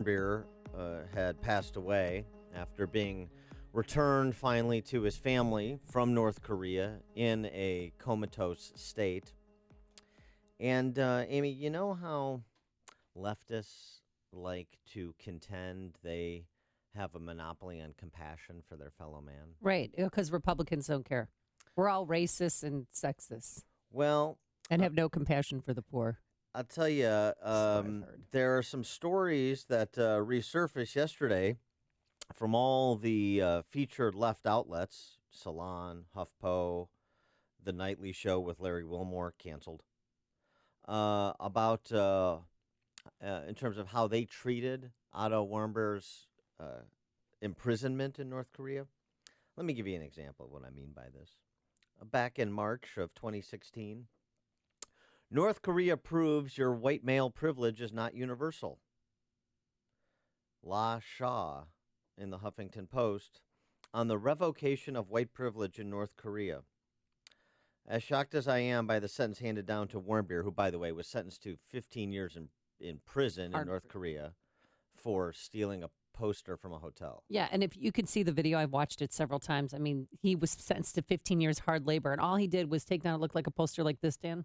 Warmbier had passed away after being returned finally to his family from North Korea in a comatose state. And Amy, you know how leftists like to contend they have a monopoly on compassion for their fellow man? Right, because Republicans don't care. We're all racist and sexist Well, and have no compassion for the poor. I'll tell you, heard. there are some stories that resurfaced yesterday from all the featured left outlets, Salon, HuffPo, The Nightly Show with Larry Wilmore, canceled, about in terms of how they treated Otto Warmbier's imprisonment in North Korea. Let me give you an example of what I mean by this. Back in March of 2016, North Korea proves your white male privilege is not universal. La Shaw in the Huffington Post on the revocation of white privilege in North Korea. As shocked as I am by the sentence handed down to Warmbier, who, by the way, was sentenced to 15 years in prison in North Korea for stealing a poster from a hotel. Yeah, and if you can see the video, I've watched it several times. I mean, he was sentenced to 15 years hard labor, and all he did was take down it looked like a poster like this, Dan.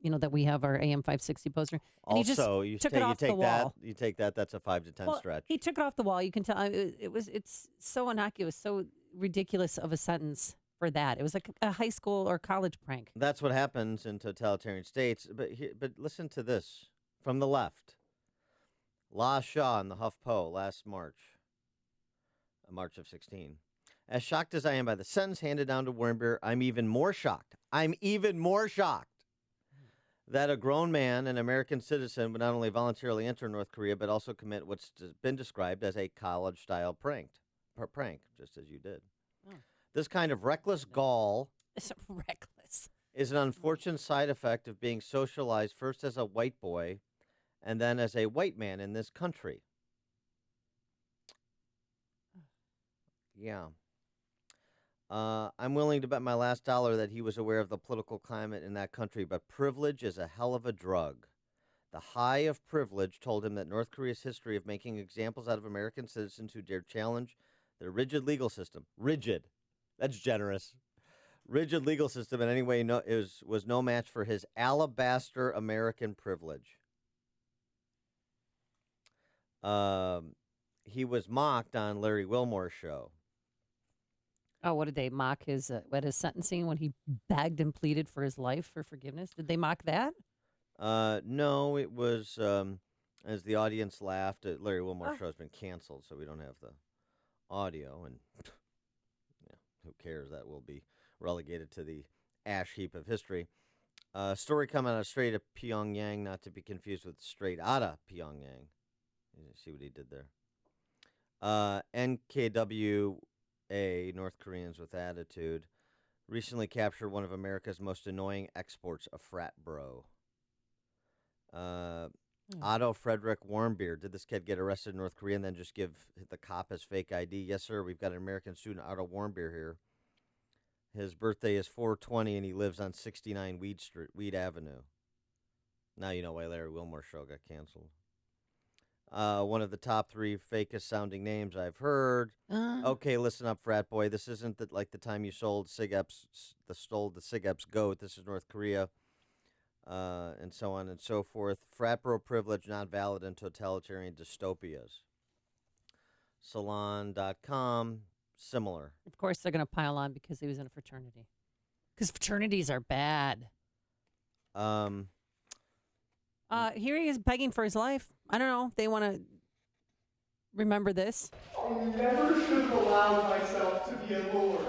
You know, that we have our AM 560 poster. And Also, he just took it off the wall. You take that, that's a 5 to 10 stretch. He took it off the wall. You can tell it's so innocuous, so ridiculous of a sentence for that. It was like a high school or college prank. That's what happens in totalitarian states. But listen to this from the left. La Shaw in the HuffPo last March of 16. As shocked as I am by the sentence handed down to Warmbier, I'm even more shocked that a grown man, an American citizen, would not only voluntarily enter North Korea, but also commit what's been described as a college-style prank, just as you did. Oh. This kind of reckless gall is an unfortunate side effect of being socialized first as a white boy and then as a white man in this country. Yeah. I'm willing to bet my last dollar that he was aware of the political climate in that country, but privilege is a hell of a drug. The high of privilege told him that North Korea's history of making examples out of American citizens who dared challenge their rigid legal system. Rigid. That's generous. Rigid legal system in any way was no match for his alabaster American privilege. He was mocked on Larry Wilmore's show. Oh, what did they mock his sentencing when he begged and pleaded for his life for forgiveness? Did they mock that? No, it was as the audience laughed. Larry Wilmore's show has been canceled, so we don't have the audio. And who cares? That will be relegated to the ash heap of history. Story coming out of Straight of Pyongyang, not to be confused with Straight Outta Pyongyang. You see what he did there. NKW. North Koreans with attitude, recently captured one of America's most annoying exports, a frat bro. Otto Frederick Warmbier. Did this kid get arrested in North Korea and then just give the cop his fake ID? Yes, sir. We've got an American student, Otto Warmbier, here. His birthday is 4/20, and he lives on 69 Weed Avenue. Now you know why Larry Wilmore's show got canceled. One of the top 3 fakest sounding names I've heard. Okay, listen up, frat boy. This isn't like the time you sold the SIGEP's goat. This is North Korea, and so on and so forth. Frat bro privilege not valid in totalitarian dystopias. Salon.com, similar. Of course, they're going to pile on because he was in a fraternity. Because fraternities are bad. Here he is begging for his life. I don't know if they want to remember this. I never should have allowed myself to be allured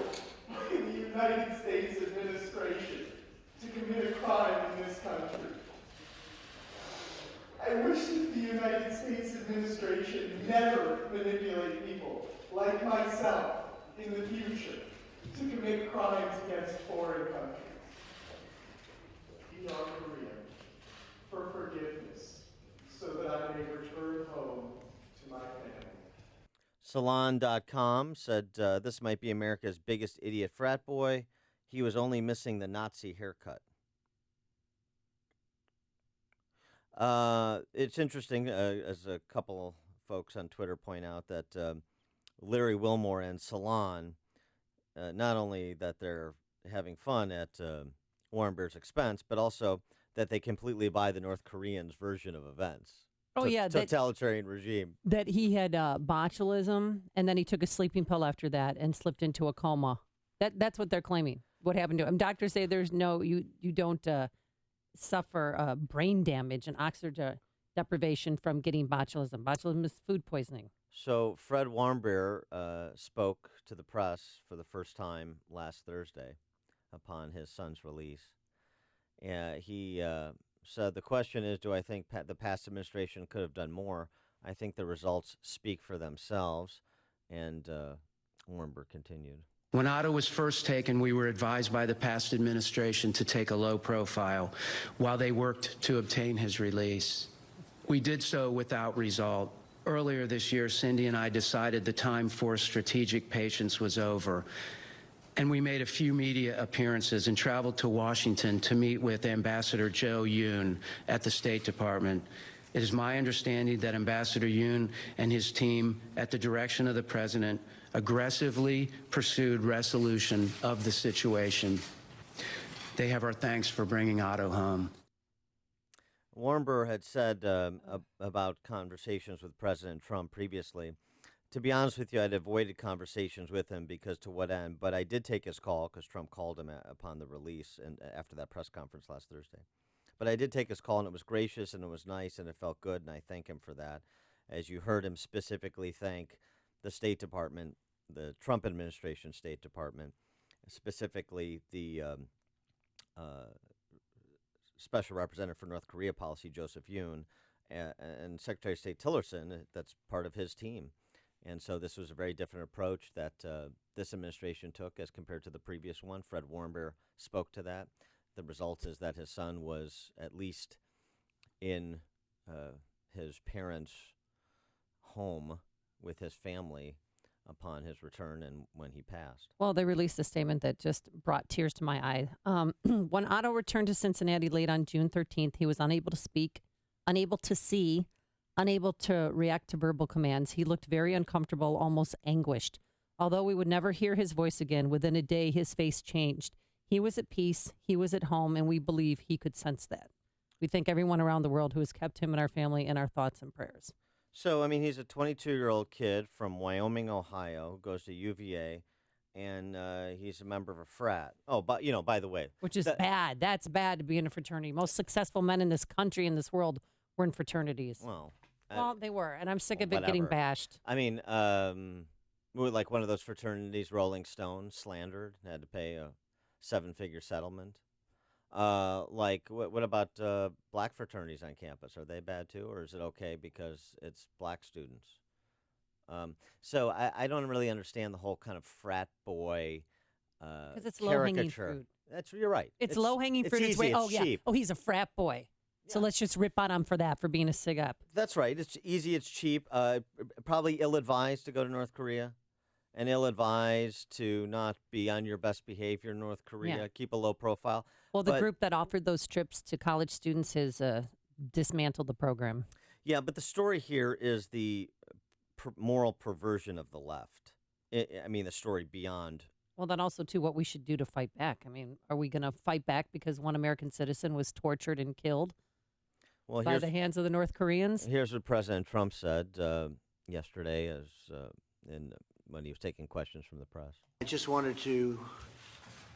by the United States administration to commit a crime in this country. I wish that the United States administration never manipulate people like myself in the future to commit crimes against foreign countries. North Korea, for forgiveness, so that I may return home to my family. Salon.com said this might be America's biggest idiot frat boy. He was only missing the Nazi haircut. It's interesting, as a couple folks on Twitter point out that Larry Wilmore and Salon, not only that they're having fun at Warmbier's expense, but also that they completely buy the North Koreans' version of events. Oh, yeah. Totalitarian regime. That he had botulism, and then he took a sleeping pill after that and slipped into a coma. That's what they're claiming. What happened to him? Doctors say there's no, you don't suffer brain damage and oxygen deprivation from getting botulism. Botulism is food poisoning. So Fred Warmbier spoke to the press for the first time last Thursday upon his son's release. He said, the question is, do I think the past administration could have done more? I think the results speak for themselves. And Warmbier continued. When Otto was first taken, we were advised by the past administration to take a low profile while they worked to obtain his release. We did so without result. Earlier this year, Cindy and I decided the time for strategic patience was over, and we made a few media appearances and traveled to Washington to meet with Ambassador Joe Yoon at the State Department. It is my understanding that Ambassador Yoon and his team, at the direction of the President, aggressively pursued resolution of the situation. They have our thanks for bringing Otto home. Warmbier had said about conversations with President Trump previously, to be honest with you, I'd avoided conversations with him because to what end? But I did take his call because Trump called him upon the release and after that press conference last Thursday. But I did take his call, and it was gracious, and it was nice, and it felt good, and I thank him for that. As you heard him specifically thank the State Department, the Trump administration State Department, specifically the Special Representative for North Korea Policy, Joseph Yoon, and Secretary of State Tillerson, that's part of his team. And so this was a very different approach that this administration took as compared to the previous one. Fred Warmbier spoke to that. The result is that his son was at least in his parents' home with his family upon his return and when he passed. Well, they released a statement that just brought tears to my eye. When Otto returned to Cincinnati late on June 13th, he was unable to speak, unable to see, unable to react to verbal commands. He looked very uncomfortable, almost anguished. Although we would never hear his voice again, within a day his face changed. He was at peace, he was at home, and we believe he could sense that. We thank everyone around the world who has kept him and our family in our thoughts and prayers. So, I mean, he's a 22-year-old kid from Wyoming, Ohio, goes to UVA, and he's a member of a frat. Oh, but by the way. Which is bad. That's bad to be in a fraternity. Most successful men in this country, in this world, were in fraternities. Well, they were, and I'm sick of it getting bashed. I mean, like one of those fraternities Rolling Stone slandered, had to pay a 7-figure settlement. What about black fraternities on campus? Are they bad too, or is it okay because it's black students? So I don't really understand the whole kind of frat boy because it's low-hanging fruit. You're right. It's low-hanging fruit. It's easy. It's cheap. Oh, he's a frat boy. Yeah. So let's just rip on him for that, for being a sig-up. That's right. It's easy. It's cheap. Probably ill-advised to go to North Korea. And ill-advised to not be on your best behavior in North Korea. Yeah. Keep a low profile. Well, the group that offered those trips to college students has dismantled the program. Yeah, but the story here is the moral perversion of the left. The story beyond. Well, then also, too, what we should do to fight back. I mean, are we going to fight back because one American citizen was tortured and killed by the hands of the North Koreans? Here's what President Trump said yesterday when he was taking questions from the press. I just wanted to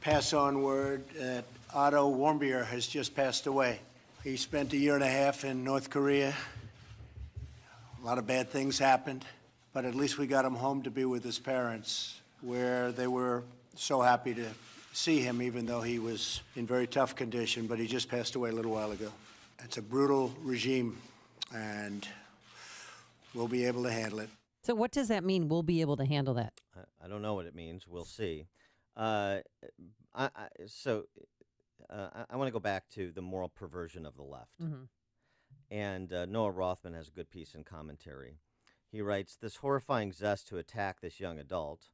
pass on word that Otto Warmbier has just passed away. He spent a year and a half in North Korea. A lot of bad things happened, but at least we got him home to be with his parents, where they were so happy to see him, even though he was in very tough condition, but he just passed away a little while ago. It's a brutal regime, and we'll be able to handle it. So what does that mean, we'll be able to handle that? I don't know what it means. We'll see. I want to go back to the moral perversion of the left. Mm-hmm. And Noah Rothman has a good piece in commentary. He writes, this horrifying zest to attack this young adult,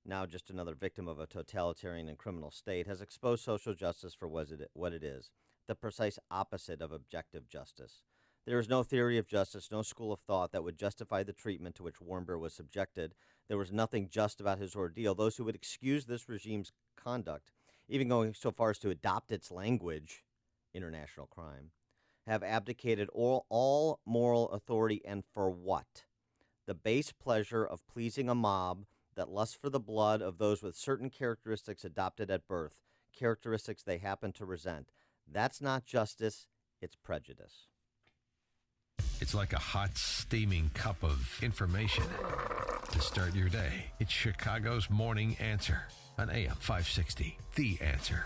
now just another victim of a totalitarian and criminal state, has exposed social justice for what it is, the precise opposite of objective justice. There is no theory of justice, no school of thought that would justify the treatment to which Warmbier was subjected. There was nothing just about his ordeal. Those who would excuse this regime's conduct, even going so far as to adopt its language, international crime, have abdicated all moral authority, and for what? The base pleasure of pleasing a mob that lusts for the blood of those with certain characteristics adopted at birth, characteristics they happen to resent. That's not justice, it's prejudice. It's like a hot, steaming cup of information to start your day. It's Chicago's Morning Answer on AM 560, The Answer.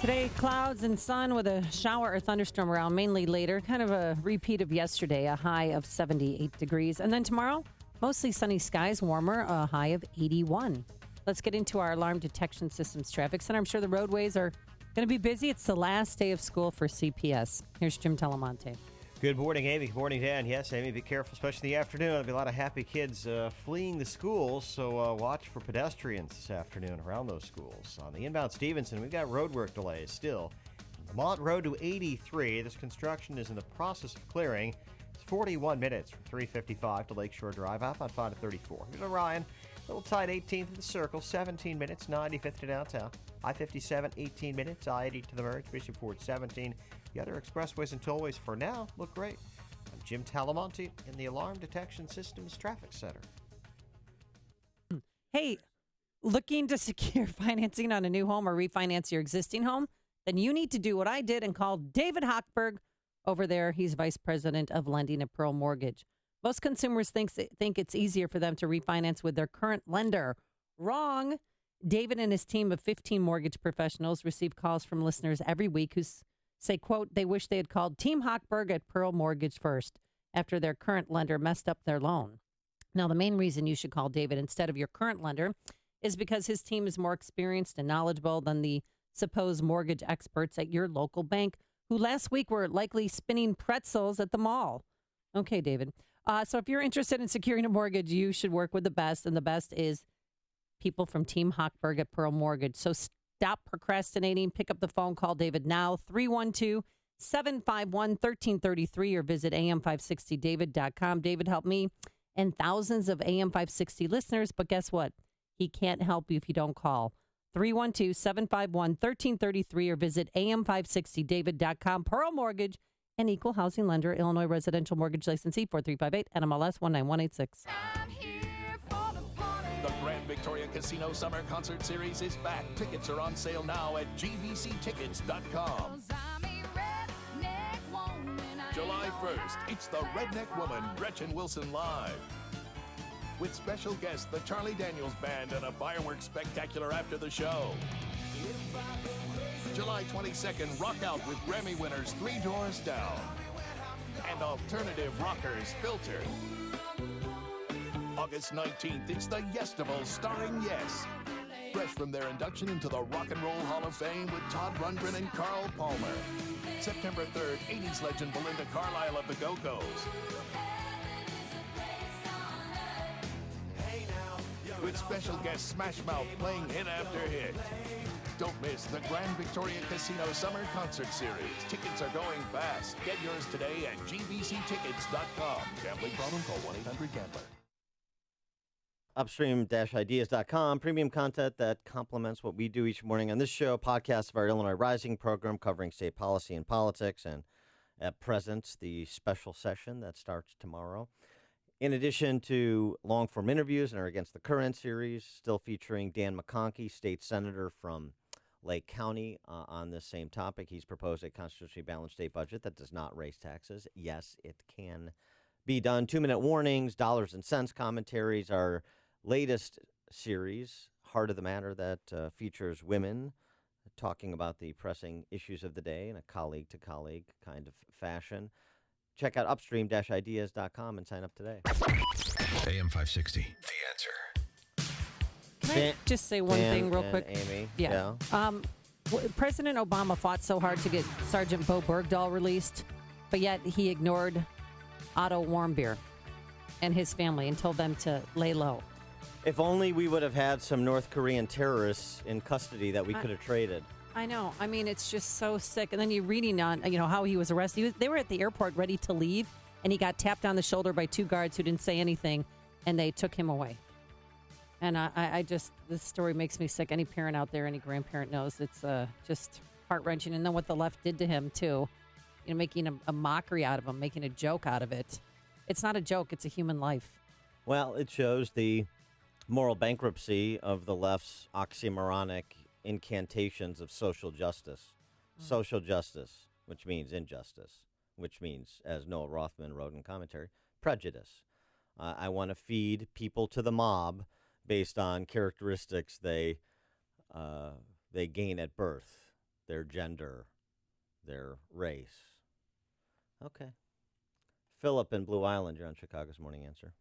Today, clouds and sun with a shower or thunderstorm around, mainly later. Kind of a repeat of yesterday, a high of 78 degrees. And then tomorrow, mostly sunny skies, warmer, a high of 81. Let's get into our alarm detection systems traffic center. I'm sure the roadways are going to be busy. It's the last day of school for CPS. Here's Jim Talamonte. Good morning, Amy. Good morning, Dan. Yes, Amy, be careful, especially in the afternoon. There'll be a lot of happy kids fleeing the schools, so watch for pedestrians this afternoon around those schools. On the inbound Stevenson, we've got roadwork delays still. Vermont Road to 83. This construction is in the process of clearing. It's 41 minutes from 355 to Lakeshore Drive, outbound 5 to 34. Here's Orion. Little tight 18th to the Circle, 17 minutes, 95th to downtown. I-57, 18 minutes, I-80 to the merge, Mission Ford, 17. The other expressways and tollways for now look great. I'm Jim Talamonte in the Alarm Detection Systems Traffic Center. Hey, looking to secure financing on a new home or refinance your existing home? Then you need to do what I did and call David Hochberg over there. He's Vice President of Lending at Pearl Mortgage. Most consumers think it's easier for them to refinance with their current lender. Wrong. David and his team of 15 mortgage professionals receive calls from listeners every week who say, quote, they wish they had called Team Hochberg at Pearl Mortgage first after their current lender messed up their loan. Now, the main reason you should call David instead of your current lender is because his team is more experienced and knowledgeable than the supposed mortgage experts at your local bank who last week were likely spinning pretzels at the mall. Okay, David. So if you're interested in securing a mortgage, you should work with the best, and the best is people from Team Hochberg at Pearl Mortgage. So stop procrastinating. Pick up the phone. Call David now, 312-751-1333, or visit am560david.com. David helped me and thousands of AM560 listeners, but guess what? He can't help you if you don't call. 312-751-1333, or visit am560david.com. Pearl Mortgage, an equal housing lender, Illinois residential mortgage licensee, 4358 NMLS 19186. The Grand Victoria Casino Summer Concert Series is back. Tickets are on sale now at gbctickets.com. July 1st, it's the Redneck Woman, Gretchen Wilson Live. With special guests, the Charlie Daniels Band, and a fireworks spectacular after the show. July 22nd, rock out with Grammy winners Three Doors Down and alternative rockers Filter. August 19th, it's the Yestivals starring Yes. Fresh from their induction into the Rock and Roll Hall of Fame with Todd Rundgren and Carl Palmer. September 3rd, 80s legend Belinda Carlisle of the Go-Go's. With special guest Smash Mouth playing hit after hit. Don't miss the Grand Victoria Casino Summer Concert Series. Tickets are going fast. Get yours today at gbctickets.com. Gambling problem? Call 1-800-GAMBLER. Upstream-ideas.com, premium content that complements what we do each morning on this show, podcast of our Illinois Rising program covering state policy and politics, and at present, the special session that starts tomorrow. In addition to long-form interviews and our Against the Current series, still featuring Dan McConkey, state senator from Lake County, on this same topic. He's proposed a constitutionally balanced state budget that does not raise taxes. Yes, it can be done. 2-minute warnings, dollars and cents commentaries, our latest series, Heart of the Matter, that features women talking about the pressing issues of the day in a colleague-to-colleague kind of fashion. Check out upstream-ideas.com and sign up today. AM 560, The Answer. Can I just say one thing real quick? Amy. Yeah. President Obama fought so hard to get Sergeant Bo Bergdahl released, but yet he ignored Otto Warmbier and his family and told them to lay low. If only we would have had some North Korean terrorists in custody that we could have traded. I know. I mean, it's just so sick. And then you're reading on, how he was arrested. They were at the airport ready to leave, and he got tapped on the shoulder by 2 guards who didn't say anything, and they took him away. And I just, this story makes me sick. Any parent out there, any grandparent knows it's just heart-wrenching. And then what the left did to him, too, making a mockery out of him, making a joke out of it. It's not a joke. It's a human life. Well, it shows the moral bankruptcy of the left's oxymoronic incantations of social justice. Social justice, which means injustice, which means, as Noah Rothman wrote in commentary, prejudice. I want to feed people to the mob based on characteristics they gain at birth, their gender, their race. Okay. Philip in Blue Island, you're on Chicago's Morning Answer.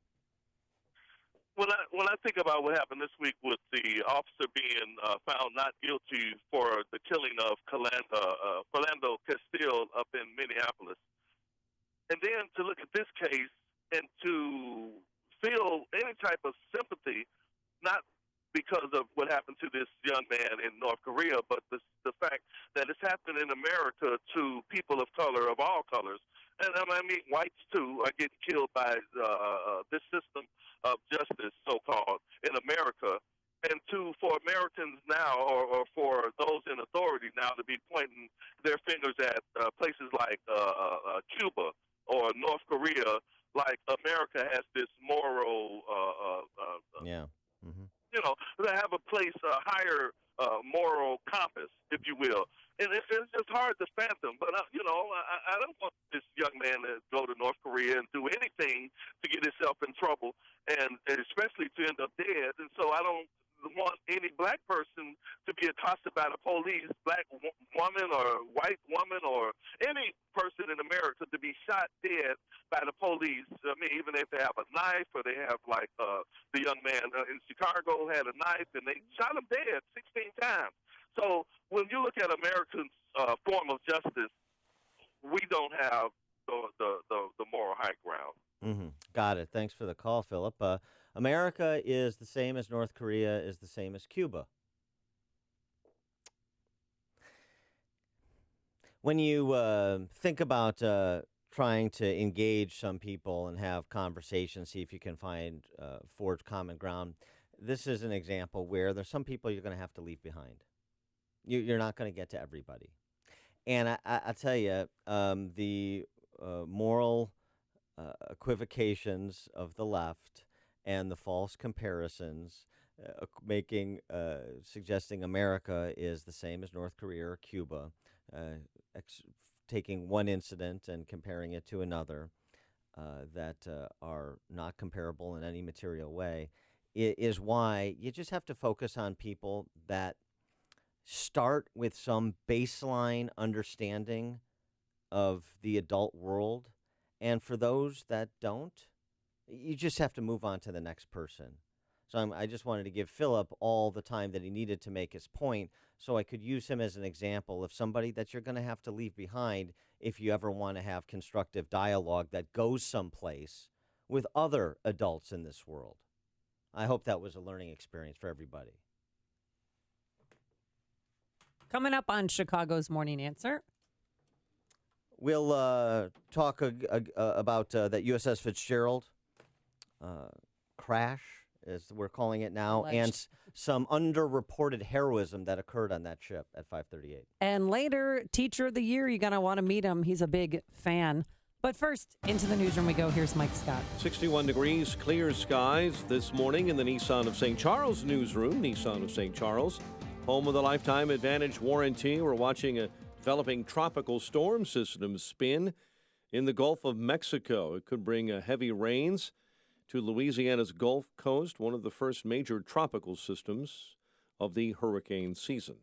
When I think about what happened this week with the officer being found not guilty for the killing of Philando Castile up in Minneapolis, and then to look at this case and to feel any type of sympathy, not because of what happened to this young man in North Korea, but the fact that it's happened in America to people of color, of all colors. And I mean, whites, too, are getting killed by this system of justice, so-called, in America. And for Americans now, or for those in authority now, to be pointing their fingers at places like Cuba or North Korea, like America has this moral, they have a place, a higher moral compass, if you will. And it's just hard to fathom. But, I don't want this young man to go to North Korea and do anything to get himself in trouble, and especially to end up dead. And so I don't want any black person to be accosted by the police, black woman or white woman or any person in America to be shot dead by the police. I mean, even if they have a knife or they have, like, the young man in Chicago had a knife and they shot him dead 16 times. So when you look at Americans' form of justice, we don't have the moral high ground. Mm-hmm. Got it. Thanks for the call, Philip. America is the same as North Korea, is the same as Cuba. When you think about trying to engage some people and have conversations, see if you can forge common ground, this is an example where there's some people you're going to have to leave behind. You're not going to get to everybody. And I tell you, the moral equivocations of the left and the false comparisons suggesting America is the same as North Korea or Cuba, taking one incident and comparing it to another that are not comparable in any material way, is why you just have to focus on people that start with some baseline understanding of the adult world. And for those that don't, you just have to move on to the next person. So I just wanted to give Philip all the time that he needed to make his point so I could use him as an example of somebody that you're going to have to leave behind if you ever want to have constructive dialogue that goes someplace with other adults in this world. I hope that was a learning experience for everybody. Coming up on Chicago's Morning Answer. We'll talk about that USS Fitzgerald crash, as we're calling it now, and some underreported heroism that occurred on that ship at 5:38. And later, Teacher of the Year, you're going to want to meet him. He's a big fan. But first, into the newsroom we go. Here's Mike Scott. 61 degrees, clear skies this morning in the Nissan of St. Charles newsroom. Nissan of St. Charles, home of the Lifetime Advantage warranty. We're watching a developing tropical storm system spin in the Gulf of Mexico. It could bring heavy rains to Louisiana's Gulf Coast, one of the first major tropical systems of the hurricane season.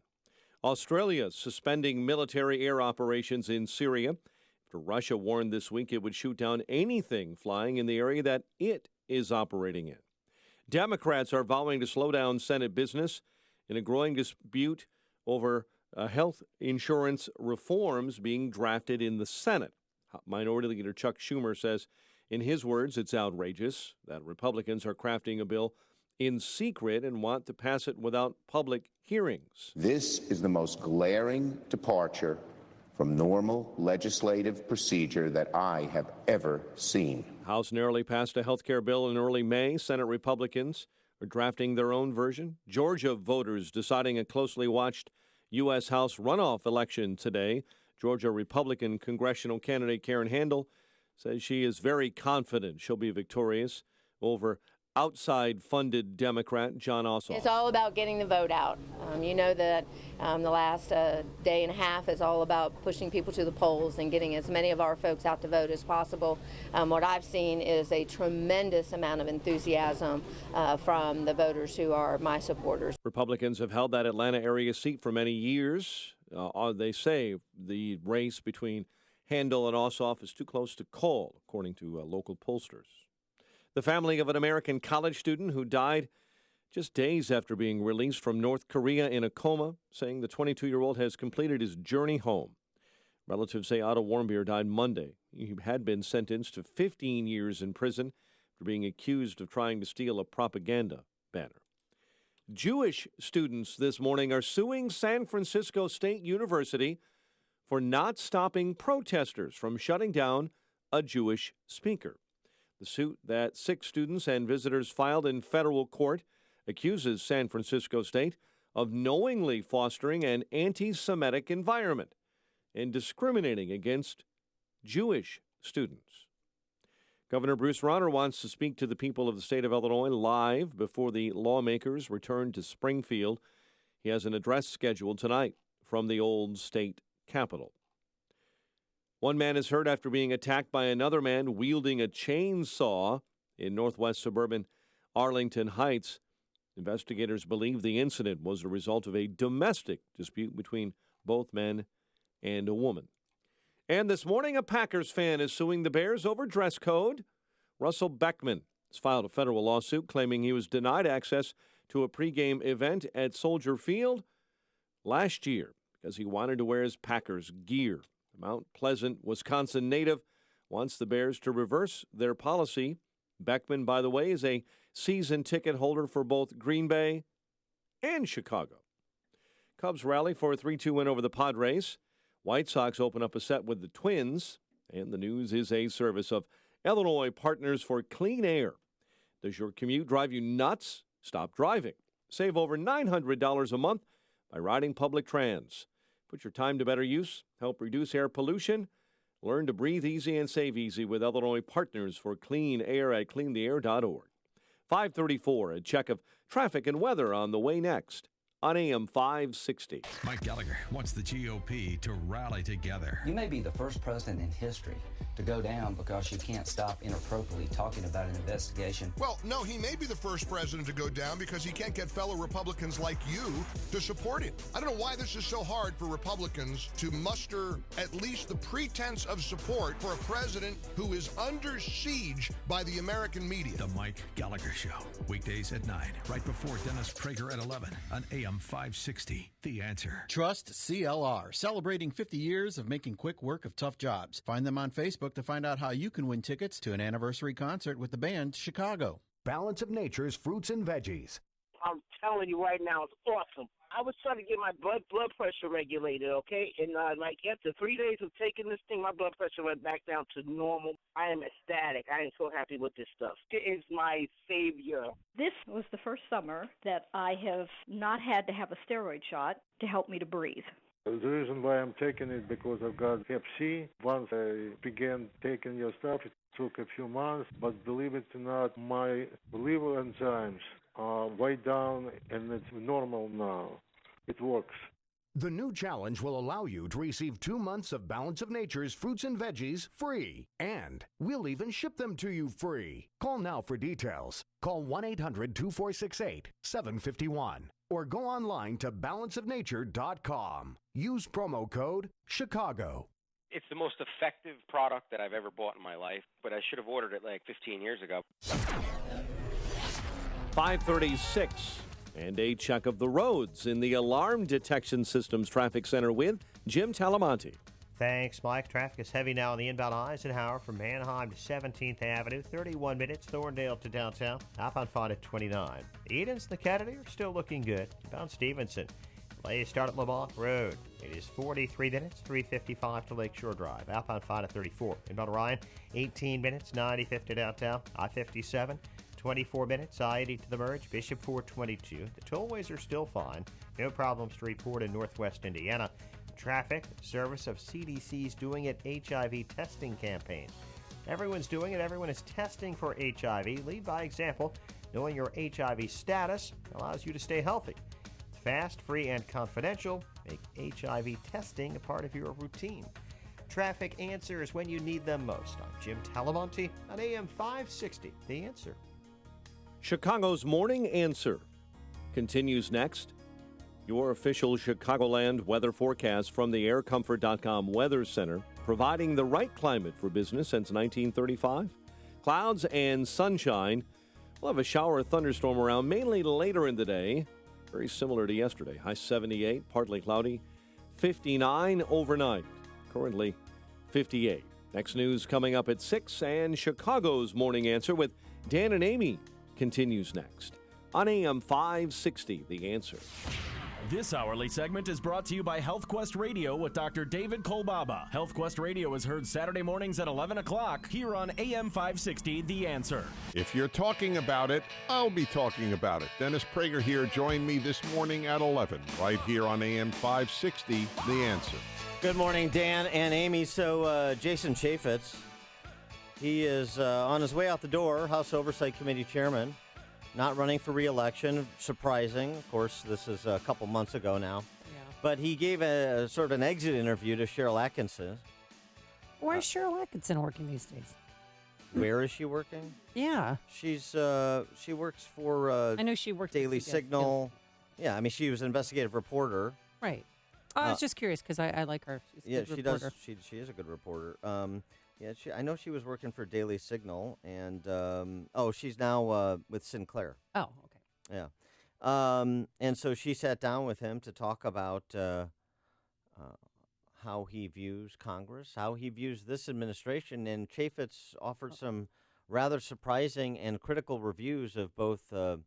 Australia suspending military air operations in Syria after Russia warned this week it would shoot down anything flying in the area that it is operating in. Democrats are vowing to slow down Senate business in a growing dispute over health insurance reforms being drafted in the Senate. Minority Leader Chuck Schumer says, in his words, it's outrageous that Republicans are crafting a bill in secret and want to pass it without public hearings. This is the most glaring departure from normal legislative procedure that I have ever seen. House narrowly passed a health care bill in early May. Senate Republicans are drafting their own version. Georgia voters deciding a closely watched U.S. House runoff election today. Georgia Republican congressional candidate Karen Handel says she is very confident she'll be victorious over outside-funded Democrat John Ossoff. It's all about getting the vote out. You know that the last day and a half is all about pushing people to the polls and getting as many of our folks out to vote as possible. What I've seen is a tremendous amount of enthusiasm from the voters who are my supporters. Republicans have held that Atlanta area seat for many years. They say the race between Handel and Ossoff is too close to call, according to local pollsters. The family of an American college student who died just days after being released from North Korea in a coma, saying the 22-year-old has completed his journey home. Relatives say Otto Warmbier died Monday. He had been sentenced to 15 years in prison for being accused of trying to steal a propaganda banner. Jewish students this morning are suing San Francisco State University for not stopping protesters from shutting down a Jewish speaker. The suit that 6 students and visitors filed in federal court accuses San Francisco State of knowingly fostering an anti-Semitic environment and discriminating against Jewish students. Governor Bruce Rauner wants to speak to the people of the state of Illinois live before the lawmakers return to Springfield. He has an address scheduled tonight from the old state capitol. One man is hurt after being attacked by another man wielding a chainsaw in northwest suburban Arlington Heights. Investigators believe the incident was a result of a domestic dispute between both men and a woman. And this morning, a Packers fan is suing the Bears over dress code. Russell Beckman has filed a federal lawsuit claiming he was denied access to a pregame event at Soldier Field last year because he wanted to wear his Packers gear. Mount Pleasant, Wisconsin native wants the Bears to reverse their policy. Beckman, by the way, is a season ticket holder for both Green Bay and Chicago. Cubs rally for a 3-2 win over the Padres. White Sox open up a set with the Twins. And the news is a service of Illinois Partners for Clean Air. Does your commute drive you nuts? Stop driving. Save over $900 a month by riding public trans. Put your time to better use, help reduce air pollution, learn to breathe easy and save easy with Illinois Partners for Clean Air at cleantheair.org. 534, a check of traffic and weather on the way next on AM 560. Mike Gallagher wants the GOP to rally together. You may be the first president in history to go down because you can't stop inappropriately talking about an investigation. Well, no, he may be the first president to go down because he can't get fellow Republicans like you to support him. I don't know why this is so hard for Republicans to muster at least the pretense of support for a president who is under siege by the American media. The Mike Gallagher Show, weekdays at 9, right before Dennis Prager at 11 on AM 560, The Answer. Trust CLR, celebrating 50 years of making quick work of tough jobs. Find them on Facebook to find out how you can win tickets to an anniversary concert with the band Chicago. Balance of Nature's fruits and veggies. I'm telling you right now, it's awesome. I was trying to get my blood pressure regulated, okay? And like after 3 days of taking this thing, my blood pressure went back down to normal. I am ecstatic. I am so happy with this stuff. It is my savior. This was the first summer that I have not had to have a steroid shot to help me to breathe. The reason why I'm taking it because I've got Hep C. Once I began taking your stuff, it took a few months, but believe it or not, my liver enzymes are way down and it's normal now. It works. The new challenge will allow you to receive 2 months of Balance of Nature's fruits and veggies free. And we'll even ship them to you free. Call now for details. Call 1-800-246-8751 or go online to balanceofnature.com. Use promo code Chicago. It's the most effective product that I've ever bought in my life, but I should have ordered it like 15 years ago. 536. And a check of the roads in the Alarm Detection Systems Traffic Center with Jim Talamonte. Thanks, Mike. Traffic is heavy now on the inbound Eisenhower from Manheim to 17th Avenue. 31 minutes, Thorndale to downtown. Outbound 5 at 29. The Edens and the Kennedy are still looking good. Inbound Stevenson. Delays start at LeBlanc Road. It is 43 minutes, 3:55 to Lakeshore Drive. Outbound 5 at 34. Inbound Orion, 18 minutes, 95th to downtown. I-57, 24 minutes, I-80 to the merge. Bishop 422. The tollways are still fine. No problems to report in northwest Indiana. Traffic, service of CDC's Doing It HIV testing campaign. Everyone's doing it. Everyone is testing for HIV. Lead by example. Knowing your HIV status allows you to stay healthy. Fast, free, and confidential. Make HIV testing a part of your routine. Traffic answers when you need them most. I'm Jim Talamonte on AM 560. The Answer. Chicago's Morning Answer continues next. Your official Chicagoland weather forecast from the aircomfort.com Weather Center, providing the right climate for business since 1935. Clouds and sunshine. We'll have a shower or thunderstorm around mainly later in the day. Very similar to yesterday. High 78, partly cloudy. 59 overnight. Currently 58. Next news coming up at 6, and Chicago's Morning Answer with Dan and Amy continues next on AM 560, The Answer. This hourly segment is brought to you by HealthQuest Radio with Dr. David Kolbaba. HealthQuest Radio is heard Saturday mornings at 11 o'clock here on AM 560, The Answer. If you're talking about it, I'll be talking about it. Dennis Prager here. Join me this morning at 11, right here on AM 560, The Answer. Good morning, Dan and Amy. So Jason Chaffetz, he is on his way out the door, House Oversight Committee chairman. Not running for re-election, surprising. Of course, this is a couple months ago now. Yeah. But he gave a sort of an exit interview to Cheryl Atkinson. Where's Cheryl Atkinson working these days? Where is she working? Yeah. She works for I know she worked Daily Signal. Yeah, I mean, she was an investigative reporter. Right. I was just curious because I like her. She's a good reporter. She is a good reporter. Yeah, I know she was working for Daily Signal, and she's now with Sinclair. Oh, okay. Yeah, and so she sat down with him to talk about how he views Congress, how he views this administration, and Chaffetz offered some rather surprising and critical reviews of both the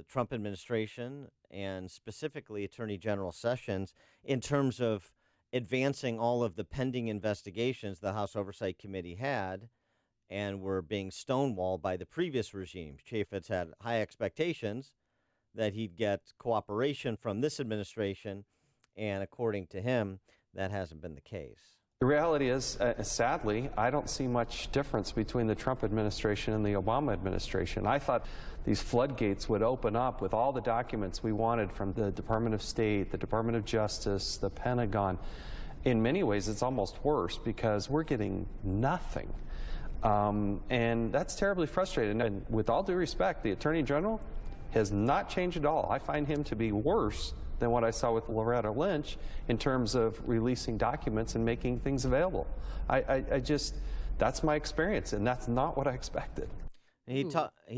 Trump administration and specifically Attorney General Sessions in terms of advancing all of the pending investigations the House Oversight Committee had and were being stonewalled by the previous regime. Chaffetz had high expectations that he'd get cooperation from this administration, and according to him, that hasn't been the case. The reality is, sadly, I don't see much difference between the Trump administration and the Obama administration. I thought these floodgates would open up with all the documents we wanted from the Department of State, the Department of Justice, the Pentagon. In many ways, it's almost worse because we're getting nothing. And that's terribly frustrating. And with all due respect, the Attorney General has not changed at all. I find him to be worse than what I saw with Loretta Lynch in terms of releasing documents and making things available. I just, that's my experience, and that's not what I expected. He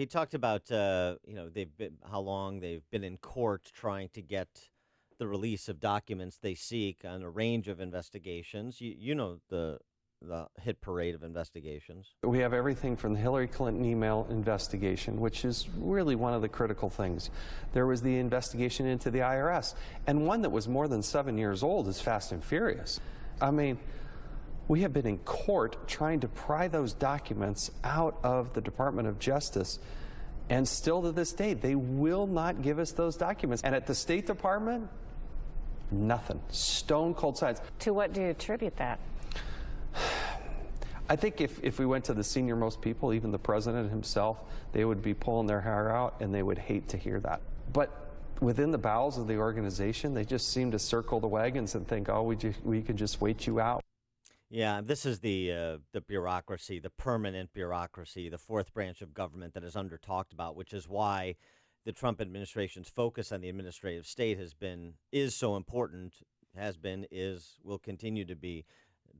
talked about how long they've been in court trying to get the release of documents they seek on a range of investigations. You know the hit parade of investigations. We have everything from the Hillary Clinton email investigation, which is really one of the critical things. There was the investigation into the IRS, and one that was more than 7 years old is Fast and Furious. I mean, we have been in court trying to pry those documents out of the Department of Justice, and still to this day, they will not give us those documents. And at the State Department, nothing. Stone cold silence. To what do you attribute that? I think if we went to the senior most people, even the president himself, they would be pulling their hair out and they would hate to hear that. But within the bowels of the organization, they just seem to circle the wagons and think, oh, we can just wait you out. Yeah, this is the bureaucracy, the permanent bureaucracy, the fourth branch of government that is under talked about, which is why the Trump administration's focus on the administrative state is so important, will continue to be,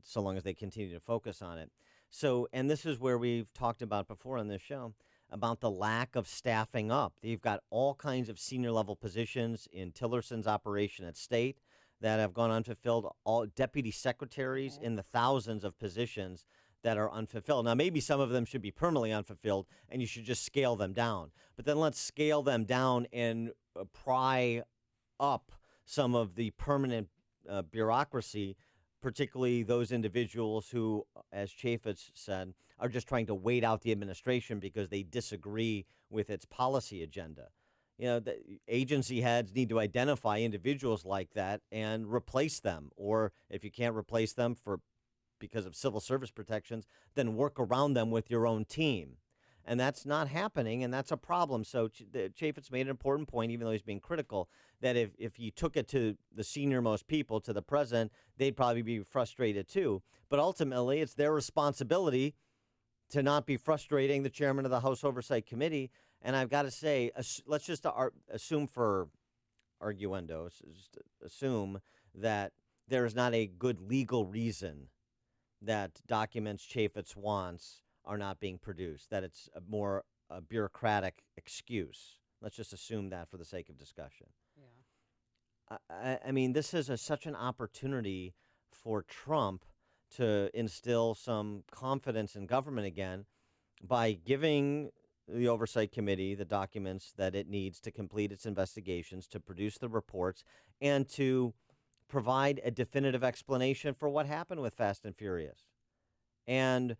so long as they continue to focus on it. So, and this is where we've talked about before on this show, about the lack of staffing up. You've got all kinds of senior level positions in Tillerson's operation at State that have gone unfulfilled, all deputy secretaries in the thousands of positions that are unfulfilled. Now, maybe some of them should be permanently unfulfilled, and you should just scale them down. But then let's scale them down and pry up some of the permanent bureaucracy, particularly those individuals who, as Chaffetz said, are just trying to wait out the administration because they disagree with its policy agenda. You know, the agency heads need to identify individuals like that and replace them. Or if you can't replace them because of civil service protections, then work around them with your own team. And that's not happening, and that's a problem. So Chaffetz made an important point, even though he's being critical, that if you took it to the senior-most people, to the president, they'd probably be frustrated too. But ultimately, it's their responsibility to not be frustrating the chairman of the House Oversight Committee. And I've got to say, let's just assume for arguendo, just assume that there is not a good legal reason that documents Chaffetz wants are not being produced, that it's a bureaucratic excuse. Let's just assume that for the sake of discussion. Yeah. I mean, this is such an opportunity for Trump to instill some confidence in government again by giving the Oversight Committee the documents that it needs to complete its investigations, to produce the reports, and to provide a definitive explanation for what happened with Fast and Furious, and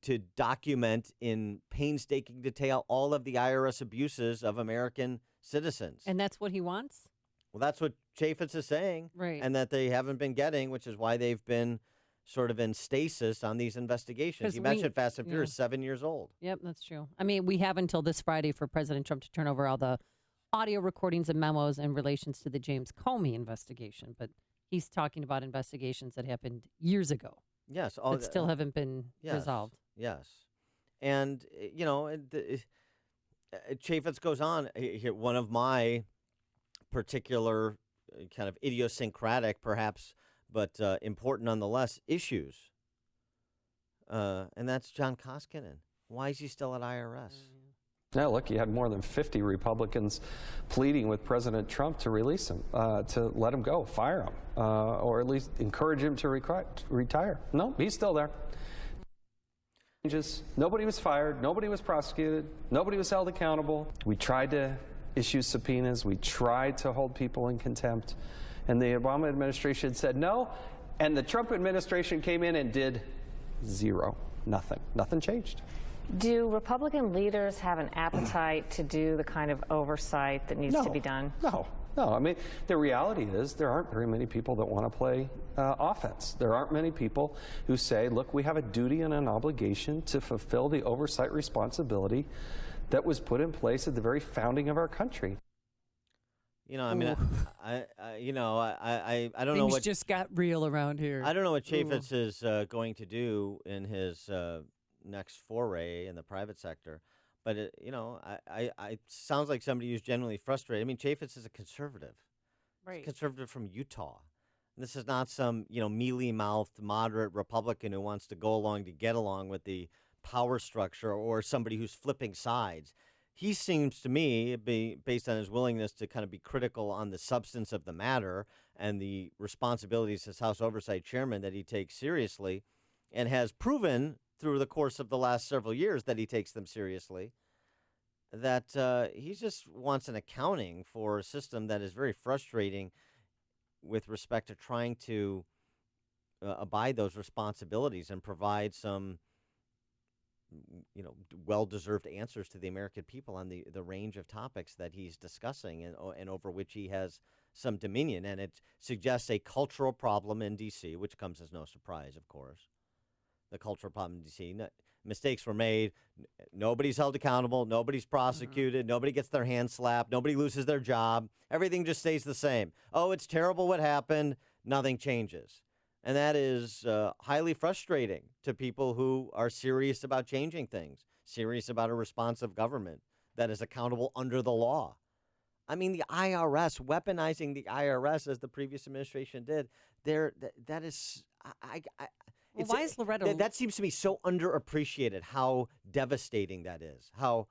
to document in painstaking detail all of the IRS abuses of American citizens. And that's what he wants? Well, that's what Chaffetz is saying, right? And that they haven't been getting, which is why they've been sort of in stasis on these investigations. You mentioned Fast and Furious, 7 years old. Yep, that's true. I mean, we have until this Friday for President Trump to turn over all the audio recordings and memos in relations to the James Comey investigation, but he's talking about investigations that happened years ago. Yes. That still haven't been resolved. Yes. And, you know, Chaffetz goes on. Here, one of my particular kind of idiosyncratic, perhaps, but important nonetheless, issues. And that's John Koskinen. Why is he still at IRS? Yeah, look, you had more than 50 Republicans pleading with President Trump to release him, to let him go, fire him, or at least encourage him to retire. No, he's still there. Nobody was fired. Nobody was prosecuted. Nobody was held accountable. We tried to issue subpoenas. We tried to hold people in contempt. And the Obama administration said no. And the Trump administration came in and did zero. Nothing. Nothing changed. Do Republican leaders have an appetite to do the kind of oversight that needs to be done? No. I mean, the reality is there aren't very many people that want to play offense. There aren't many people who say, look, we have a duty and an obligation to fulfill the oversight responsibility that was put in place at the very founding of our country. You know, I mean, I don't know Things what just got real around here. I don't know what Chaffetz is going to do in his next foray in the private sector, but it sounds like somebody who's genuinely frustrated. I mean, Chaffetz is a conservative, right? He's a conservative from Utah. This is not some mealy-mouthed moderate Republican who wants to go along to get along with the power structure, or somebody who's flipping sides. He seems to me, based on his willingness to kind of be critical on the substance of the matter and the responsibilities as House Oversight Chairman that he takes seriously, and has proven through the course of the last several years that he takes them seriously, that he just wants an accounting for a system that is very frustrating with respect to trying to abide those responsibilities and provide some well-deserved answers to the American people on the range of topics that he's discussing and over which he has some dominion. And it suggests a cultural problem in D.C., which comes as no surprise, of course. The cultural problem in D.C. Mistakes were made. Nobody's held accountable. Nobody's prosecuted. Nobody gets their hand slapped. Nobody loses their job. Everything just stays the same. Oh, it's terrible what happened. Nothing changes. And that is highly frustrating to people who are serious about changing things, serious about a responsive government that is accountable under the law. I mean, the IRS, weaponizing the IRS as the previous administration did, that is, why is Loretta? That seems to me so underappreciated, how devastating that is, how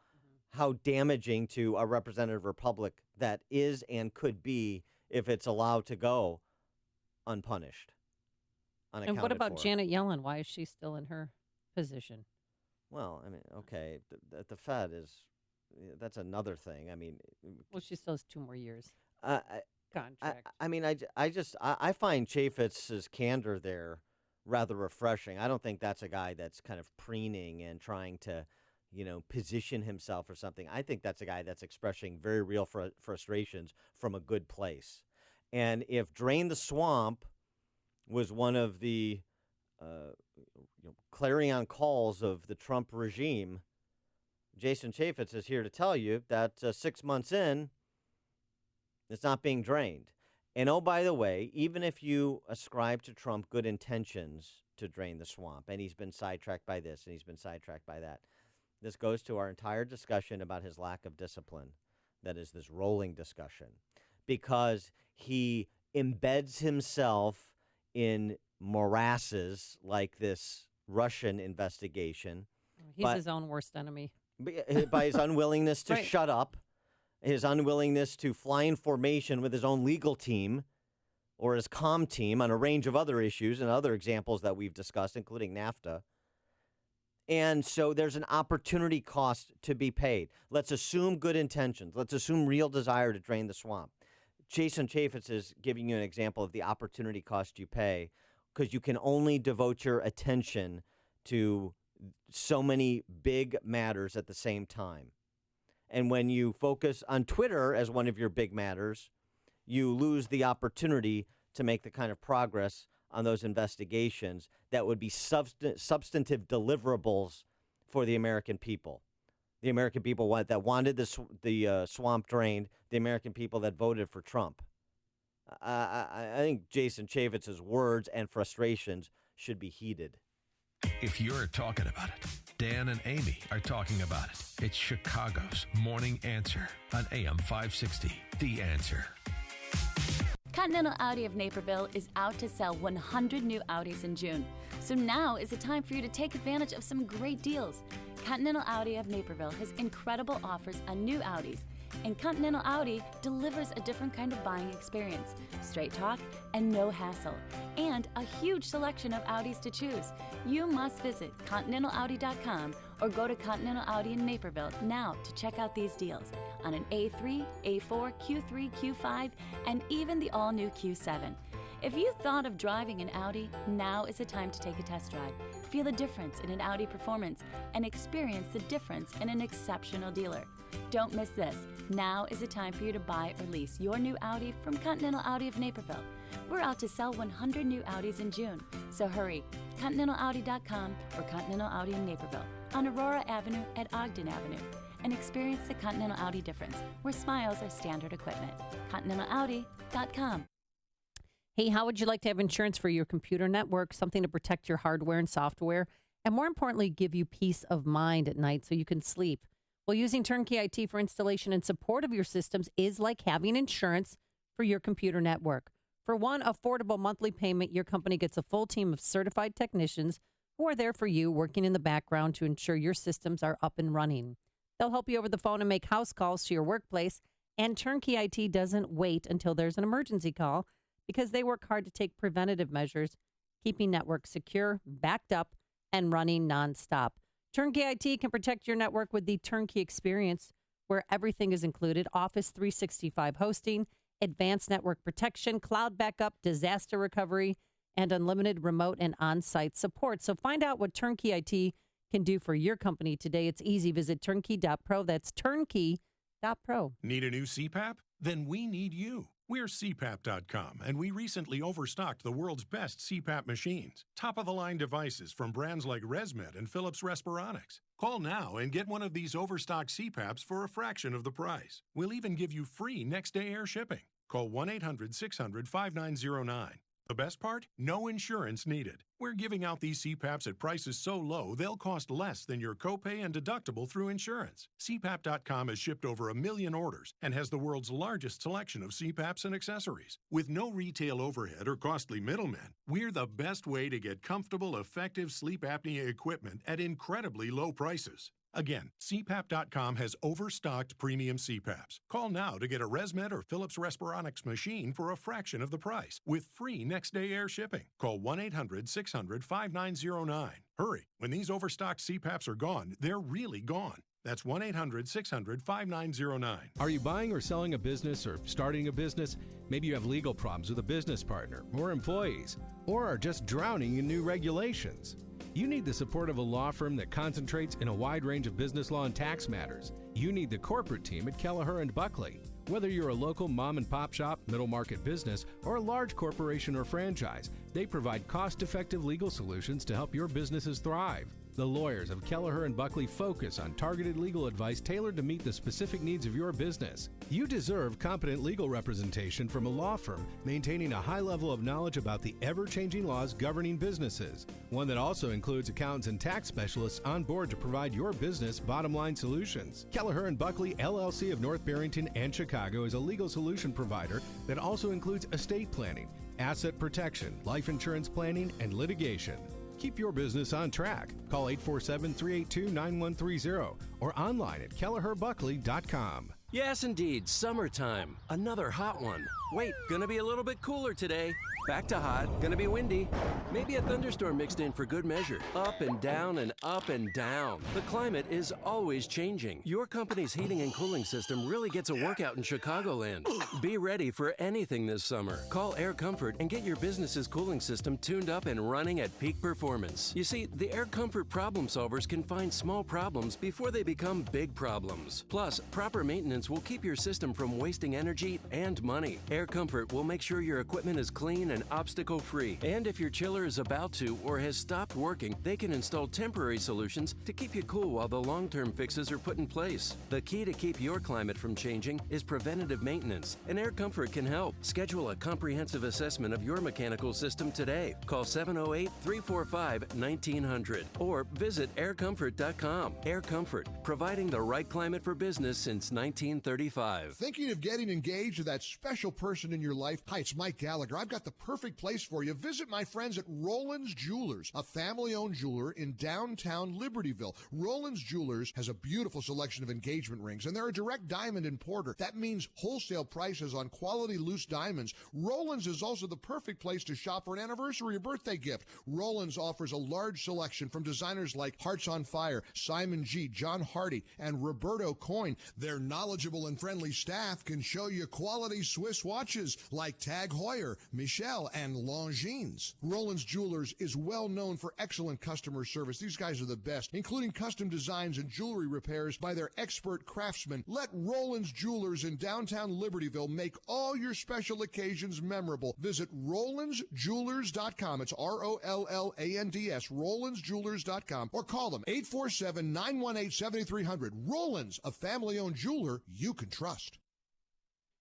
damaging to a representative republic that is and could be if it's allowed to go unpunished. And what about Janet Yellen? Why is she still in her position? Well, I mean, okay, the Fed that's another thing. I mean, well, she still has 2 more years contract. I find Chaffetz's candor there rather refreshing. I don't think that's a guy that's kind of preening and trying to, position himself or something. I think that's a guy that's expressing very real frustrations from a good place. And if Drain the Swamp was one of the clarion calls of the Trump regime, Jason Chaffetz is here to tell you that 6 months in, it's not being drained. And oh, by the way, even if you ascribe to Trump good intentions to drain the swamp, and he's been sidetracked by this and he's been sidetracked by that, this goes to our entire discussion about his lack of discipline. That is this rolling discussion, because he embeds himself in morasses like this Russian investigation. He's his own worst enemy. By his unwillingness to Right. shut up, his unwillingness to fly in formation with his own legal team or his comm team on a range of other issues and other examples that we've discussed, including NAFTA. And so there's an opportunity cost to be paid. Let's assume good intentions. Let's assume real desire to drain the swamp. Jason Chaffetz is giving you an example of the opportunity cost you pay, because you can only devote your attention to so many big matters at the same time. And when you focus on Twitter as one of your big matters, you lose the opportunity to make the kind of progress on those investigations that would be substantive deliverables for the American people. The American people that wanted the swamp drained, the American people that voted for Trump. I think Jason Chaffetz's words and frustrations should be heeded. If you're talking about it, Dan and Amy are talking about it. It's Chicago's Morning Answer on AM 560. The Answer. Continental Audi of Naperville is out to sell 100 new Audis in June. So now is the time for you to take advantage of some great deals. Continental Audi of Naperville has incredible offers on new Audis. And Continental Audi delivers a different kind of buying experience. Straight talk and no hassle. And a huge selection of Audis to choose. You must visit ContinentalAudi.com or go to Continental Audi in Naperville now to check out these deals on an A3, A4, Q3, Q5, and even the all-new Q7. If you thought of driving an Audi, now is the time to take a test drive. Feel the difference in an Audi performance and experience the difference in an exceptional dealer. Don't miss this. Now is the time for you to buy or lease your new Audi from Continental Audi of Naperville. We're out to sell 100 new Audis in June. So hurry. ContinentalAudi.com or Continental Audi in Naperville on Aurora Avenue at Ogden Avenue. And experience the Continental Audi difference, where smiles are standard equipment. ContinentalAudi.com. Hey, how would you like to have insurance for your computer network, something to protect your hardware and software, and more importantly, give you peace of mind at night so you can sleep? Well, using Turnkey IT for installation and support of your systems is like having insurance for your computer network. For one affordable monthly payment, your company gets a full team of certified technicians who are there for you, working in the background to ensure your systems are up and running. They'll help you over the phone and make house calls to your workplace, and Turnkey IT doesn't wait until there's an emergency call, because they work hard to take preventative measures, keeping networks secure, backed up, and running nonstop. Turnkey IT can protect your network with the Turnkey experience, where everything is included: Office 365 hosting, advanced network protection, cloud backup, disaster recovery, and unlimited remote and on-site support. So find out what Turnkey IT can do for your company today. It's easy. Visit turnkey.pro. That's turnkey.pro. Need a new CPAP? Then we need you. We're CPAP.com, and we recently overstocked the world's best CPAP machines. Top-of-the-line devices from brands like ResMed and Philips Respironics. Call now and get one of these overstocked CPAPs for a fraction of the price. We'll even give you free next-day air shipping. Call 1-800-600-5909. The best part? No insurance needed. We're giving out these CPAPs at prices so low, they'll cost less than your copay and deductible through insurance. CPAP.com has shipped over 1 million orders and has the world's largest selection of CPAPs and accessories. With no retail overhead or costly middlemen, we're the best way to get comfortable, effective sleep apnea equipment at incredibly low prices. Again, CPAP.com has overstocked premium CPAPs. Call now to get a ResMed or Philips Respironics machine for a fraction of the price with free next-day air shipping. Call 1-800-600-5909. Hurry. When these overstocked CPAPs are gone, they're really gone. That's 1-800-600-5909. Are you buying or selling a business or starting a business? Maybe you have legal problems with a business partner or employees, or are just drowning in new regulations. You need the support of a law firm that concentrates in a wide range of business law and tax matters. You need the corporate team at Kelleher & Buckley. Whether you're a local mom and pop shop, middle market business, or a large corporation or franchise, they provide cost-effective legal solutions to help your businesses thrive. The lawyers of Kelleher & Buckley focus on targeted legal advice tailored to meet the specific needs of your business. You deserve competent legal representation from a law firm maintaining a high level of knowledge about the ever-changing laws governing businesses. One that also includes accountants and tax specialists on board to provide your business bottom-line solutions. Kelleher & Buckley, LLC of North Barrington and Chicago is a legal solution provider that also includes estate planning, asset protection, life insurance planning, and litigation. Keep your business on track. Call 847-382-9130 or online at kelleherbuckley.com. Yes, indeed, summertime. Another hot one. Wait, gonna be a little bit cooler today. Back to hot, gonna be windy. Maybe a thunderstorm mixed in for good measure. Up and down and up and down. The climate is always changing. Your company's heating and cooling system really gets a workout in Chicagoland. Be ready for anything this summer. Call Air Comfort and get your business's cooling system tuned up and running at peak performance. You see, the Air Comfort problem solvers can find small problems before they become big problems. Plus, proper maintenance will keep your system from wasting energy and money. Air Comfort will make sure your equipment is clean and obstacle-free. And if your chiller is about to or has stopped working, they can install temporary solutions to keep you cool while the long-term fixes are put in place. The key to keep your climate from changing is preventative maintenance, and Air Comfort can help. Schedule a comprehensive assessment of your mechanical system today. Call 708-345-1900 or visit aircomfort.com. Air Comfort, providing the right climate for business since 1935. Thinking of getting engaged to that special person in your life? Hi, it's Mike Gallagher. I've got the perfect place for you. Visit my friends at Roland's Jewelers, a family-owned jeweler in downtown Libertyville. Roland's Jewelers has a beautiful selection of engagement rings, and they're a direct diamond importer. That means wholesale prices on quality loose diamonds. Roland's is also the perfect place to shop for an anniversary or birthday gift. Roland's offers a large selection from designers like Hearts on Fire, Simon G., John Hardy, and Roberto Coin. Their knowledgeable and friendly staff can show you quality Swiss watches like Tag Heuer, Michel, and Longines. Roland's Jewelers is well known for excellent customer service. These guys are the best, including custom designs and jewelry repairs by their expert craftsmen. Let Roland's Jewelers in downtown Libertyville make all your special occasions memorable. Visit RolandsJewelers.com. It's ROLLANDS, RolandsJewelers.com, or call them 847-918-7300. Roland's, a family-owned jeweler you can trust.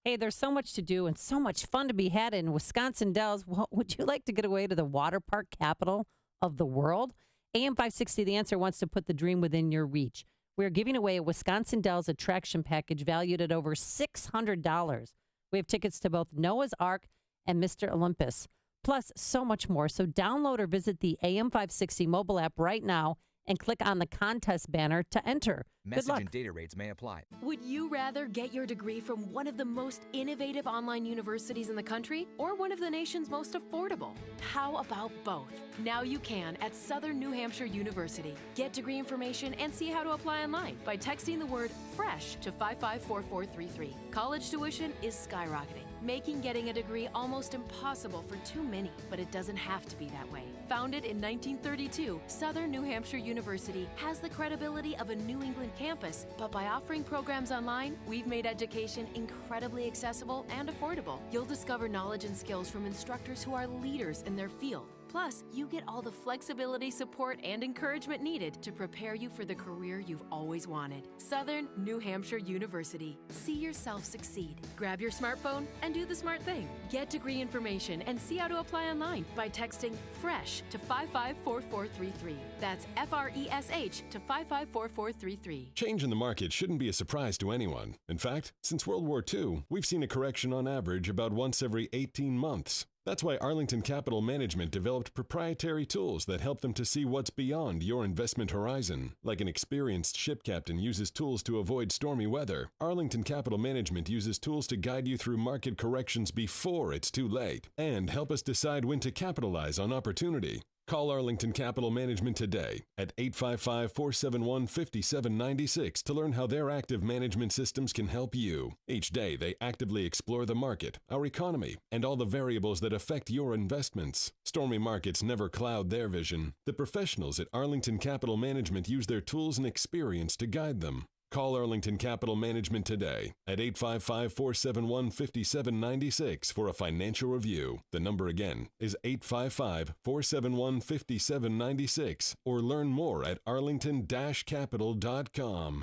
Hey, there's so much to do and so much fun to be had in Wisconsin Dells. Well, would you like to get away to the water park capital of the world? AM 560, The Answer, wants to put the dream within your reach. We're giving away a Wisconsin Dells attraction package valued at over $600. We have tickets to both Noah's Ark and Mr. Olympus, plus so much more. So download or visit the AM 560 mobile app right now and click on the contest banner to enter. Message and data rates may apply. Would you rather get your degree from one of the most innovative online universities in the country or one of the nation's most affordable? How about both? Now you can at Southern New Hampshire University. Get degree information and see how to apply online by texting the word FRESH to 554433. College tuition is skyrocketing, making getting a degree almost impossible for too many, but it doesn't have to be that way. Founded in 1932, Southern New Hampshire University has the credibility of a New England campus, but by offering programs online, we've made education incredibly accessible and affordable. You'll discover knowledge and skills from instructors who are leaders in their field. Plus, you get all the flexibility, support, and encouragement needed to prepare you for the career you've always wanted. Southern New Hampshire University. See yourself succeed. Grab your smartphone and do the smart thing. Get degree information and see how to apply online by texting FRESH to 554433. That's FRESH to 554433. Change in the market shouldn't be a surprise to anyone. In fact, since World War II, we've seen a correction on average about once every 18 months. That's why Arlington Capital Management developed proprietary tools that help them to see what's beyond your investment horizon. Like an experienced ship captain uses tools to avoid stormy weather, Arlington Capital Management uses tools to guide you through market corrections before it's too late and help us decide when to capitalize on opportunity. Call Arlington Capital Management today at 855-471-5796 to learn how their active management systems can help you. Each day, they actively explore the market, our economy, and all the variables that affect your investments. Stormy markets never cloud their vision. The professionals at Arlington Capital Management use their tools and experience to guide them. Call Arlington Capital Management today at 855-471-5796 for a financial review. The number again is 855-471-5796 or learn more at arlington-capital.com.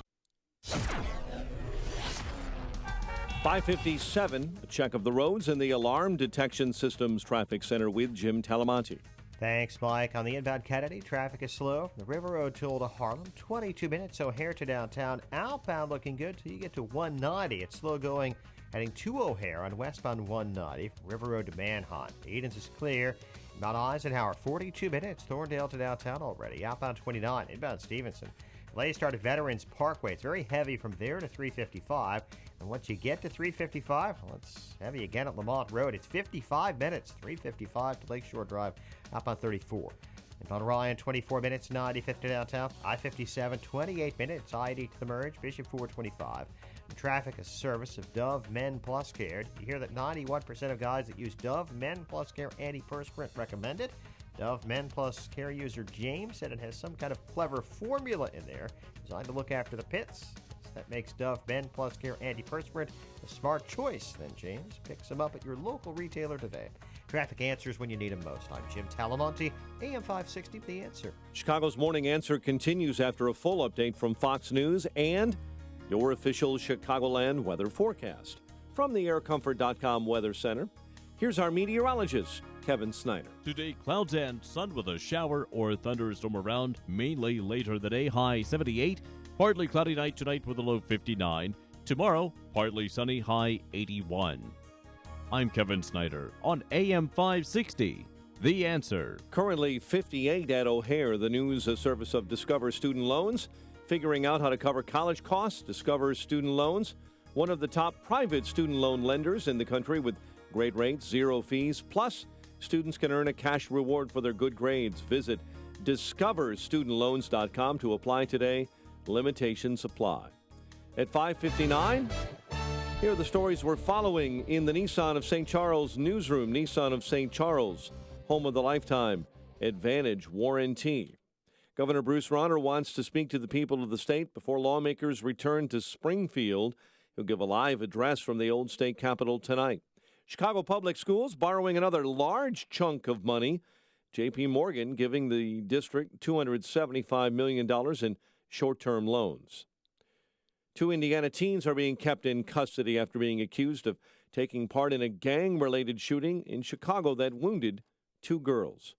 557, a check of the roads in the Alarm Detection Systems Traffic Center with Jim Talamonte. Thanks, Mike. On the inbound Kennedy, traffic is slow. The River Road toll to Harlem, 22 minutes. O'Hare to downtown. Outbound looking good till you get to 190. It's slow going heading to O'Hare on westbound 190. River Road to Manhunt. Edens is clear. Mount Eisenhower, 42 minutes. Thorndale to downtown already. Outbound 29. Inbound Stevenson. Delay start at Veterans Parkway. It's very heavy from there to 355. And once you get to 355, well, it's heavy again at Lamont Road. It's 55 minutes, 355 to Lakeshore Drive, outbound 34. Inbound Ryan, 24 minutes, 95th to downtown. I-57, 28 minutes, I-80 to the merge. Bishop 425. And traffic is service of Dove Men Plus Care. You hear that 91% of guys that use Dove Men Plus Care antiperspirant recommended. Dove Men Plus Care user James said it has some kind of clever formula in there designed to look after the pits. That makes Dove Men Plus Care antiperspirant a smart choice. Then James picks them up at your local retailer today. Traffic answers when you need them most. I'm Jim Talamonte, AM 560, The Answer. Chicago's Morning Answer continues after a full update from Fox News and your official Chicagoland weather forecast. From the aircomfort.com Weather Center, here's our meteorologist, Kevin Snyder. Today, clouds and sun with a shower or thunderstorm around, mainly later in the day, high 78. Partly cloudy night tonight with a low 59. Tomorrow, partly sunny, high 81. I'm Kevin Snyder on AM 560. The Answer. Currently 58 at O'Hare, the news service of Discover Student Loans. Figuring out how to cover college costs, Discover Student Loans, one of the top private student loan lenders in the country with great rates, zero fees, plus students can earn a cash reward for their good grades. Visit discoverstudentloans.com to apply today. Limitations apply. At 5:59, here are the stories we're following in the Nissan of St. Charles newsroom. Nissan of St. Charles, home of the lifetime Advantage warranty. Governor Bruce Rauner wants to speak to the people of the state before lawmakers return to Springfield. He'll give a live address from the old state capitol tonight. Chicago Public Schools borrowing another large chunk of money. J.P. Morgan giving the district $275 million in short-term loans. 2 Indiana teens are being kept in custody after being accused of taking part in a gang-related shooting in Chicago that wounded 2 girls.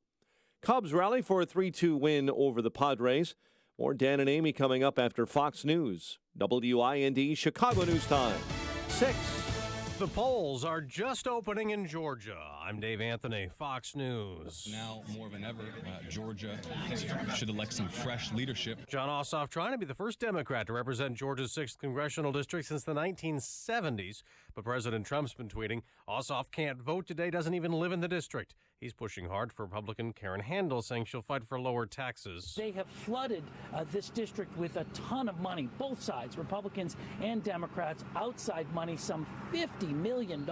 Cubs rally for a 3-2 win over the Padres. More Dan and Amy coming up after Fox News. WIND Chicago News Time. 6. The polls are just opening in Georgia. I'm Dave Anthony, Fox News. Now more than ever, Georgia should elect some fresh leadership. John Ossoff trying to be the first Democrat to represent Georgia's 6th congressional district since the 1970s. But President Trump's been tweeting, Ossoff can't vote today, doesn't even live in the district. He's pushing hard for Republican Karen Handel, saying she'll fight for lower taxes. They have flooded this district with a ton of money, both sides, Republicans and Democrats, outside money. Some $50 million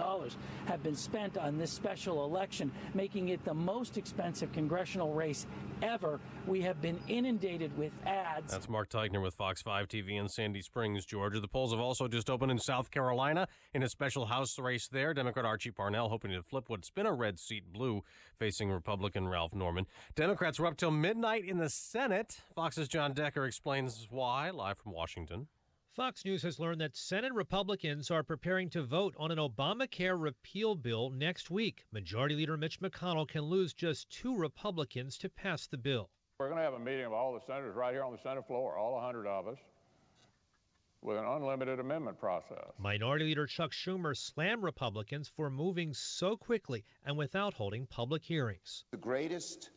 have been spent on this special election, making it the most expensive congressional race ever. We have been inundated with ads. That's Mark Teichner with Fox 5 TV in Sandy Springs, Georgia. The polls have also just opened in South Carolina in a special House race there. Democrat Archie Parnell hoping to flip what's been a red seat blue, facing Republican Ralph Norman. Democrats were up till midnight in the Senate. Fox's John Decker explains why, live from Washington. Fox News has learned that Senate Republicans are preparing to vote on an Obamacare repeal bill next week. Majority Leader Mitch McConnell can lose just 2 Republicans to pass the bill. We're going to have a meeting of all the senators right here on the Senate floor, all 100 of us. with an unlimited amendment process. Minority Leader Chuck Schumer slammed Republicans for moving so quickly and without holding public hearings. The greatest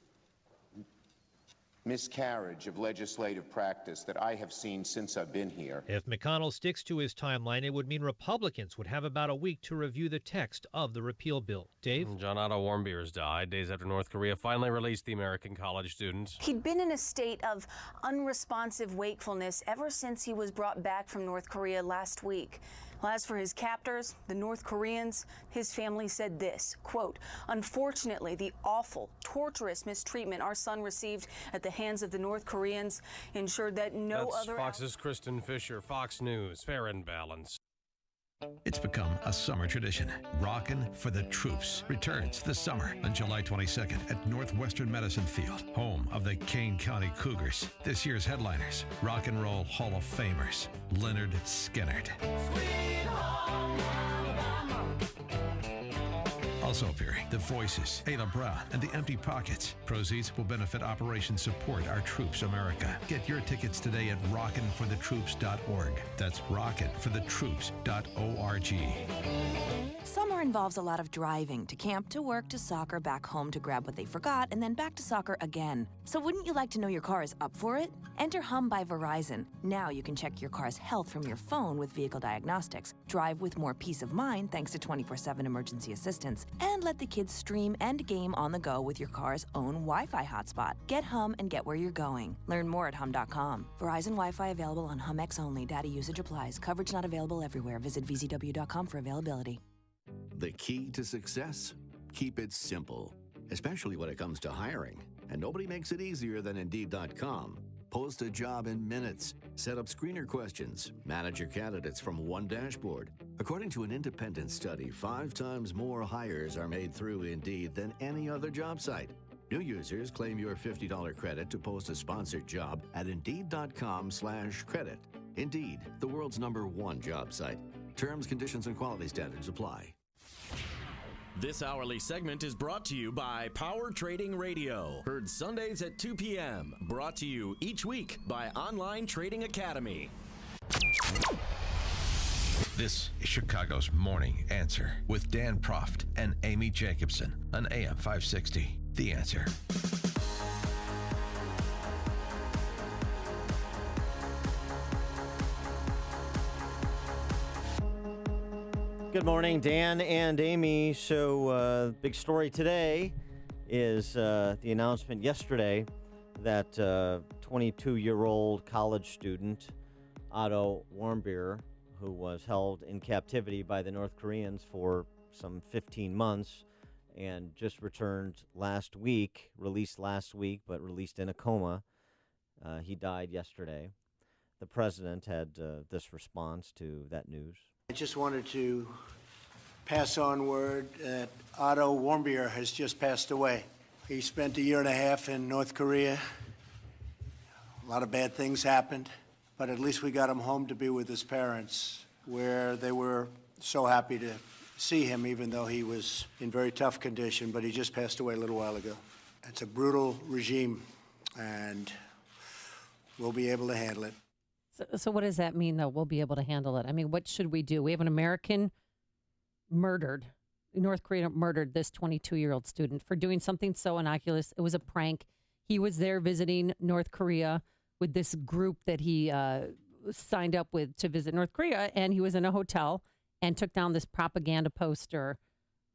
miscarriage of legislative practice that I have seen since I've been here. If McConnell sticks to his timeline, it would mean Republicans would have about a week to review the text of the repeal bill. Dave? John Otto Warmbier has died days after North Korea finally released the American college students. He'd been in a state of unresponsive wakefulness ever since he was brought back from North Korea last week. Well, as for his captors, the North Koreans, his family said this, quote, "Unfortunately, the awful, torturous mistreatment our son received at the hands of the North Koreans ensured that no That's other..." Fox's Kristen Fisher, Fox News, fair and balanced. It's become a summer tradition. Rockin' for the Troops returns this summer on July 22nd at Northwestern Medicine Field, home of the Kane County Cougars. This year's headliners, Rock and Roll Hall of Famers, Leonard Skinnard. Also appearing, The Voices, Ayla Brown, and The Empty Pockets. Proceeds will benefit Operation Support Our Troops America. Get your tickets today at rockinforthetroops.org. That's rockinforthetroops.org. Summer involves a lot of driving, to camp, to work, to soccer, back home to grab what they forgot, and then back to soccer again. So wouldn't you like to know your car is up for it? Enter Hum by Verizon. Now you can check your car's health from your phone with vehicle diagnostics, drive with more peace of mind thanks to 24/7 emergency assistance, and let the kids stream and game on the go with your car's own Wi-Fi hotspot. Get Hum and get where you're going. Learn more at hum.com. Verizon Wi-Fi available on HumX only. Data usage applies. Coverage not available everywhere. Visit vzw.com for availability. The key to success? Keep it simple, especially when it comes to hiring. And nobody makes it easier than Indeed.com. Post a job in minutes. Set up screener questions. Manage your candidates from one dashboard. According to an independent study, 5 times more hires are made through Indeed than any other job site. New users claim your $50 credit to post a sponsored job at Indeed.com/credit. Indeed, the world's #1 job site. Terms, conditions, and quality standards apply. This hourly segment is brought to you by Power Trading Radio. Heard Sundays at 2 p.m. Brought to you each week by Online Trading Academy. This is Chicago's Morning Answer with Dan Proft and Amy Jacobson on AM 560. The Answer. Good morning, Dan and Amy. So, big story today is the announcement yesterday that 22-year-old college student Otto Warmbier, who was held in captivity by the North Koreans for some 15 months and just returned last week, released last week, but released in a coma. He died yesterday. The president had this response to that news. I just wanted to pass on word that Otto Warmbier has just passed away. He spent a year and a half in North Korea. A lot of bad things happened, but at least we got him home to be with his parents, where they were so happy to see him, even though he was in very tough condition, but he just passed away a little while ago. It's a brutal regime, and we'll be able to handle it. So what does that mean, though? We'll be able to handle it. I mean, what should we do? We have an American murdered. North Korea murdered this 22-year-old student for doing something so innocuous. It was a prank. He was there visiting North Korea with this group that he signed up with to visit North Korea, and he was in a hotel and took down this propaganda poster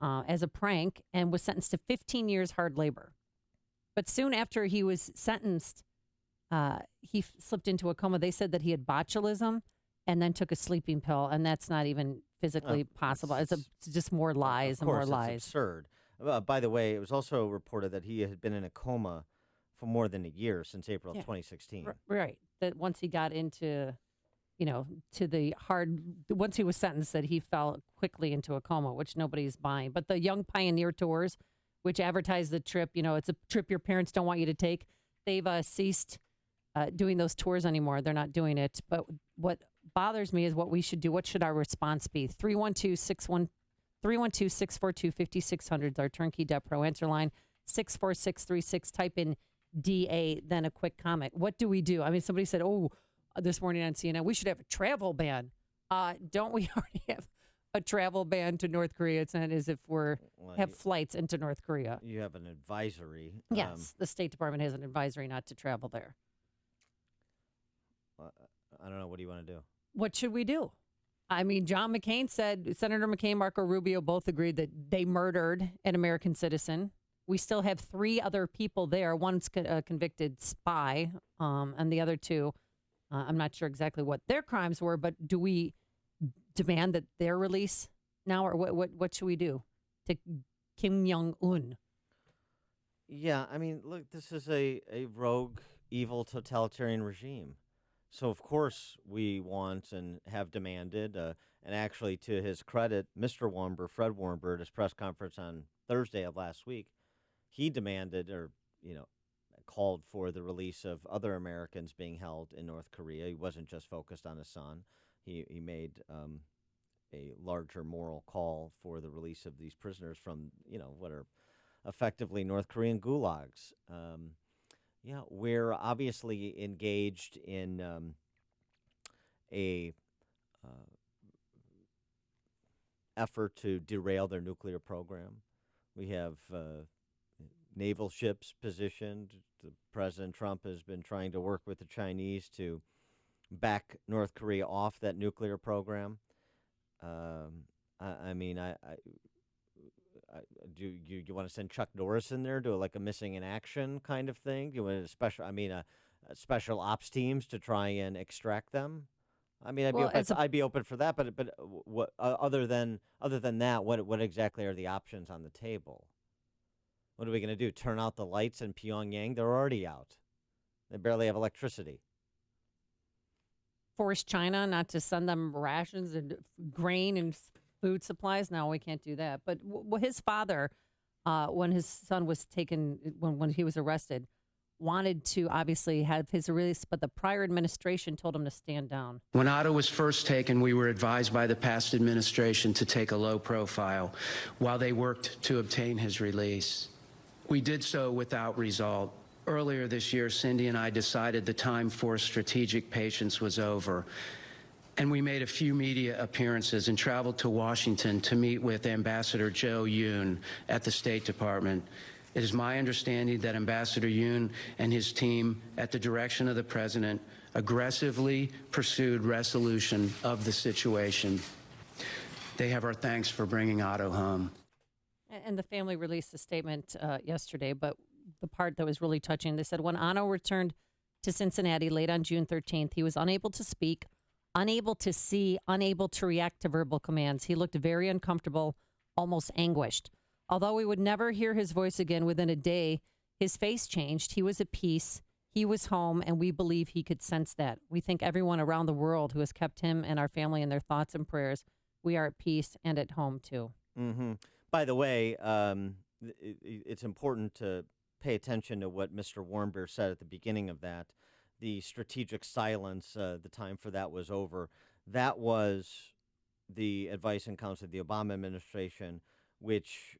as a prank and was sentenced to 15 years hard labor. But soon after he was sentenced, he slipped into a coma. They said that he had botulism and then took a sleeping pill, and that's not even physically possible. It's just more lies and more lies. It's absurd. By the way, it was also reported that he had been in a coma for more than a year since April 2016. Right. That once he got into, to the once he was sentenced, that he fell quickly into a coma, which nobody's buying. But the Young Pioneer Tours, which advertise the trip, it's a trip your parents don't want you to take, they've ceased doing those tours anymore. They're not doing it. But what bothers me is what we should do. What should our response be? 312-642-5600 is our turnkey debt pro answer line. 64636. Type in DA, then a quick comment. What do we do? I mean, somebody said, this morning on CNN, we should have a travel ban. Don't we already have a travel ban to North Korea? It's not as if have flights into North Korea. You have an advisory. Yes, the State Department has an advisory not to travel there. I don't know. What do you want to do? What should we do? I mean, John McCain said, Senator McCain, Marco Rubio both agreed that they murdered an American citizen. We still have 3 other people there. One's a convicted spy, and the other 2, I'm not sure exactly what their crimes were, but do we demand that their release now, or what should we do to Kim Jong-un? Yeah, I mean, look, this is a rogue, evil, totalitarian regime. So, of course, we want and have demanded, and actually, to his credit, Mr. Warmbier, Fred Warmbier, at his press conference on Thursday of last week, he demanded called for the release of other Americans being held in North Korea. He wasn't just focused on his son. He made a larger moral call for the release of these prisoners from, what are effectively North Korean gulags. We're obviously engaged in a effort to derail their nuclear program. We have naval ships positioned. President Trump has been trying to work with the Chinese to back North Korea off that nuclear program. Do you want to send Chuck Norris in there, do like a missing in action kind of thing? Do you want special ops teams to try and extract them? I mean, I'd be open for that. But what other than that, what exactly are the options on the table? What are we going to do? Turn out the lights in Pyongyang? They're already out. They barely have electricity. Force China not to send them rations and grain and food supplies? No, we can't do that. But his father, when his son was taken, when he was arrested, wanted to obviously have his release, but the prior administration told him to stand down. When Otto was first taken, we were advised by the past administration to take a low profile while they worked to obtain his release. We did so without result. Earlier this year, Cindy and I decided the time for strategic patience was over. And we made a few media appearances and traveled to Washington to meet with Ambassador Joe Yoon at the State Department. It is my understanding that Ambassador Yoon and his team, at the direction of the president, aggressively pursued resolution of the situation. They have our thanks for bringing Otto home. And the family released a statement yesterday, but the part that was really touching, they said, when Otto returned to Cincinnati late on June 13th, he was unable to speak, unable to see, unable to react to verbal commands. He looked very uncomfortable, almost anguished. Although we would never hear his voice again within a day, his face changed. He was at peace. He was home, and we believe he could sense that. We thank everyone around the world who has kept him and our family in their thoughts and prayers. We are at peace and at home, too. Mm-hmm. By the way, it's important to pay attention to what Mr. Warmbier said at the beginning of that. The strategic silence, the time for that was over. That was the advice and counsel of the Obama administration, which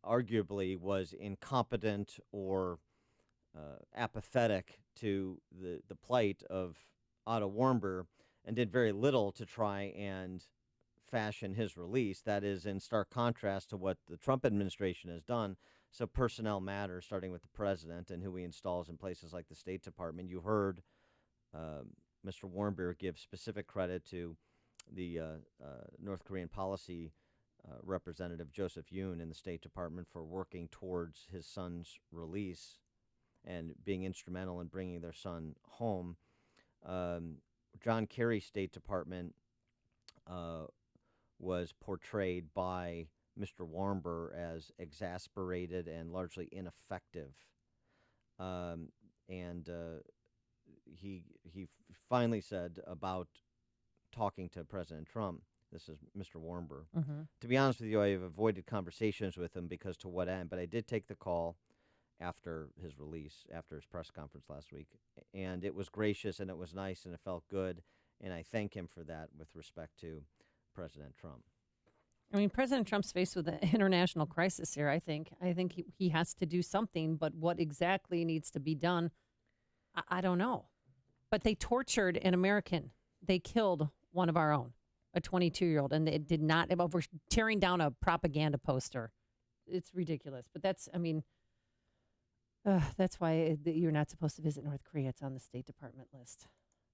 arguably was incompetent or apathetic to the plight of Otto Warmbier and did very little to try and fashion his release. That is in stark contrast to what the Trump administration has done. So personnel matters, starting with the president and who he installs in places like the State Department. You heard Mr. Warmbier give specific credit to the North Korean policy representative Joseph Yoon in the State Department for working towards his son's release and being instrumental in bringing their son home. John Kerry's State Department was portrayed by Mr. Warmbier as exasperated and largely ineffective. He finally said about talking to President Trump, this is Mr. Warmbier, to be honest with you, I have avoided conversations with him because to what end? But I did take the call after his release, after his press conference last week, and it was gracious and it was nice and it felt good, and I thank him for that with respect to President Trump. I mean, President Trump's faced with an international crisis here, I think. I think he has to do something, but what exactly needs to be done, I don't know. But they tortured an American. They killed one of our own, a 22-year-old, and it did not. We're tearing down a propaganda poster. It's ridiculous. But that's why you're not supposed to visit North Korea. It's on the State Department list.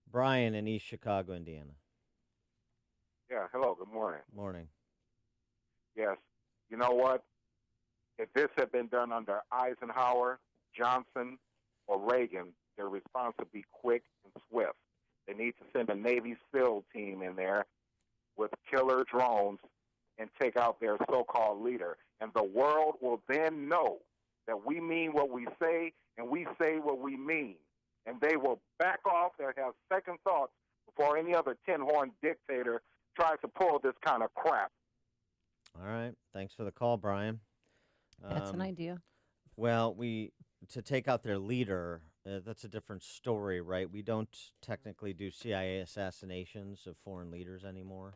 Brian in East Chicago, Indiana. Yeah, hello, good morning. Morning. Yes, you know what? If this had been done under Eisenhower, Johnson, or Reagan, their response would be quick and swift. They need to send a Navy SEAL team in there with killer drones and take out their so-called leader. And the world will then know that we mean what we say and we say what we mean. And they will back off and have second thoughts before any other tin-horn dictator tries to pull this kind of crap. All right. Thanks for the call, Brian. That's an idea. Well, to take out their leader, that's a different story, right? We don't technically do CIA assassinations of foreign leaders anymore.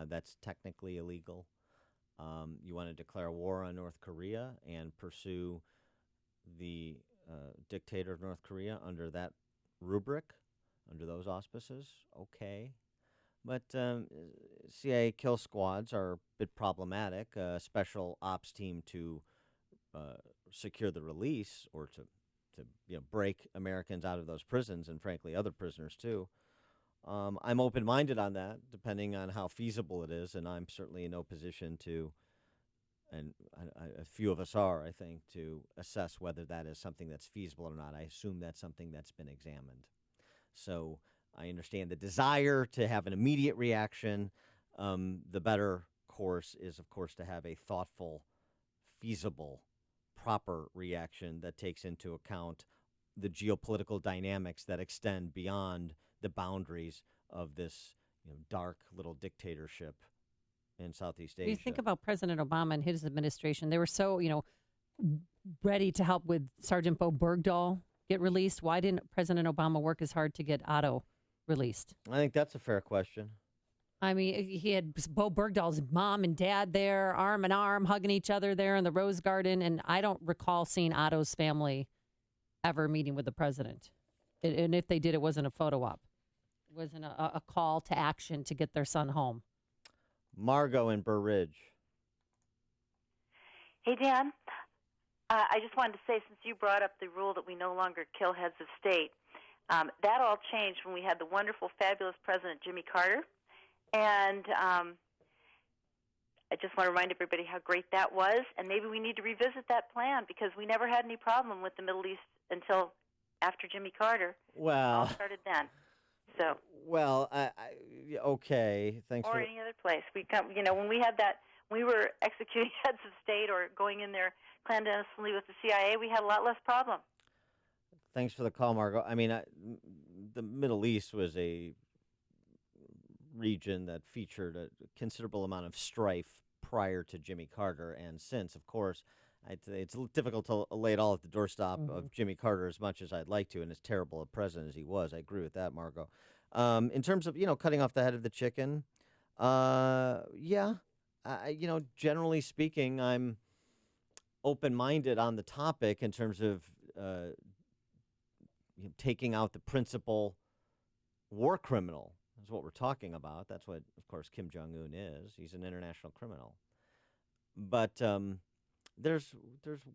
That's technically illegal. You want to declare war on North Korea and pursue the dictator of North Korea under that rubric, under those auspices, okay. But CIA kill squads are a bit problematic. A special ops team to secure the release or to break Americans out of those prisons and, frankly, other prisoners too. I'm open-minded on that, depending on how feasible it is, and I'm certainly in no position to, and a few of us are, I think, to assess whether that is something that's feasible or not. I assume that's something that's been examined. So I understand the desire to have an immediate reaction. The better course is, of course, to have a thoughtful, feasible, proper reaction that takes into account the geopolitical dynamics that extend beyond the boundaries of this dark little dictatorship in Southeast Asia. You think about President Obama and his administration. They were so, ready to help with Sergeant Bo Bergdahl get released. Why didn't President Obama work as hard to get Otto released? I think that's a fair question. I mean, he had Bo Bergdahl's mom and dad there, arm in arm, hugging each other there in the Rose Garden. And I don't recall seeing Otto's family ever meeting with the president. And if they did, it wasn't a photo op. It wasn't a call to action to get their son home. Margot in Burr Ridge. Hey, Dan. I just wanted to say, since you brought up the rule that we no longer kill heads of state, that all changed when we had the wonderful, fabulous President Jimmy Carter. And I just want to remind everybody how great that was. And maybe we need to revisit that plan because we never had any problem with the Middle East until after Jimmy Carter. Well, it all started then. So. Well, okay. Thanks or for any other place. We come, when we had that, we were executing heads of state or going in there clandestinely with the CIA. We had a lot less problem. Thanks for the call, Margot. I mean, the Middle East was a region that featured a considerable amount of strife prior to Jimmy Carter, and since, of course, it's difficult to lay it all at the doorstep of Jimmy Carter as much as I'd like to, and as terrible a president as he was. I agree with that, Margot. In terms of cutting off the head of the chicken, generally speaking, I'm open-minded on the topic in terms of taking out the principal war criminal. Is what we're talking about. That's what, of course, Kim Jong-un is. He's an international criminal. But there's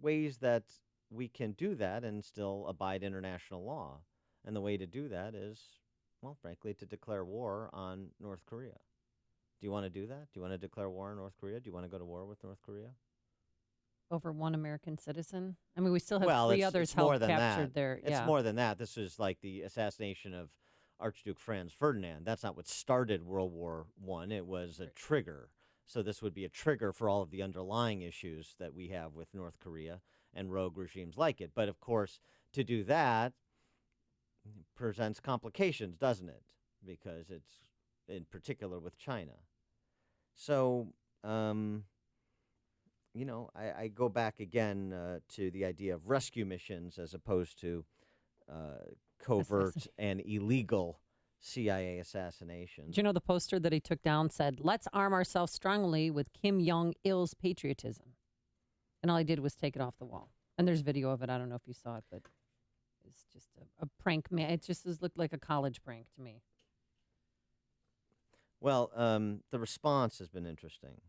ways that we can do that and still abide international law. And the way to do that is, well, frankly, to declare war on North Korea. Do you want to do that? Do you want to declare war on North Korea? Do you want to go to war with North Korea? Over one American citizen? I mean, we still have three it's others more held than captured that. there. It's more than that. This is like the assassination of Archduke Franz Ferdinand. That's not what started World War I. It was a trigger. So this would be a trigger for all of the underlying issues that we have with North Korea and rogue regimes like it. But, of course, to do that presents complications, doesn't it? Because it's in particular with China. So, I go back again to the idea of rescue missions as opposed to covert and illegal CIA assassinations. Do you know the poster that he took down said, "Let's arm ourselves strongly with Kim Jong-il's patriotism." And all he did was take it off the wall. And there's video of it. I don't know if you saw it, but is just a prank. Man, it just looked like a college prank to me. Well, the response has been interesting.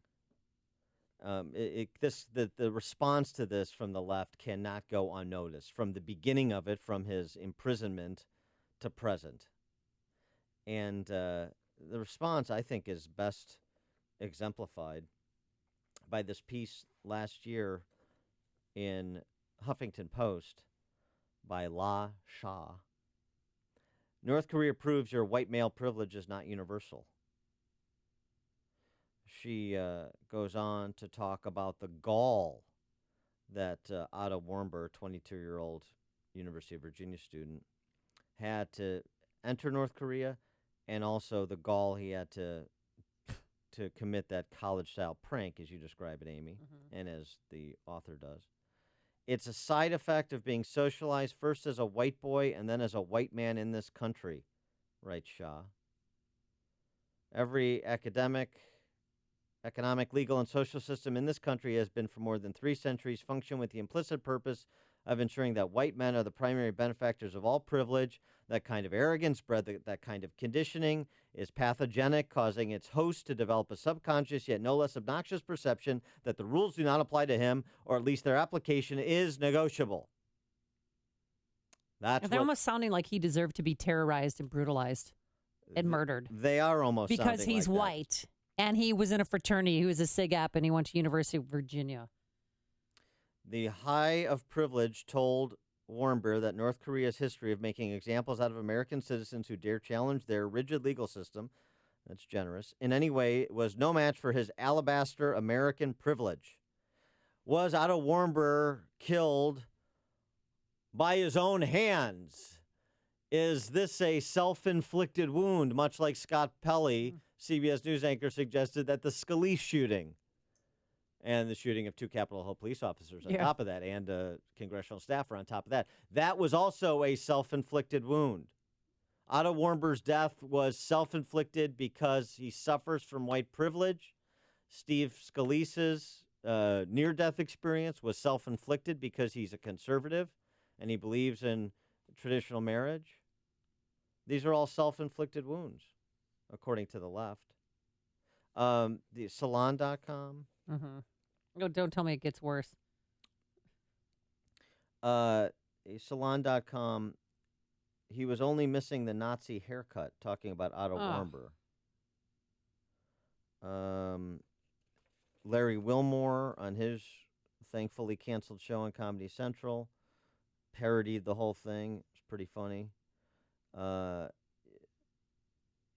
The response to this from the left cannot go unnoticed from the beginning of it, from his imprisonment to present. And the response, I think, is best exemplified by this piece last year in Huffington Post by La Shah. North Korea proves your white male privilege is not universal. She goes on to talk about the gall that Otto Warmbier, 22-year-old University of Virginia student, had to enter North Korea, and also the gall he had to commit that college-style prank, as you describe it, Amy, and as the author does. It's a side effect of being socialized first as a white boy and then as a white man in this country, writes Shah. Every economic, legal, and social system in this country has been for more than 3 centuries function with the implicit purpose of ensuring that white men are the primary benefactors of all privilege. That kind of arrogance, that kind of conditioning is pathogenic, causing its host to develop a subconscious yet no less obnoxious perception that the rules do not apply to him, or at least their application is negotiable. They're almost sounding like he deserved to be terrorized and brutalized and murdered. They are almost because sounding he's like white and he was in a fraternity. He was a SIG App and he went to University of Virginia. The high of privilege told Warmbier that North Korea's history of making examples out of American citizens who dare challenge their rigid legal system, that's generous, in any way was no match for his alabaster American privilege. Was Otto Warmbier killed by his own hands? Is this a self-inflicted wound, much like Scott Pelley, CBS News anchor, suggested that the Scalise shooting and the shooting of 2 Capitol Hill police officers on top of that, and a congressional staffer on top of that. That was also a self-inflicted wound. Otto Warmbier's death was self-inflicted because he suffers from white privilege. Steve Scalise's near-death experience was self-inflicted because he's a conservative and he believes in traditional marriage. These are all self-inflicted wounds, according to the left. The Salon.com. No, don't tell me it gets worse. Salon.com, he was only missing the Nazi haircut, talking about Otto Warmbier. Larry Wilmore, on his thankfully canceled show on Comedy Central, parodied the whole thing. It's pretty funny.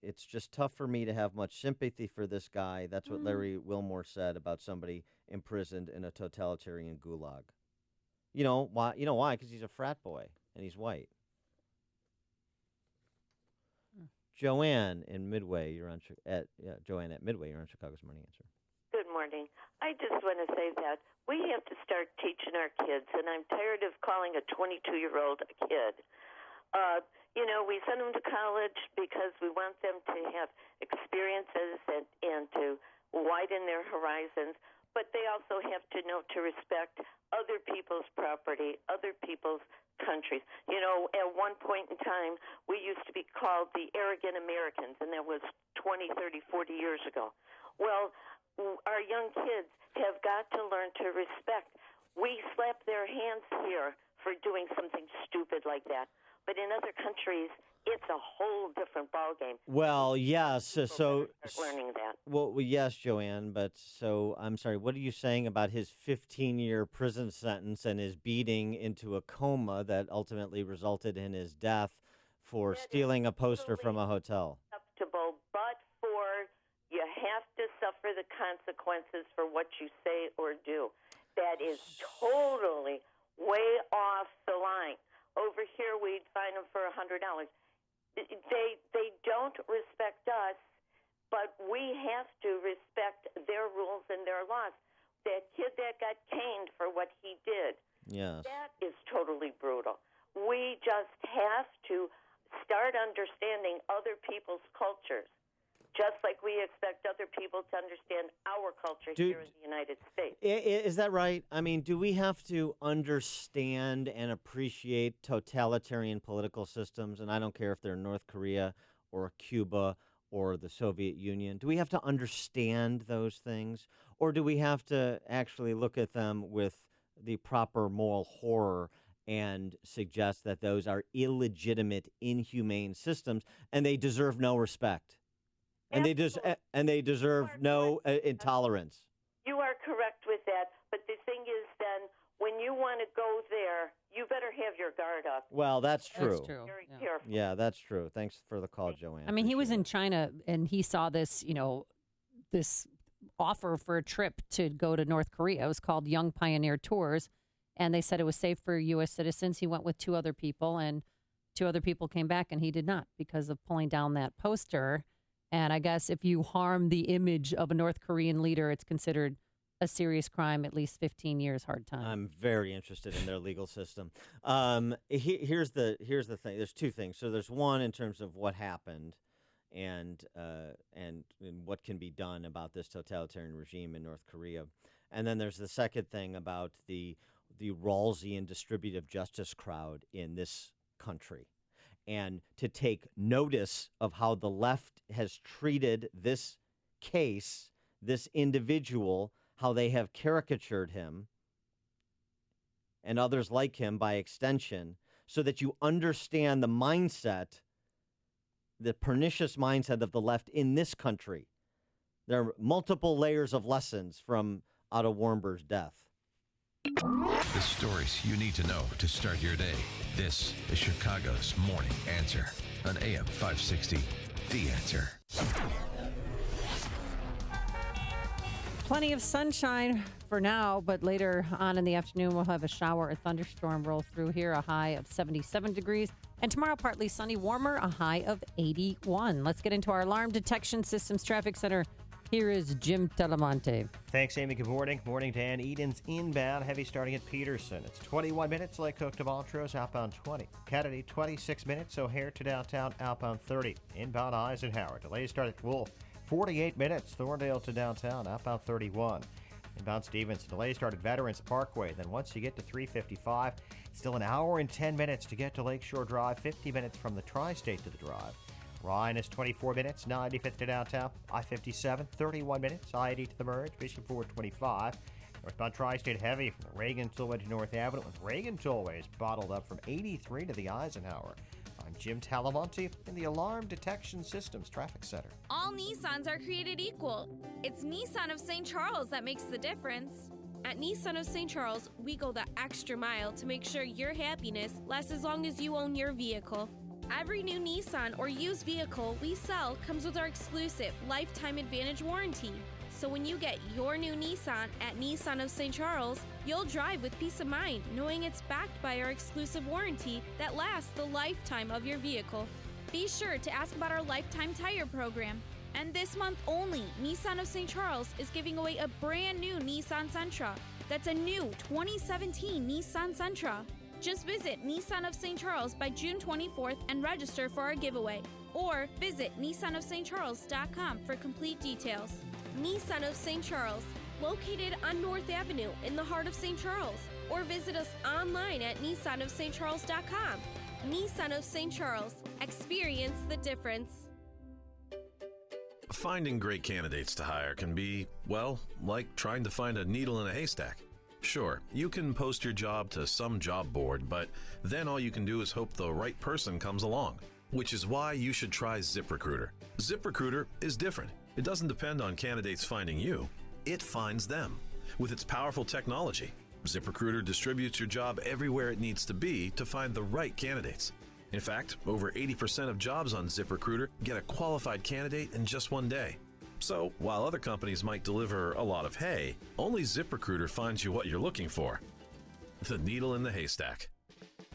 It's just tough for me to have much sympathy for this guy. That's what Larry Wilmore said about somebody imprisoned in a totalitarian gulag. You know why? You know why? Because he's a frat boy and he's white. Joanne in Midway, you're on Joanne at Midway. You're on Chicago's Morning Answer. Good morning. I just want to say that we have to start teaching our kids, and I'm tired of calling a 22-year-old a kid. We send them to college because we want them to have experiences and to widen their horizons, but they also have to know to respect other people's property, other people's countries. At one point in time, we used to be called the arrogant Americans, and that was 20, 30, 40 years ago. Well, our young kids have got to learn to respect. We slap their hands here for doing something stupid like that. But in other countries, it's a whole different ballgame. Well, yes. So learning that. Well, yes, Joanne. But I'm sorry. What are you saying about his 15-year prison sentence and his beating into a coma that ultimately resulted in his death for stealing a poster from a hotel? Acceptable, but you have to suffer the consequences for what you say or do. That is totally way off the line. Over here, we'd fine them for $100. They don't respect us, but we have to respect their rules and their laws. That kid that got caned for what he did, that is totally brutal. We just have to start understanding other people's cultures. just like we expect other people to understand our culture here in the United States. Is that right? I mean, do we have to understand and appreciate totalitarian political systems? And I don't care if they're North Korea or Cuba or the Soviet Union. Do we have to understand those things? Or do we have to actually look at them with the proper moral horror and suggest that those are illegitimate, inhumane systems and they deserve no respect? And they deserve no intolerance. You are correct with that. But the thing is then, when you want to go there, you better have your guard up. Well, that's true. That's true. Very careful. Yeah, that's true. Thanks for the call, Joanne. I mean, he was in China and he saw this, this offer for a trip to go to North Korea. It was called Young Pioneer Tours. And they said it was safe for U.S. citizens. He went with 2 other people, and 2 other people came back, and he did not because of pulling down that poster. And I guess if you harm the image of a North Korean leader, it's considered a serious crime, at least 15 years hard time. I'm very interested in their legal system. Here's the thing. There's 2 things. So there's one in terms of what happened and what can be done about this totalitarian regime in North Korea. And then there's the second thing about the Rawlsian distributive justice crowd in this country. And to take notice of how the left has treated this case, this individual, how they have caricatured him and others like him by extension, so that you understand the mindset, the pernicious mindset of the left in this country. There are multiple layers of lessons from Otto Warmbier's death. The stories you need to know to start your day. This is Chicago's Morning Answer on AM 560, The Answer. Plenty of sunshine for now, but later on in the afternoon, we'll have a shower or thunderstorm roll through here, a high of 77 degrees. And tomorrow, partly sunny, warmer, a high of 81. Let's get into our alarm detection systems traffic center. Here is Jim Telemonte. Thanks, Amy. Good morning. Morning, Dan. Eden's inbound, heavy starting at Peterson. It's 21 minutes, Lake Cook to Montrose, outbound 20. Kennedy, 26 minutes, O'Hare to downtown, outbound 30. Inbound Eisenhower, delays start at Wolf. 48 minutes, Thorndale to downtown, outbound 31. Inbound Stevens, delays start at Veterans Parkway. Then once you get to 355, still an hour and 10 minutes to get to Lakeshore Drive, 50 minutes from the Tri-State to the Drive. Ryan is 24 minutes, 95th to downtown, I-57, 31 minutes, I-80 to the merge, Bishop Ford 25. Northbound Tri-State heavy from the Reagan Tollway to North Avenue, with Reagan Tollways bottled up from 83 to the Eisenhower. I'm Jim Talamonte in the Alarm Detection Systems Traffic Center. All Nissans are created equal. It's Nissan of St. Charles that makes the difference. At Nissan of St. Charles, we go the extra mile to make sure your happiness lasts as long as you own your vehicle. Every new Nissan or used vehicle we sell comes with our exclusive Lifetime Advantage warranty. So when you get your new Nissan at Nissan of St. Charles, you'll drive with peace of mind knowing it's backed by our exclusive warranty that lasts the lifetime of your vehicle. Be sure to ask about our Lifetime Tire program. And this month only, Nissan of St. Charles is giving away a brand new Nissan Sentra. That's a new 2017 Nissan Sentra. Just visit Nissan of St. Charles by June 24th and register for our giveaway. Or visit nissanofstcharles.com for complete details. Nissan of St. Charles, located on North Avenue in the heart of St. Charles. Or visit us online at nissanofstcharles.com. Nissan of St. Charles. Experience the difference. Finding great candidates to hire can be, well, like trying to find a needle in a haystack. Sure, you can post your job to some job board, but then all you can do is hope the right person comes along. Which is why you should try ZipRecruiter. ZipRecruiter is different. It doesn't depend on candidates finding you. It finds them. With its powerful technology, ZipRecruiter distributes your job everywhere it needs to be to find the right candidates. In fact, over 80% of jobs on ZipRecruiter get a qualified candidate in just one day. So, while other companies might deliver a lot of hay, only ZipRecruiter finds you what you're looking for. The needle in the haystack.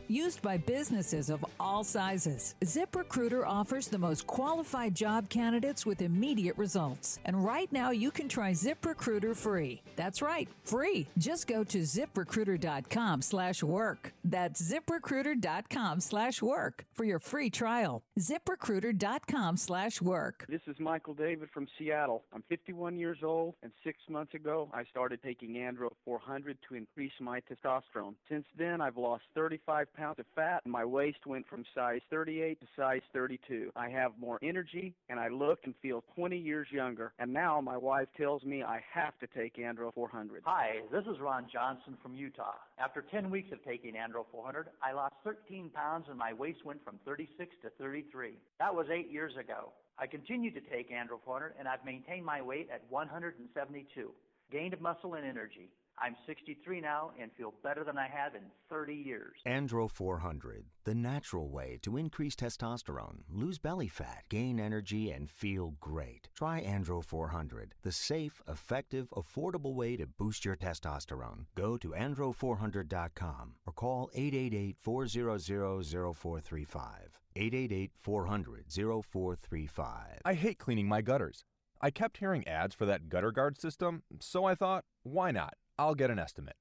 used by businesses of all sizes. ZipRecruiter offers the most qualified job candidates with immediate results. And right now you can try ZipRecruiter free. That's right, free. Just go to ZipRecruiter.com/work. That's ZipRecruiter.com/work for your free trial. ZipRecruiter.com/work. This is Michael David from Seattle. I'm 51 years old, and 6 months ago, I started taking Andro 400 to increase my testosterone. Since then, I've lost 35 pounds of fat, and my waist went from size 38 to size 32. I have more energy, and I look and feel 20 years younger. And now my wife tells me I have to take Andro 400. Hi, this is Ron Johnson from Utah. After 10 weeks of taking Andro 400, I lost 13 pounds, and my waist went from 36 to 33. That was 8 years ago. I continue to take Andro 400, and I've maintained my weight at 172. Gained muscle and energy. I'm 63 now and feel better than I have in 30 years. Andro 400, the natural way to increase testosterone, lose belly fat, gain energy, and feel great. Try Andro 400, the safe, effective, affordable way to boost your testosterone. Go to andro400.com or call 888-400-0435. 888-400-0435. I hate cleaning my gutters. I kept hearing ads for that gutter guard system, so I thought, why not? I'll get an estimate.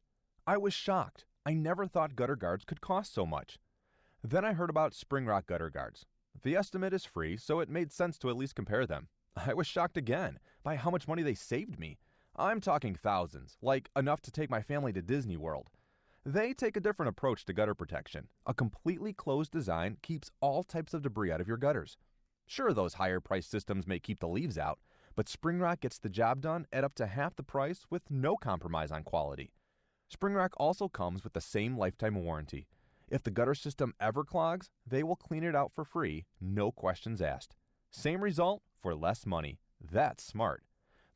I was shocked. I never thought gutter guards could cost so much. Then I heard about Spring Rock gutter guards. The estimate is free, so it made sense to at least compare them. I was shocked again by how much money they saved me. I'm talking thousands, like enough to take my family to Disney World. They take a different approach to gutter protection. A completely closed design keeps all types of debris out of your gutters. Sure, those higher-priced systems may keep the leaves out, but Spring Rock gets the job done at up to half the price with no compromise on quality. Spring Rock also comes with the same lifetime warranty. If the gutter system ever clogs, they will clean it out for free, no questions asked. Same result for less money. That's smart.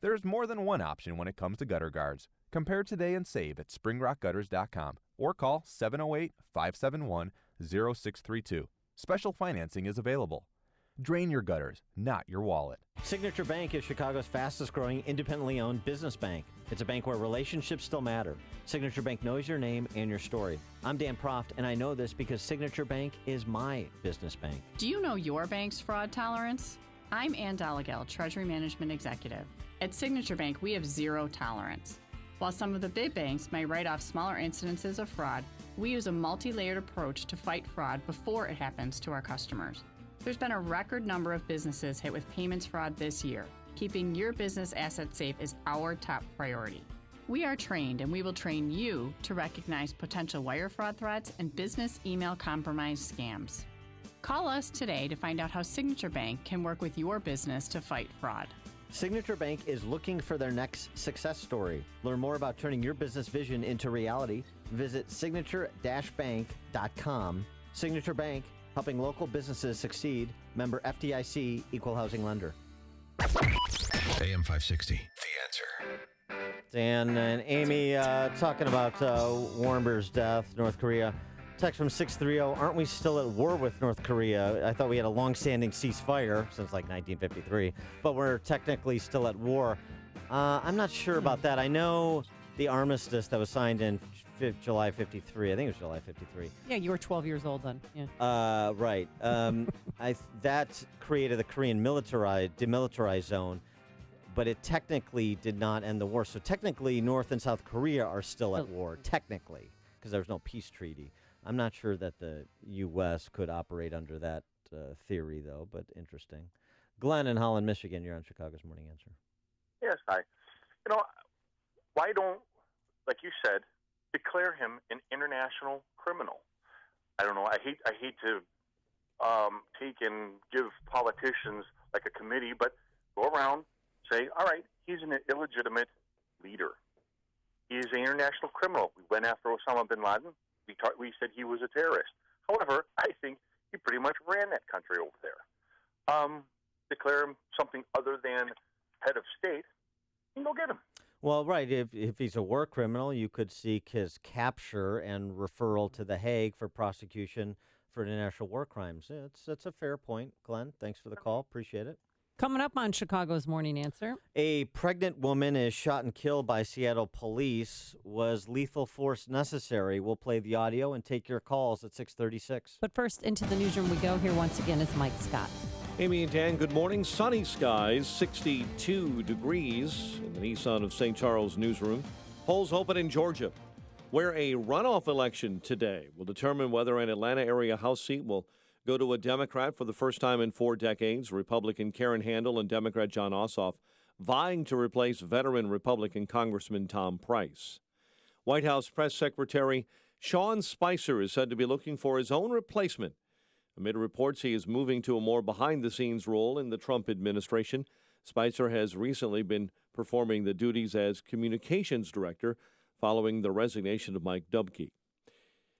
There's more than one option when it comes to gutter guards. Compare today and save at springrockgutters.com or call 708-571-0632. Special financing is available. Drain your gutters, not your wallet. Signature Bank is Chicago's fastest growing independently owned business bank. It's a bank where relationships still matter. Signature Bank knows your name and your story. I'm Dan Proft, and I know this because Signature Bank is my business bank. Do you know your bank's fraud tolerance? I'm Ann Dollagall, Treasury Management Executive. At Signature Bank, we have zero tolerance. While some of the big banks may write off smaller incidences of fraud, we use a multi-layered approach to fight fraud before it happens to our customers. There's been a record number of businesses hit with payments fraud this year. Keeping your business assets safe is our top priority. We are trained, and we will train you to recognize potential wire fraud threats and business email compromise scams. Call us today to find out how Signature Bank can work with your business to fight fraud. Signature Bank is looking for their next success story. Learn more about turning your business vision into reality. Visit signature-bank.com. Signature Bank, helping local businesses succeed. Member FDIC, Equal Housing Lender. AM 560, The Answer. Dan and Amy talking about Warmbier's death, North Korea. Text from 630, aren't we still at war with North Korea? I thought we had a long-standing ceasefire since like 1953, but we're technically still at war. I'm not sure about that. I know the armistice that was signed in July 53. I think it was July 53. Yeah, you were 12 years old then. Yeah. Right. That created the Korean demilitarized zone, but it technically did not end the war. So technically, North and South Korea are still at war, technically, because there was no peace treaty. I'm not sure that the U.S. could operate under that theory, though, but interesting. Glenn in Holland, Michigan, you're on Chicago's Morning Answer. Yes, hi. You know, why don't, like you said, declare him an international criminal? I don't know. I hate to take and give politicians like a committee, but go around, say, all right, he's an illegitimate leader. He is an international criminal. We went after Osama bin Laden. We said he was a terrorist. However, I think he pretty much ran that country over there. Declare him something other than head of state, and go get him. Well, right. If he's a war criminal, you could seek his capture and referral to The Hague for prosecution for international war crimes. That's a fair point, Glenn. Thanks for the call. Appreciate it. Coming up on Chicago's Morning Answer. A pregnant woman is shot and killed by Seattle police. Was lethal force necessary? We'll play the audio and take your calls at 6:36. But first, into the newsroom we go. Here once again is Mike Scott. Amy and Dan, good morning. Sunny skies, 62 degrees in the Nissan of St. Charles newsroom. Polls open in Georgia, where a runoff election today will determine whether an Atlanta area House seat will go to a Democrat for the first time in 4 decades. Republican Karen Handel and Democrat John Ossoff vying to replace veteran Republican Congressman Tom Price. White House Press Secretary Sean Spicer is said to be looking for his own replacement. Amid reports he is moving to a more behind-the-scenes role in the Trump administration. Spicer has recently been performing the duties as communications director following the resignation of Mike Dubke.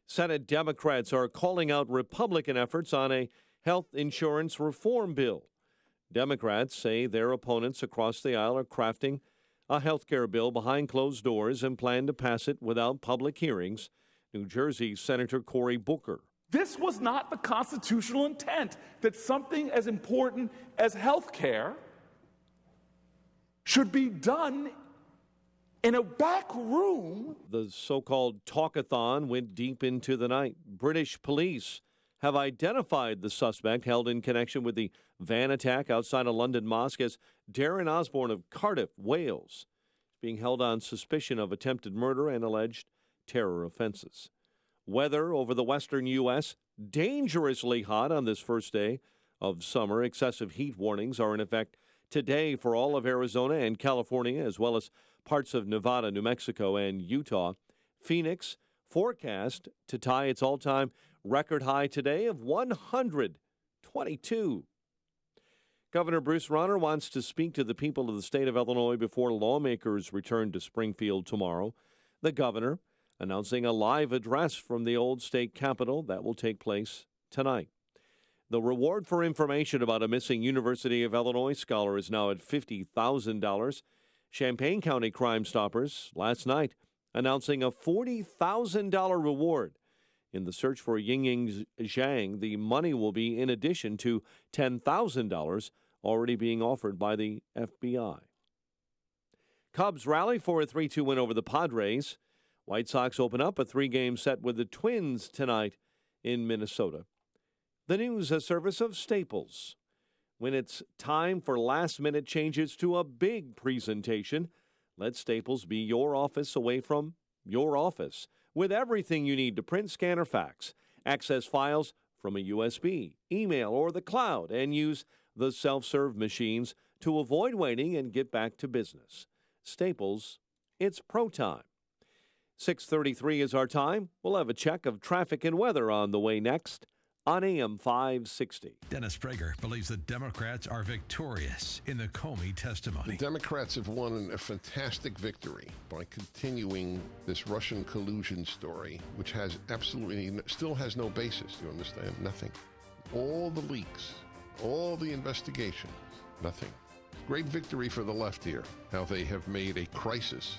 Senate Democrats are calling out Republican efforts on a health insurance reform bill. Democrats say their opponents across the aisle are crafting a health care bill behind closed doors and plan to pass it without public hearings. New Jersey Senator Cory Booker. This was not the constitutional intent, that something as important as health care should be done in a back room. The so-called talkathon went deep into the night. British police have identified the suspect held in connection with the van attack outside a London mosque as Darren Osborne of Cardiff, Wales. He's being held on suspicion of attempted murder and alleged terror offenses. Weather over the western U.S., dangerously hot on this first day of summer. Excessive heat warnings are in effect today for all of Arizona and California, as well as parts of Nevada, New Mexico, and Utah. Phoenix forecast to tie its all-time record high today of 122. Governor Bruce Rauner wants to speak to the people of the state of Illinois before lawmakers return to Springfield tomorrow. The governor announcing a live address from the old state capitol that will take place tonight. The reward for information about a missing University of Illinois scholar is now at $50,000. Champaign County Crime Stoppers last night announcing a $40,000 reward. In the search for Yingying Zhang, the money will be in addition to $10,000 already being offered by the FBI. Cubs rally for a 3-2 win over the Padres. White Sox open up a 3-game set with the Twins tonight in Minnesota. The news, a service of Staples. When it's time for last-minute changes to a big presentation, let Staples be your office away from your office with everything you need to print, scan, or fax. Access files from a USB, email, or the cloud, and use the self-serve machines to avoid waiting and get back to business. Staples, it's pro time. 6:33 is our time. We'll have a check of traffic and weather on the way next on AM 560. Dennis Prager believes the Democrats are victorious in the Comey testimony. The Democrats have won a fantastic victory by continuing this Russian collusion story, which has still has no basis. You understand? Nothing. All the leaks, all the investigation, nothing. Great victory for the left here. How they have made a crisis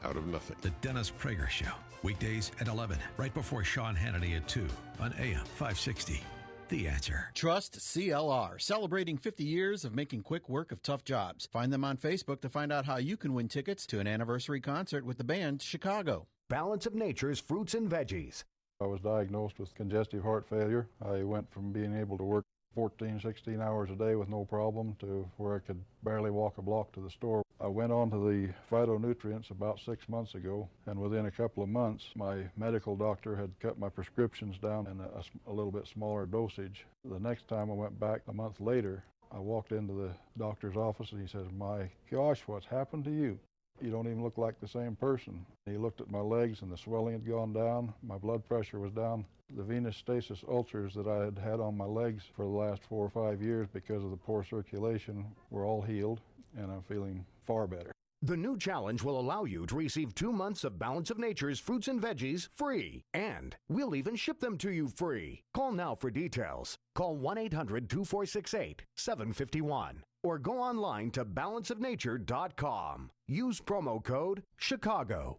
out of nothing. The Dennis Prager Show. Weekdays at 11, right before Sean Hannity at 2 on AM 560. The Answer. Trust CLR, celebrating 50 years of making quick work of tough jobs. Find them on Facebook to find out how you can win tickets to an anniversary concert with the band Chicago. Balance of Nature's fruits and veggies. I was diagnosed with congestive heart failure. I went from being able to work 14, 16 hours a day with no problem to where I could barely walk a block to the store. I went on to the phytonutrients about 6 months ago, and within a couple of months, my medical doctor had cut my prescriptions down in a little bit smaller dosage. The next time I went back a month later, I walked into the doctor's office and he says, "My gosh, what's happened to you? You don't even look like the same person." He looked at my legs and the swelling had gone down, my blood pressure was down. The venous stasis ulcers that I had had on my legs for the last 4 or 5 years because of the poor circulation were all healed, and I'm feeling far better. The new challenge will allow you to receive 2 months of Balance of Nature's fruits and veggies free. And we'll even ship them to you free. Call now for details. Call 1-800-246-8751 or go online to balanceofnature.com. Use promo code CHICAGO.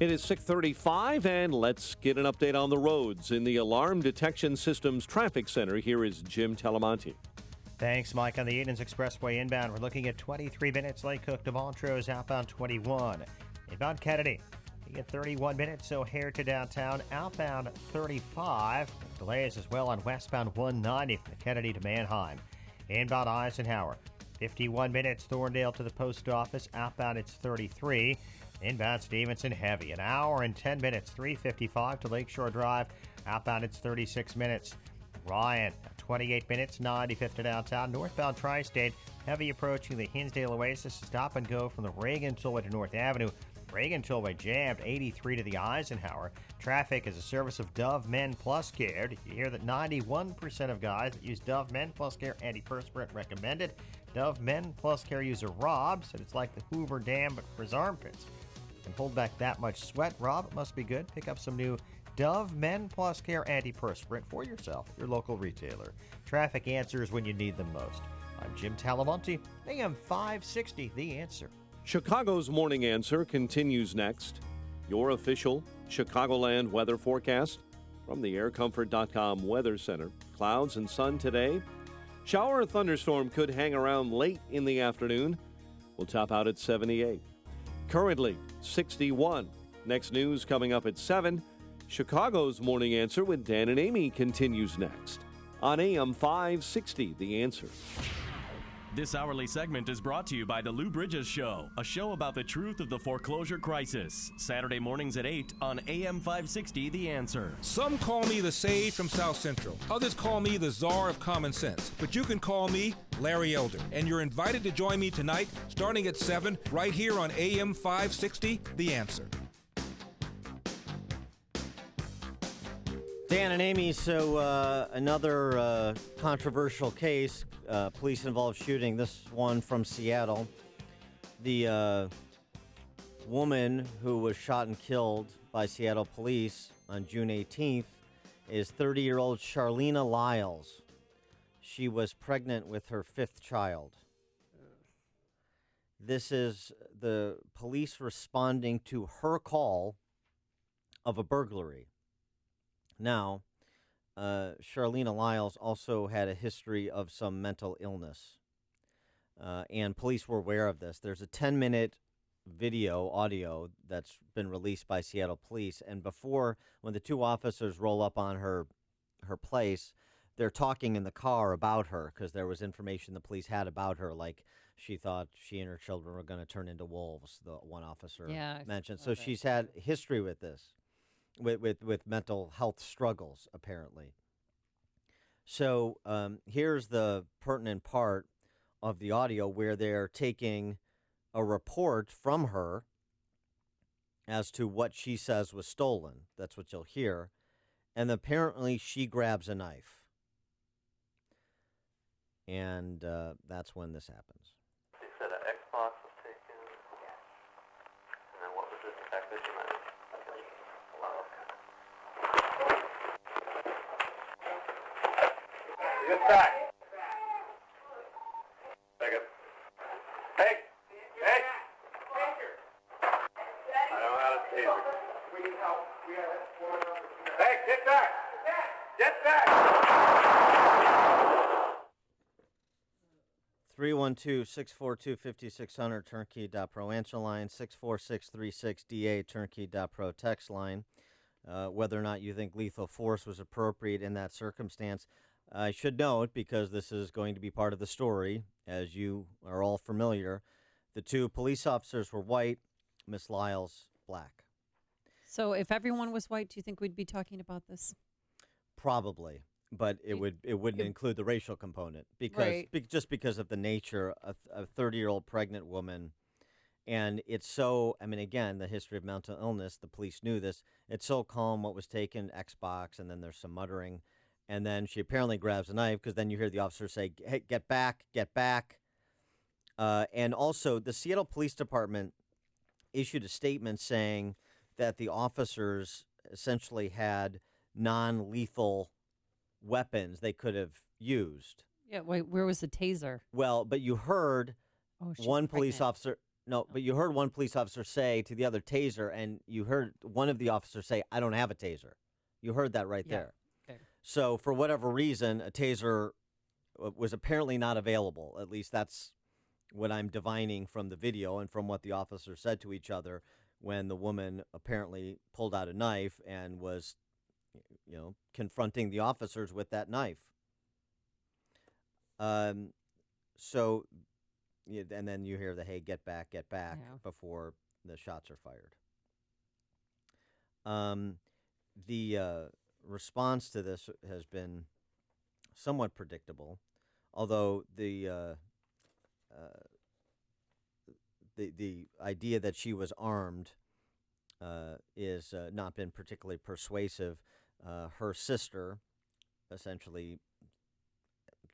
It is 6:35, and let's get an update on the roads. In the Alarm Detection Systems Traffic Center, here is Jim Talamonte. Thanks, Mike. On the Edens Expressway inbound, we're looking at 23 minutes. Lake Cook to Montrose, outbound 21. Inbound Kennedy, you get 31 minutes. So O'Hare to downtown, outbound 35. Delays as well on westbound 190 from Kennedy to Manheim. Inbound Eisenhower, 51 minutes. Thorndale to the post office, outbound it's 33. Inbound Stevenson heavy, an hour and 10 minutes. 355 to Lakeshore Drive, outbound it's 36 minutes. Ryan, 28 minutes, 95th to downtown. Northbound Tri-State, heavy approaching the Hinsdale Oasis. Stop and go from the Reagan Tollway to North Avenue. Reagan Tollway jammed, 83 to the Eisenhower. Traffic is a service of Dove Men Plus Care. Did you hear that 91% of guys that use Dove Men Plus Care antiperspirant recommended? Dove Men Plus Care user Rob said it's like the Hoover Dam but for his armpits. Can hold back that much sweat. Rob, it must be good. Pick up some new Dove Men Plus Care antiperspirant for yourself at your local retailer. Traffic answers when you need them most. I'm Jim Talamonte, AM 560, The Answer. Chicago's Morning Answer continues next. Your official Chicagoland weather forecast from the aircomfort.com Weather Center. Clouds and sun today. Shower or thunderstorm could hang around late in the afternoon. We'll top out at 78. Currently 61. Next news coming up at 7. Chicago's Morning Answer with Dan and Amy continues next on AM 560, The Answer. This hourly segment is brought to you by The Lou Bridges Show, a show about the truth of the foreclosure crisis. Saturday mornings at 8 on AM 560, The Answer. Some call me the sage from South Central. Others call me the czar of common sense. But you can call me Larry Elder. And you're invited to join me tonight, starting at 7, right here on AM 560, The Answer. Dan and Amy, so another controversial case, police-involved shooting, this one from Seattle. The woman who was shot and killed by Seattle police on June 18th is 30-year-old Charlena Lyles. She was pregnant with her 5th child. This is the police responding to her call of a burglary. Now, Charlena Lyles also had a history of some mental illness, and police were aware of this. There's a 10-minute audio that's been released by Seattle police, and before, when the two officers roll up on her place, they're talking in the car about her because there was information the police had about her, like she thought she and her children were going to turn into wolves, the one officer mentioned. So she's had history with this. With mental health struggles, apparently. So here's the pertinent part of the audio where they're taking a report from her as to what she says was stolen. That's what you'll hear. And apparently she grabs a knife. And that's when this happens. They said an Xbox was taken. And then what was this exactly? Get back. Take it. Hey! Hey! I don't know how to see it. We need help. Hey, get back! Get back! 312-642-5600, turnkey.pro answer line, 64636DA, turnkey.pro text line. Whether or not you think lethal force was appropriate in that circumstance. I should note, because this is going to be part of the story, as you are all familiar, the two police officers were white, Miss Lyles black. So if everyone was white, do you think we'd be talking about this? Probably, but it wouldn't include the racial component because just because of the nature of a 30-year-old pregnant woman. And it's so, I mean, again, the history of mental illness, the police knew this. It's so calm what was taken, Xbox, and then there's some muttering. And then she apparently grabs a knife because then you hear the officer say, hey, get back, get back. And also, the Seattle Police Department issued a statement saying that the officers essentially had non-lethal weapons they could have used. Yeah, wait, where was the taser? Well, but you heard one police officer No, but you heard one police officer say to the other taser, and you heard one of the officers say, "I don't have a taser." You heard that right there. Okay. So for whatever reason, a taser was apparently not available. At least that's what I'm divining from the video and from what the officers said to each other when the woman apparently pulled out a knife and was, confronting the officers with that knife. So, and then you hear the, "Hey, get back," before the shots are fired. The response to this has been somewhat predictable, although the idea that she was armed is not been particularly persuasive. Her sister essentially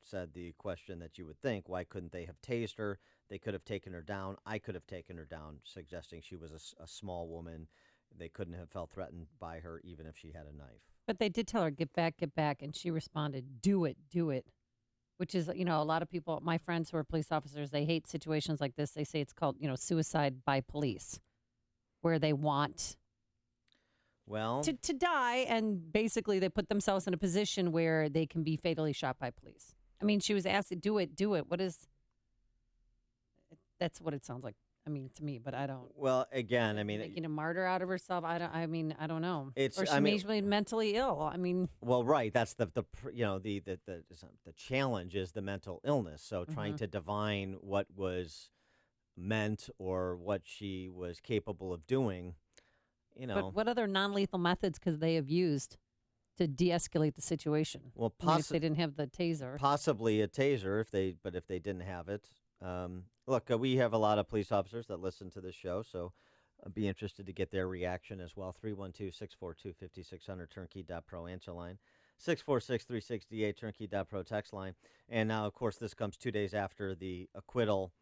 said the question that you would think: why couldn't they have tased her? They could have taken her down. I could have taken her down, suggesting she was a small woman. They couldn't have felt threatened by her even if she had a knife. But they did tell her, get back, and she responded, do it, which is, a lot of people, my friends who are police officers, they hate situations like this. They say it's called, suicide by police, where they want to die, and basically they put themselves in a position where they can be fatally shot by police. I mean, she was asked to do it. That's what it sounds like. I mean, to me, but I don't. Well, again, I mean, making a martyr out of herself. I don't know. Or she may be mentally ill. I mean, well, right. That's the challenge is the mental illness. So trying to divine what was meant or what she was capable of doing, But what other non-lethal methods could they have used to de-escalate the situation? Well, if they didn't have the taser, possibly a taser. If they didn't have it. Look, we have a lot of police officers that listen to this show, so I'd be interested to get their reaction as well. 312-642-5600, turnkey.pro answer line, 646-3668, turnkey.pro text line. And now, of course, this comes 2 days after the acquittal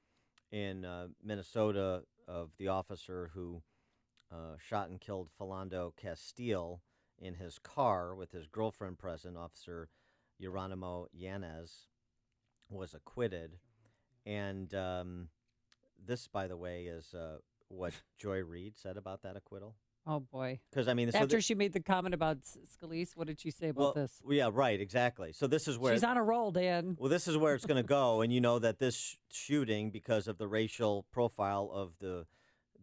in Minnesota of the officer who shot and killed Philando Castile in his car with his girlfriend present. Officer Geronimo Yanez was acquitted. And this, by the way, is what Joy Reid said about that acquittal. Oh, boy. Because, I mean, after she made the comment about Scalise, what did she say about this? Yeah, right, exactly. So this is where... She's on a roll, Dan. Well, this is where it's going to go. And you know that this shooting, because of the racial profile of the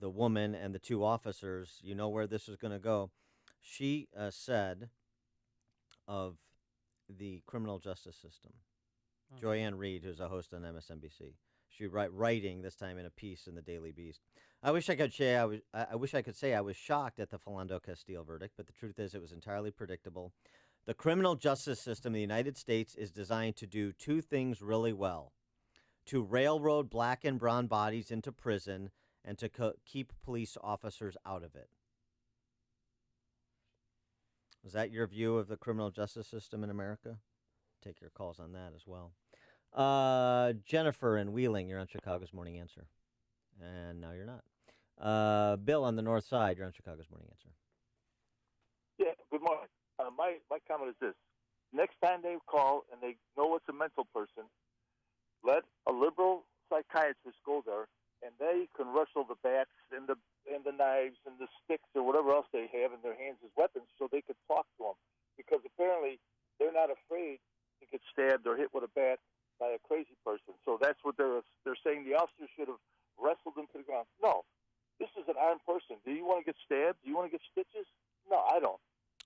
woman and the two officers, you know where this is going to go. She said of the criminal justice system, Joyanne Reid, who's a host on MSNBC, she writing this time in a piece in the Daily Beast. I wish I could say I was shocked at the Philando Castile verdict, but the truth is it was entirely predictable. The criminal justice system in the United States is designed to do two things really well: to railroad black and brown bodies into prison and to keep police officers out of it. Is that your view of the criminal justice system in America? Take your calls on that as well. Jennifer in Wheeling, you're on Chicago's Morning Answer. And now you're not. Bill on the north side, you're on Chicago's Morning Answer. Yeah, good morning. My comment is this. Next time they call and they know it's a mental person, let a liberal psychiatrist go there, and they can wrestle the bats and the knives and the sticks or whatever else they have in their hands as weapons so they could talk to them. Because apparently they're not afraid to get stabbed or hit with a bat by a crazy person. So that's what they're saying. The officer should have wrestled them to the ground. No, this is an armed person. Do you want to get stabbed? Do you want to get stitches? No, I don't.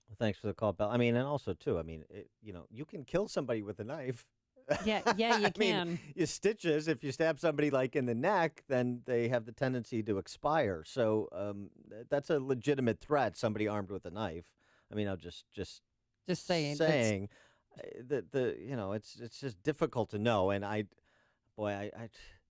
Well, thanks for the call, Bill. I mean, and also, too, I mean, you can kill somebody with a knife. Yeah, you can. Mean, your stitches, if you stab somebody like in the neck, then they have the tendency to expire. So that's a legitimate threat, somebody armed with a knife. I mean, I'm just saying that it's just difficult to know. And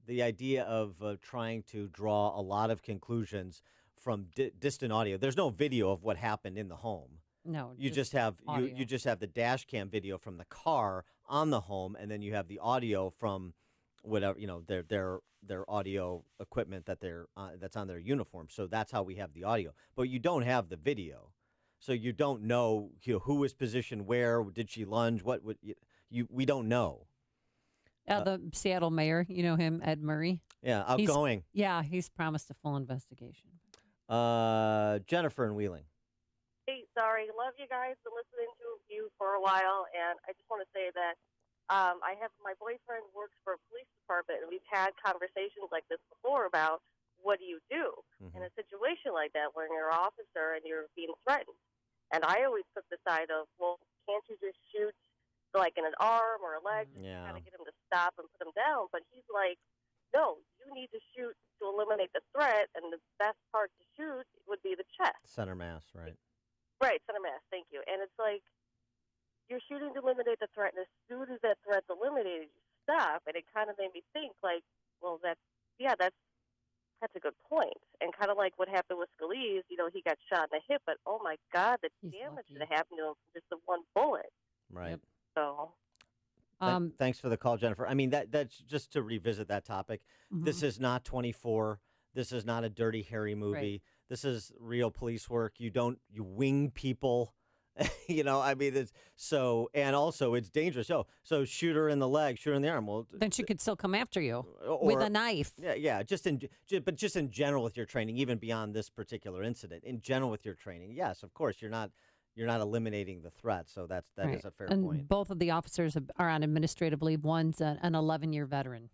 the idea of trying to draw a lot of conclusions from distant audio. There's no video of what happened in the home. No, you just have you just have the dash cam video from the car on the home, and then you have the audio from whatever their audio equipment that's on their uniform. So that's how we have the audio, but you don't have the video, so you don't know who was positioned where. Did she lunge? What would we don't know. The Seattle mayor, you know him, Ed Murray. Yeah, outgoing. He's promised a full investigation. Jennifer in Wheeling. Hey, sorry, love you guys. Been listening to you for a while, and I just want to say that my boyfriend works for a police department, and we've had conversations like this before about what do you do in a situation like that when you're an officer and you're being threatened. And I always took the side of, well, can't you just shoot like in an arm or a leg to kind of get him to stop and put him down? But he's like, no, you need to shoot to eliminate the threat, and the best part to shoot would be the chest. Center mass, right? Right, center mass, thank you. And it's like, you're shooting to eliminate the threat, and as soon as that threat's eliminated, you stop. And it kind of made me think, like, well, that's a good point. And kind of like what happened with Scalise, he got shot in the hip, but oh my God, the damage that happened to him from just the one bullet. Right. So. Thanks for the call, Jennifer. I mean, that's just to revisit that topic. This is not 24. This is not a Dirty Harry movie. Right. This is real police work. You wing people. I mean, and also it's dangerous. So shoot her in the leg, shoot her in the arm. Well, then she could still come after you with a knife. Yeah. Just in general with your training, even beyond this particular incident, in general with your training, yes, of course, you're not eliminating the threat. So that is a fair point. Both of the officers are on administrative leave. One's an 11-year veteran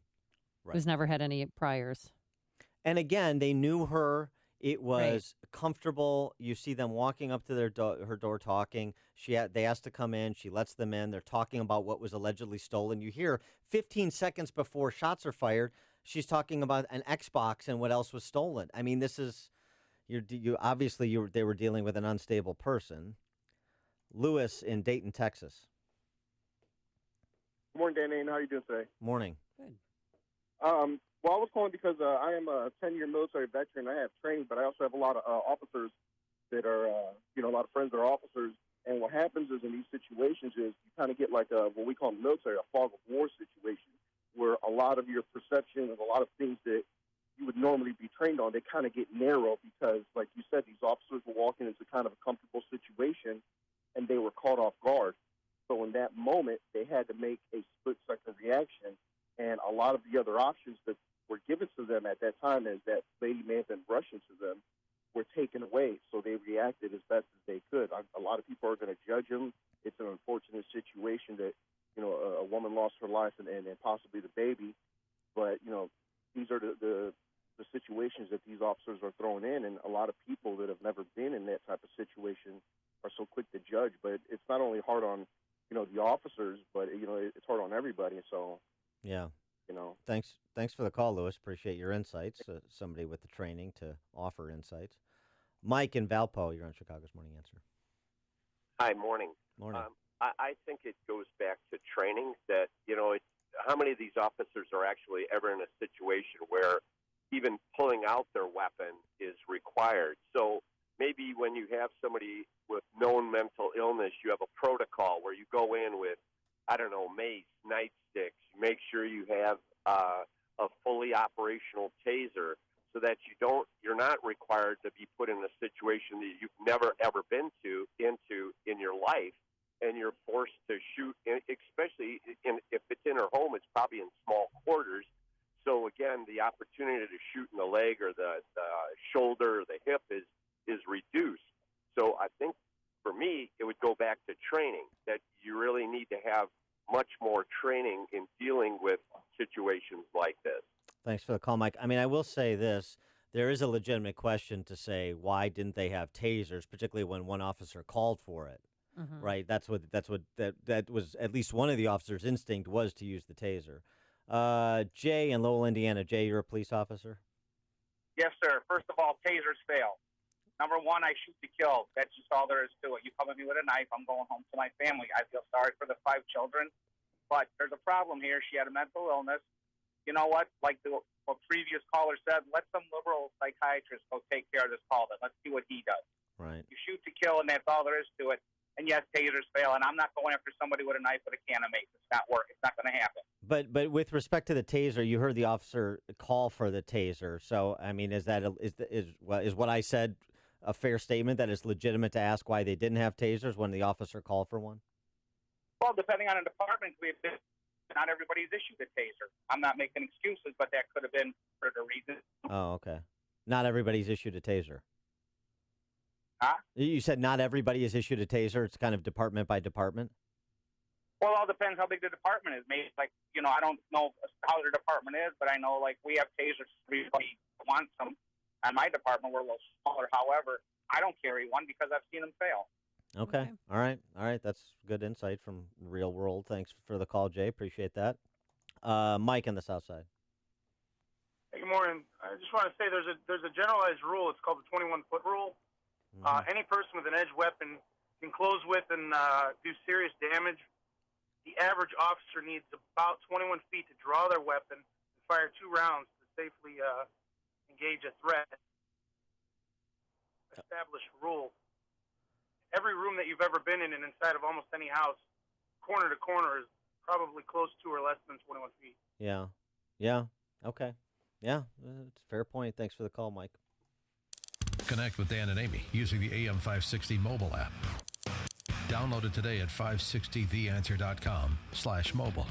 who's never had any priors. And again, they knew her. It was comfortable. You see them walking up to her door talking. They asked to come in. She lets them in. They're talking about what was allegedly stolen. You hear 15 seconds before shots are fired, she's talking about an Xbox and what else was stolen. I mean, this is they were dealing with an unstable person. Lewis in Dayton, Texas. Good morning, Dan. How are you doing today? Morning. Good. Well, I was calling because I am a 10-year military veteran. I have training, but I also have a lot of officers that are, a lot of friends that are officers. And what happens is in these situations is you kind of get like what we call in the military a fog of war situation, where a lot of your perception and a lot of things that you would normally be trained on, they kind of get narrow because, like you said, these officers were walking into kind of a comfortable situation, and they were caught off guard. So in that moment, they had to make a split-second reaction, and a lot of the other options that were given to them at that time as that lady may have been rushing to them were taken away. So they reacted as best as they could. A lot of people are going to judge them. It's an unfortunate situation that, a woman lost her life and possibly the baby. But, these are the situations that these officers are thrown in, and a lot of people that have never been in that type of situation are so quick to judge. But it's not only hard on, the officers, but, it's hard on everybody. So, yeah. Thanks for the call, Lewis. Appreciate your insights. Somebody with the training to offer insights. Mike in Valpo, you're on Chicago's Morning Answer. Hi, morning. Morning. I think it goes back to training that, how many of these officers are actually ever in a situation where even pulling out their weapon is required? So maybe when you have somebody with known mental illness, you have a protocol where you go in with, mace, nightsticks. You make sure you have a fully operational taser so that you're not required to be put in a situation that you've never ever been into in your life, and you're forced to shoot, especially if it's in her home, it's probably in small quarters. So again, the opportunity to shoot in the leg or the shoulder or the hip is reduced. So I think for me, it would go back to training, that you really need to have much more training in dealing with situations like this. Thanks for the call, Mike. I mean, I will say this. There is a legitimate question to say, why didn't they have tasers, particularly when one officer called for it, right? That was at least one of the officer's instinct was to use the taser. Jay in Lowell, Indiana. Jay, you're a police officer? Yes, sir. First of all, tasers fail. Number one, I shoot to kill. That's just all there is to it. You come at me with a knife, I'm going home to my family. I feel sorry for the 5 children. But there's a problem here. She had a mental illness. You know what? Like the previous caller said, let some liberal psychiatrist go take care of this call. Then let's see what he does. Right. You shoot to kill, and that's all there is to it. And yes, tasers fail. And I'm not going after somebody with a knife with a can of mace. It's not work. It's not going to happen. But with respect to the taser, you heard the officer call for the taser. So I mean, is what I said a fair statement that it's legitimate to ask why they didn't have tasers when the officer called for one? Well, depending on the department, we have not everybody's issued a taser. I'm not making excuses, but that could have been for the reason. Oh, okay. Not everybody's issued a taser. Huh? You said not everybody is issued a taser. It's kind of department by department. Well, it all depends how big the department is. Maybe, like, I don't know how their department is, but I know, like, we have tasers. Everybody wants them. At my department, we're a little smaller. However, I don't carry one because I've seen them fail. Okay. All right. That's good insight from real world. Thanks for the call, Jay. Appreciate that. Mike on the south side. Hey, good morning. I just want to say there's a generalized rule. It's called the 21-foot rule. Any person with an edged weapon can close with and do serious damage. The average officer needs about 21 feet to draw their weapon and fire 2 rounds to safely engage a threat. Established rule. Every room that you've ever been in and inside of almost any house, corner to corner, is probably close to or less than 21 feet. Yeah. Okay. Yeah, it's a fair point. Thanks for the call, Mike. Connect with Dan and Amy using the AM 560 mobile app. Download it today at 560theanswer.com/mobile.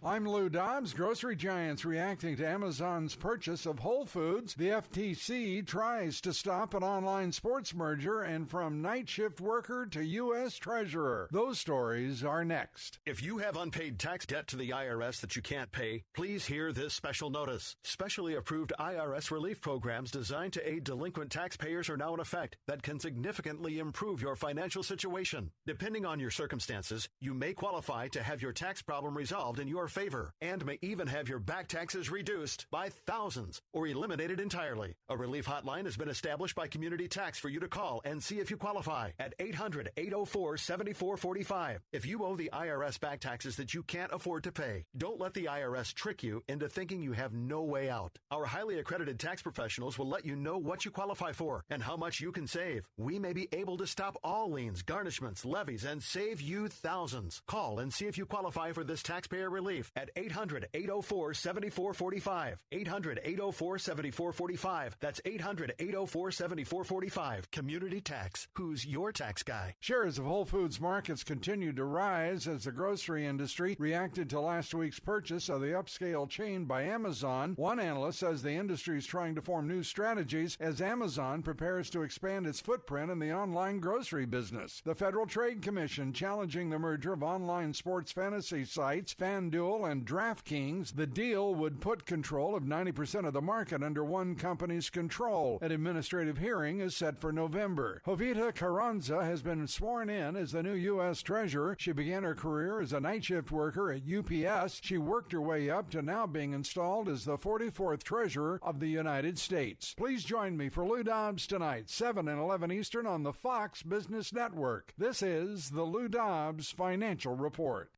I'm Lou Dobbs. Grocery giants reacting to Amazon's purchase of Whole Foods. The FTC tries to stop an online sports merger, and from night shift worker to U.S. Treasurer. Those stories are next. If you have unpaid tax debt to the IRS that you can't pay, please hear this special notice. Specially approved IRS relief programs designed to aid delinquent taxpayers are now in effect that can significantly improve your financial situation. Depending on your circumstances, you may qualify to have your tax problem resolved in your favor and may even have your back taxes reduced by thousands or eliminated entirely. A relief hotline has been established by Community Tax for you to call and see if you qualify at 800-804-7445. If you owe the IRS back taxes that you can't afford to pay, don't let the IRS trick you into thinking you have no way out. Our highly accredited tax professionals will let you know what you qualify for and how much you can save. We may be able to stop all liens, garnishments, levies, and save you thousands. Call and see if you qualify for this taxpayer relief at 800-804-7445. 800-804-7445. That's 800-804-7445. Community Tax. Who's your tax guy? Shares of Whole Foods markets continued to rise as the grocery industry reacted to last week's purchase of the upscale chain by Amazon. One analyst says the industry is trying to form new strategies as Amazon prepares to expand its footprint in the online grocery business. The Federal Trade Commission challenging the merger of online sports fantasy sites FanDuel and DraftKings. The deal would put control of 90% of the market under one company's control. An administrative hearing is set for November. Jovita Carranza has been sworn in as the new U.S. Treasurer. She began her career as a night shift worker at UPS. She worked her way up to now being installed as the 44th Treasurer of the United States. Please join me for Lou Dobbs tonight, 7 and 11 Eastern on the Fox Business Network. This is the Lou Dobbs Financial Report.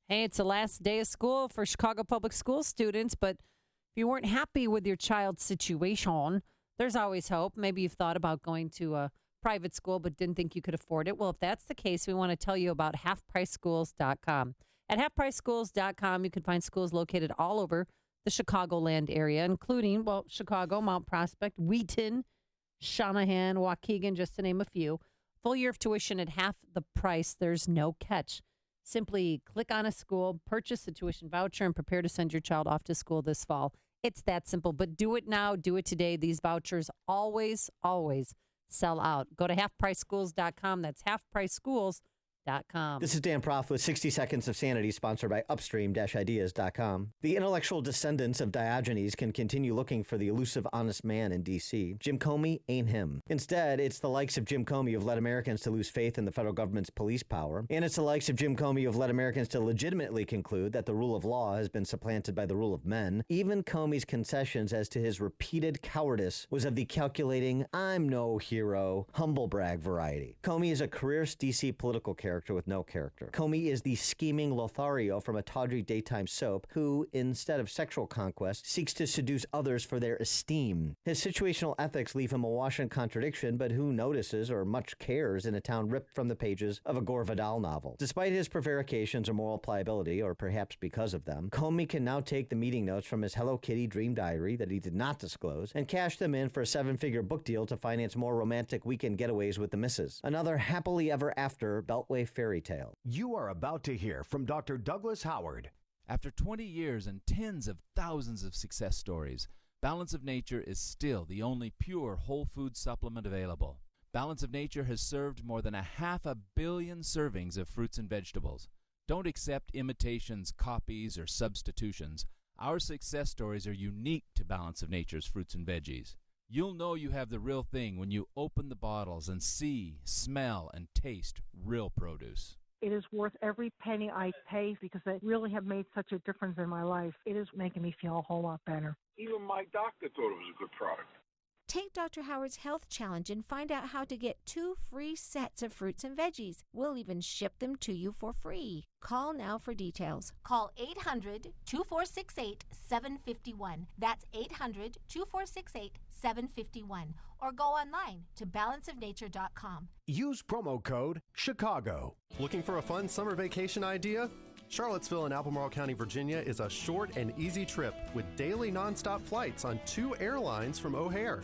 Hey, it's the last day of school for Chicago Public School students, but if you weren't happy with your child's situation, there's always hope. Maybe you've thought about going to a private school but didn't think you could afford it. Well, if that's the case, we want to tell you about halfpriceschools.com. At halfpriceschools.com, you can find schools located all over the Chicagoland area, including, Chicago, Mount Prospect, Wheaton, Shanahan, Waukegan, just to name a few. Full year of tuition at half the price. There's no catch. Simply click on a school, purchase a tuition voucher, and prepare to send your child off to school this fall. It's that simple, but do it now. Do it today. These vouchers always, always sell out. Go to halfpriceschools.com. That's halfpriceschools.com. This is Dan Proft with 60 Seconds of Sanity, sponsored by Upstream-Ideas.com. The intellectual descendants of Diogenes can continue looking for the elusive honest man in D.C. Jim Comey ain't him. Instead, it's the likes of Jim Comey who've led Americans to lose faith in the federal government's police power. And it's the likes of Jim Comey who've led Americans to legitimately conclude that the rule of law has been supplanted by the rule of men. Even Comey's concessions as to his repeated cowardice was of the calculating, I'm no hero, humble brag variety. Comey is a careerist D.C. political character with no character. Comey is the scheming Lothario from a tawdry daytime soap who, instead of sexual conquest, seeks to seduce others for their esteem. His situational ethics leave him awash in contradiction, but who notices or much cares in a town ripped from the pages of a Gore Vidal novel? Despite his prevarications or moral pliability, or perhaps because of them, Comey can now take the meeting notes from his Hello Kitty dream diary that he did not disclose and cash them in for a 7-figure book deal to finance more romantic weekend getaways with the missus. Another happily ever after Beltway fairy tale. You are about to hear from Dr. Douglas Howard. After 20 years and tens of thousands of success stories, Balance of Nature is still the only pure whole food supplement available. Balance of Nature has served more than 500 million servings of fruits and vegetables. Don't accept imitations, copies, or substitutions. Our success stories are unique to Balance of Nature's fruits and veggies. You'll know you have the real thing when you open the bottles and see, smell, and taste real produce. It is worth every penny I pay because they really have made such a difference in my life. It is making me feel a whole lot better. Even my doctor thought it was a good product. Take Dr. Howard's Health Challenge and find out how to get 2 free sets of fruits and veggies. We'll even ship them to you for free. Call now for details. Call 800-2468-751. That's 800-2468-751. Or go online to balanceofnature.com. Use promo code Chicago. Looking for a fun summer vacation idea? Charlottesville in Albemarle County, Virginia is a short and easy trip with daily nonstop flights on 2 airlines from O'Hare.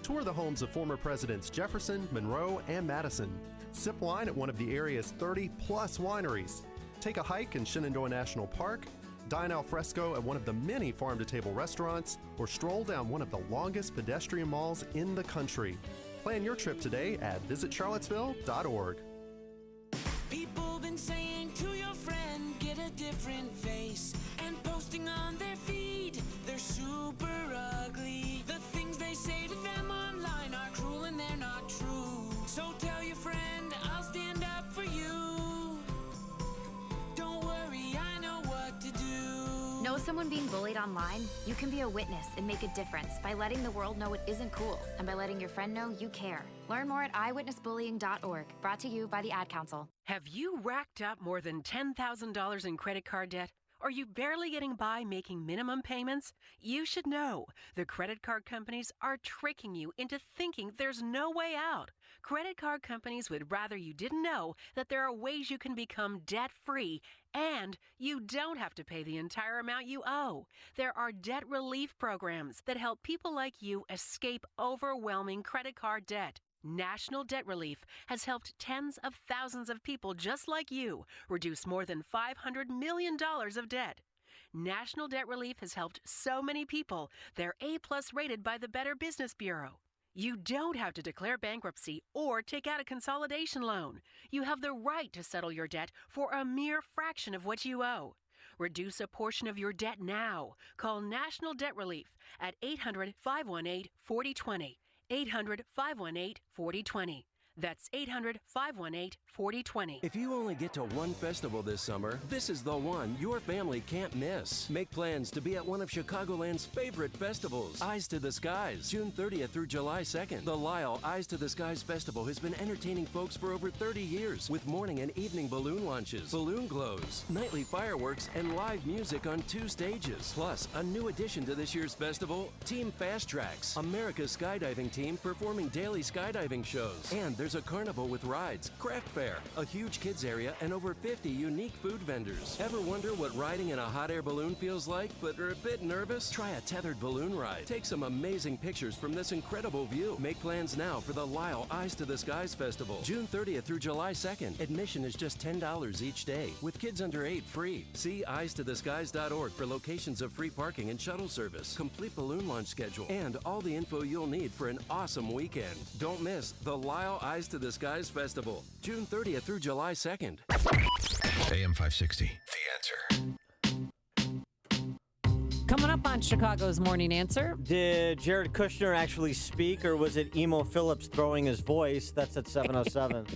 Tour the homes of former Presidents Jefferson, Monroe, and Madison. Sip wine at one of the area's 30-plus wineries. Take a hike in Shenandoah National Park. Dine al fresco at one of the many farm-to-table restaurants. Or stroll down one of the longest pedestrian malls in the country. Plan your trip today at visitcharlottesville.org. People been saying to your friend, get a different face. And posting on their feed, they're super ugly. The things they say to them online are cruel and they're not true. So tell your friend, I'll stand up for you. Don't worry, I know what to do. Know someone being bullied online? You can be a witness and make a difference by letting the world know it isn't cool and by letting your friend know you care. Learn more at eyewitnessbullying.org. Brought to you by the Ad Council. Have you racked up more than $10,000 in credit card debt? Are you barely getting by making minimum payments? You should know. The credit card companies are tricking you into thinking there's no way out. Credit card companies would rather you didn't know that there are ways you can become debt-free and you don't have to pay the entire amount you owe. There are debt relief programs that help people like you escape overwhelming credit card debt. National Debt Relief has helped tens of thousands of people just like you reduce more than $500 million of debt. National Debt Relief has helped so many people, they're A-plus rated by the Better Business Bureau. You don't have to declare bankruptcy or take out a consolidation loan. You have the right to settle your debt for a mere fraction of what you owe. Reduce a portion of your debt now. Call National Debt Relief at 800-518-4020. 800-518-4020. That's 800-518-4020. If you only get to one festival this summer, this is the one your family can't miss. Make plans to be at one of Chicagoland's favorite festivals, Eyes to the Skies, June 30th through July 2nd. The Lyle Eyes to the Skies Festival has been entertaining folks for over 30 years with morning and evening balloon launches, balloon glows, nightly fireworks, and live music on 2 stages. Plus, a new addition to this year's festival, Team Fast Tracks, America's skydiving team performing daily skydiving shows. And there's a carnival with rides, craft fair, a huge kids area, and over 50 unique food vendors. Ever wonder what riding in a hot air balloon feels like, but are a bit nervous? Try a tethered balloon ride. Take some amazing pictures from this incredible view. Make plans now for the Lyle Eyes to the Skies Festival, June 30th through July 2nd. Admission is just $10 each day, with kids under 8 free. See eyes-to-the-skies.org for locations of free parking and shuttle service, complete balloon launch schedule, and all the info you'll need for an awesome weekend. Don't miss the Lyle Eyes to the Skies Festival, June 30th through July 2nd. AM 560, The Answer. Coming up on Chicago's Morning Answer. Did Jared Kushner actually speak, or was it Emo Phillips throwing his voice? That's at 7:07.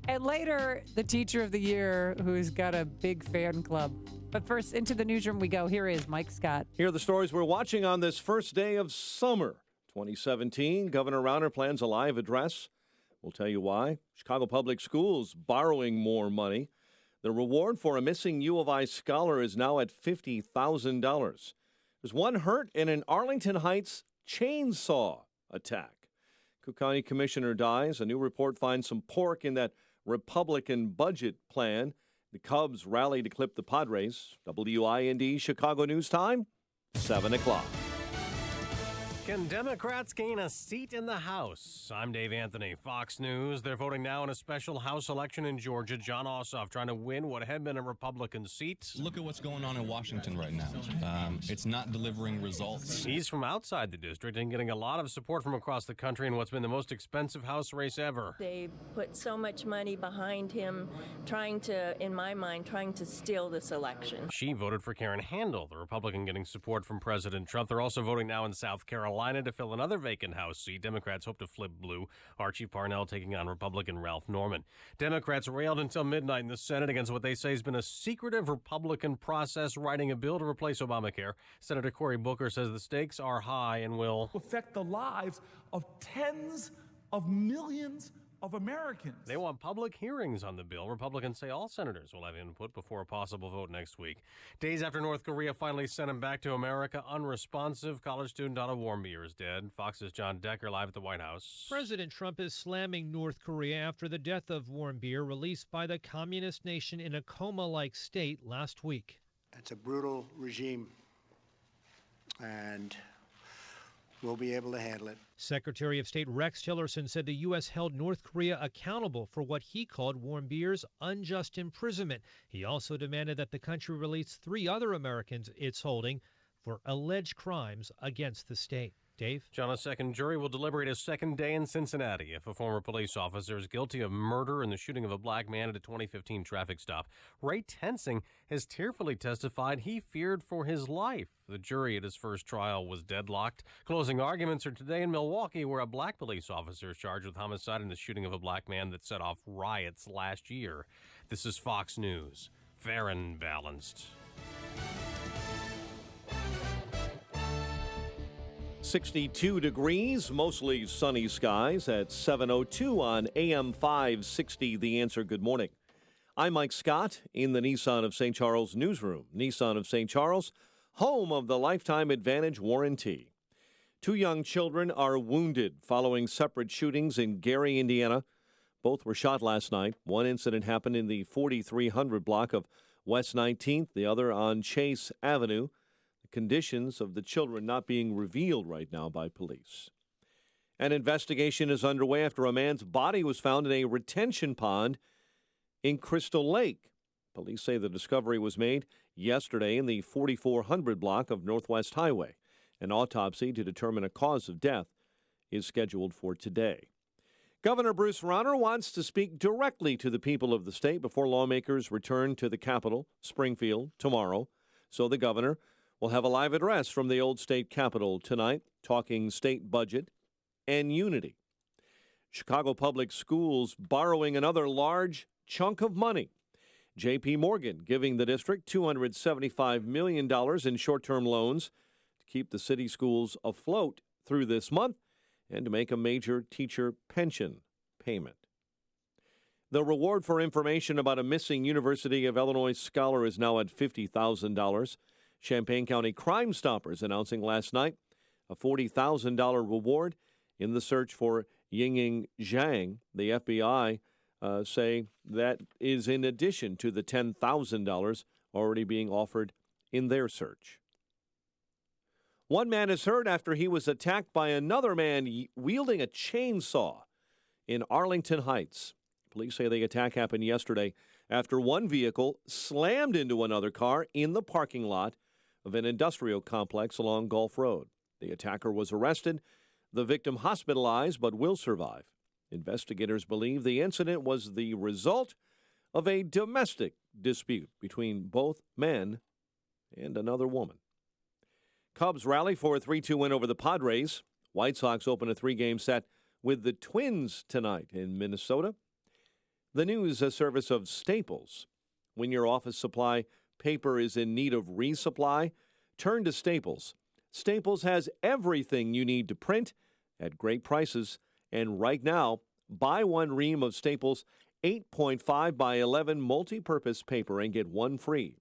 And later, the Teacher of the Year, who's got a big fan club. But first, into the newsroom we go. Here is Mike Scott. Here are the stories we're watching on this first day of summer 2017. Governor Rauner plans a live address. We'll tell you why. Chicago Public Schools borrowing more money. The reward for a missing U of I scholar is now at $50,000. There's one hurt in an Arlington Heights chainsaw attack. Cook County Commissioner dies. A new report finds some pork in that Republican budget plan. The Cubs rally to clip the Padres. WIND Chicago News Time, 7 o'clock. Can Democrats gain a seat in the House? I'm Dave Anthony, Fox News. They're voting now in a special House election in Georgia. John Ossoff trying to win what had been a Republican seat. Look at what's going on in Washington right now. It's not delivering results. He's from outside the district and getting a lot of support from across the country in what's been the most expensive House race ever. They put so much money behind him, in my mind, trying to steal this election. She voted for Karen Handel, the Republican getting support from President Trump. They're also voting now in South Carolina to fill another vacant House seat. Democrats hope to flip blue. Archie Parnell taking on Republican Ralph Norman. Democrats railed until midnight in the Senate against what they say has been a secretive Republican process writing a bill to replace Obamacare. Senator Cory Booker says the stakes are high and will affect the lives of tens of millions of Americans. They want public hearings on the bill. Republicans say all senators will have input before a possible vote next week. Days after North Korea finally sent him back to America, unresponsive, college student Otto Warmbier is dead. Fox's John Decker live at the White House. President Trump is slamming North Korea after the death of Warmbier, released by the communist nation in a coma-like state last week. It's a brutal regime, and we'll be able to handle it. Secretary of State Rex Tillerson said the U.S. held North Korea accountable for what he called Warmbier's unjust imprisonment. He also demanded that the country release 3 other Americans it's holding for alleged crimes against the state. Dave? John, a second jury will deliberate a second day in Cincinnati if a former police officer is guilty of murder in the shooting of a black man at a 2015 traffic stop. Ray Tensing has tearfully testified he feared for his life. The jury at his first trial was deadlocked. Closing arguments are today in Milwaukee, where a black police officer is charged with homicide in the shooting of a black man that set off riots last year. This is Fox News. Fair and balanced. 62 degrees, mostly sunny skies at 7:02 on AM 560. The Answer. Good morning. I'm Mike Scott in the Nissan of St. Charles newsroom. Nissan of St. Charles, home of the Lifetime Advantage warranty. 2 young children are wounded following separate shootings in Gary, Indiana. Both were shot last night. One incident happened in the 4300 block of West 19th, the other on Chase Avenue. Conditions of the children not being revealed right now by police. An investigation is underway after a man's body was found in a retention pond in Crystal Lake. Police say the discovery was made yesterday in the 4400 block of Northwest Highway. An autopsy to determine a cause of death is scheduled for today. Governor Bruce Rauner wants to speak directly to the people of the state before lawmakers return to the capital, Springfield, tomorrow. So the governor will have a live address from the old state capitol tonight, talking state budget and unity. Chicago Public Schools borrowing another large chunk of money. J.P. Morgan giving the district $275 million in short-term loans to keep the city schools afloat through this month and to make a major teacher pension payment. The reward for information about a missing University of Illinois scholar is now at $50,000. Champaign County Crime Stoppers announcing last night a $40,000 reward in the search for Yingling Zhang. The FBI say that is in addition to the $10,000 already being offered in their search. One man is hurt after he was attacked by another man wielding a chainsaw in Arlington Heights. Police say the attack happened yesterday after one vehicle slammed into another car in the parking lot of an industrial complex along Gulf Road. The attacker was arrested, the victim hospitalized, but will survive. Investigators believe the incident was the result of a domestic dispute between both men and another woman. Cubs rally for a 3-2 win over the Padres. White Sox open a 3-game set with the Twins tonight in Minnesota. The news service of Staples. When your office supply paper is in need of resupply, turn to Staples. Staples has everything you need to print at great prices. And right now, buy one ream of Staples 8.5 by 11 multi-purpose paper and get one free.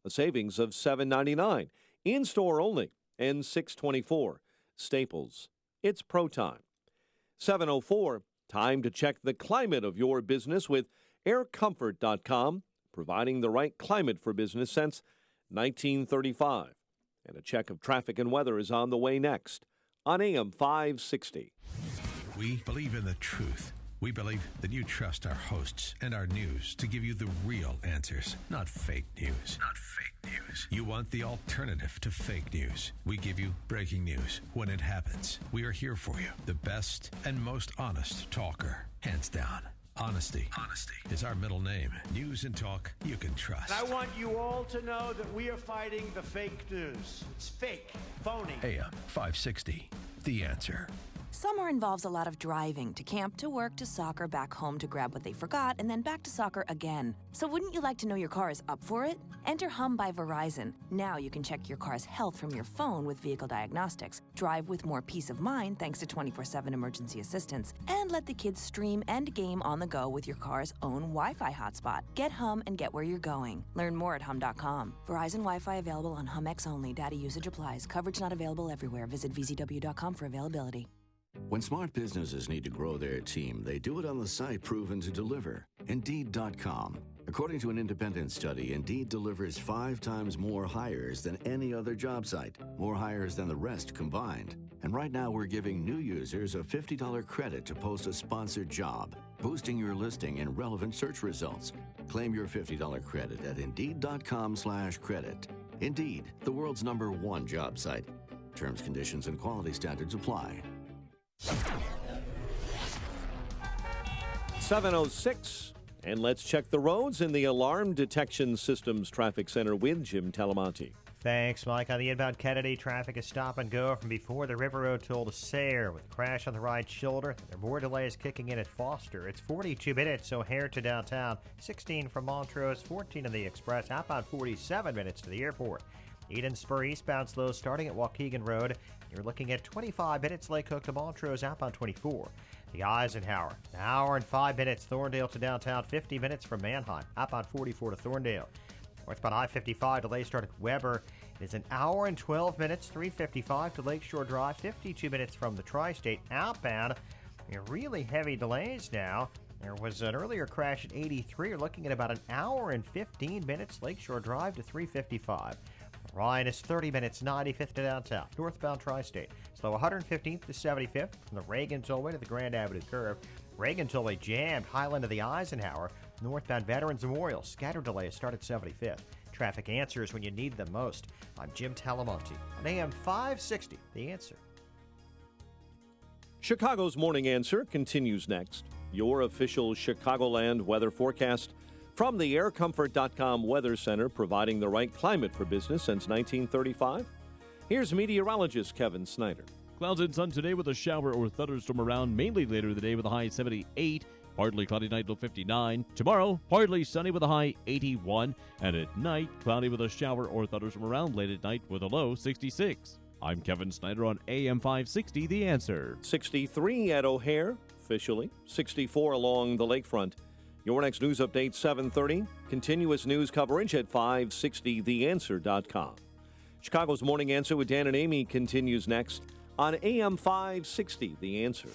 A savings of $7.99. In-store only. And $6.24. Staples. It's pro time. 7:04. Time to check the climate of your business with aircomfort.com. Providing the right climate for business since 1935. And a check of traffic and weather is on the way next on AM 560. We believe in the truth. We believe that you trust our hosts and our news to give you the real answers, not fake news. Not fake news. You want the alternative to fake news. We give you breaking news when it happens. We are here for you. The best and most honest talker, hands down. Honesty is our middle name. News and talk you can trust. I want you all to know that we are fighting the fake news. It's fake, phony. AM 560, The Answer. Summer involves a lot of driving, to camp, to work, to soccer, back home to grab what they forgot, and then back to soccer again. So wouldn't you like to know your car is up for it? Enter Hum by Verizon. Now you can check your car's health from your phone with vehicle diagnostics, drive with more peace of mind thanks to 24/7 emergency assistance, and let the kids stream and game on the go with your car's own Wi-Fi hotspot. Get Hum and get where you're going. Learn more at hum.com. Verizon Wi-Fi available on Hum X only. Data usage applies. Coverage not available everywhere. Visit vzw.com for availability. When smart businesses need to grow their team, they do it on the site proven to deliver, Indeed.com. According to an independent study, Indeed delivers 5 times more hires than any other job site, more hires than the rest combined. And right now we're giving new users a $50 credit to post a sponsored job, boosting your listing in relevant search results. Claim your $50 credit at Indeed.com/credit. Indeed, the world's #1 job site. Terms, conditions, and quality standards apply. 7:06, and let's check the roads in the Alarm Detection Systems Traffic Center with Jim Talamonte. Thanks, Mike. On the inbound Kennedy, traffic is stop and go from before the River Road toll to Sayre with crash on the right shoulder. There are more delays kicking in at Foster. It's 42 minutes, O'Hare to downtown, 16 from Montrose, 14 in the Express, outbound 47 minutes to the airport. Eden Spur eastbound slow starting at Waukegan Road. You're looking at 25 minutes Lake Hook to Montrose, outbound 24. The Eisenhower, an hour and 5 minutes Thorndale to downtown, 50 minutes from Manheim, outbound 44 to Thorndale. Northbound I-55 delay start at Weber. It is an hour and 12 minutes, 355 to Lakeshore Drive, 52 minutes from the Tri-State outbound. Really heavy delays now. There was an earlier crash at 83. You're looking at about an hour and 15 minutes Lakeshore Drive to 355. Ryan is 30 minutes, 95th to downtown. Northbound Tri-State. Slow 115th to 75th from the Reagan Tollway to the Grand Avenue curve. Reagan Tollway jammed Highland to the Eisenhower. Northbound Veterans Memorial. Scattered delays start at 75th. Traffic answers when you need them most. I'm Jim Talamonte on AM 560. The Answer. Chicago's Morning Answer continues next. Your official Chicagoland weather forecast from the aircomfort.com Weather Center, providing the right climate for business since 1935. Here's meteorologist Kevin Snyder. Clouds and sun today with a shower or thunderstorm around, mainly later in the day with a high 78. Partly cloudy night till 59. Tomorrow, partly sunny with a high 81. And at night, cloudy with a shower or thunderstorm around late at night with a low 66. I'm Kevin Snyder on AM 560, The Answer. 63 at O'Hare, officially. 64 along the lakefront. Your next news update, 7:30. Continuous news coverage at 560theanswer.com. Chicago's Morning Answer with Dan and Amy continues next on AM 560, The Answer.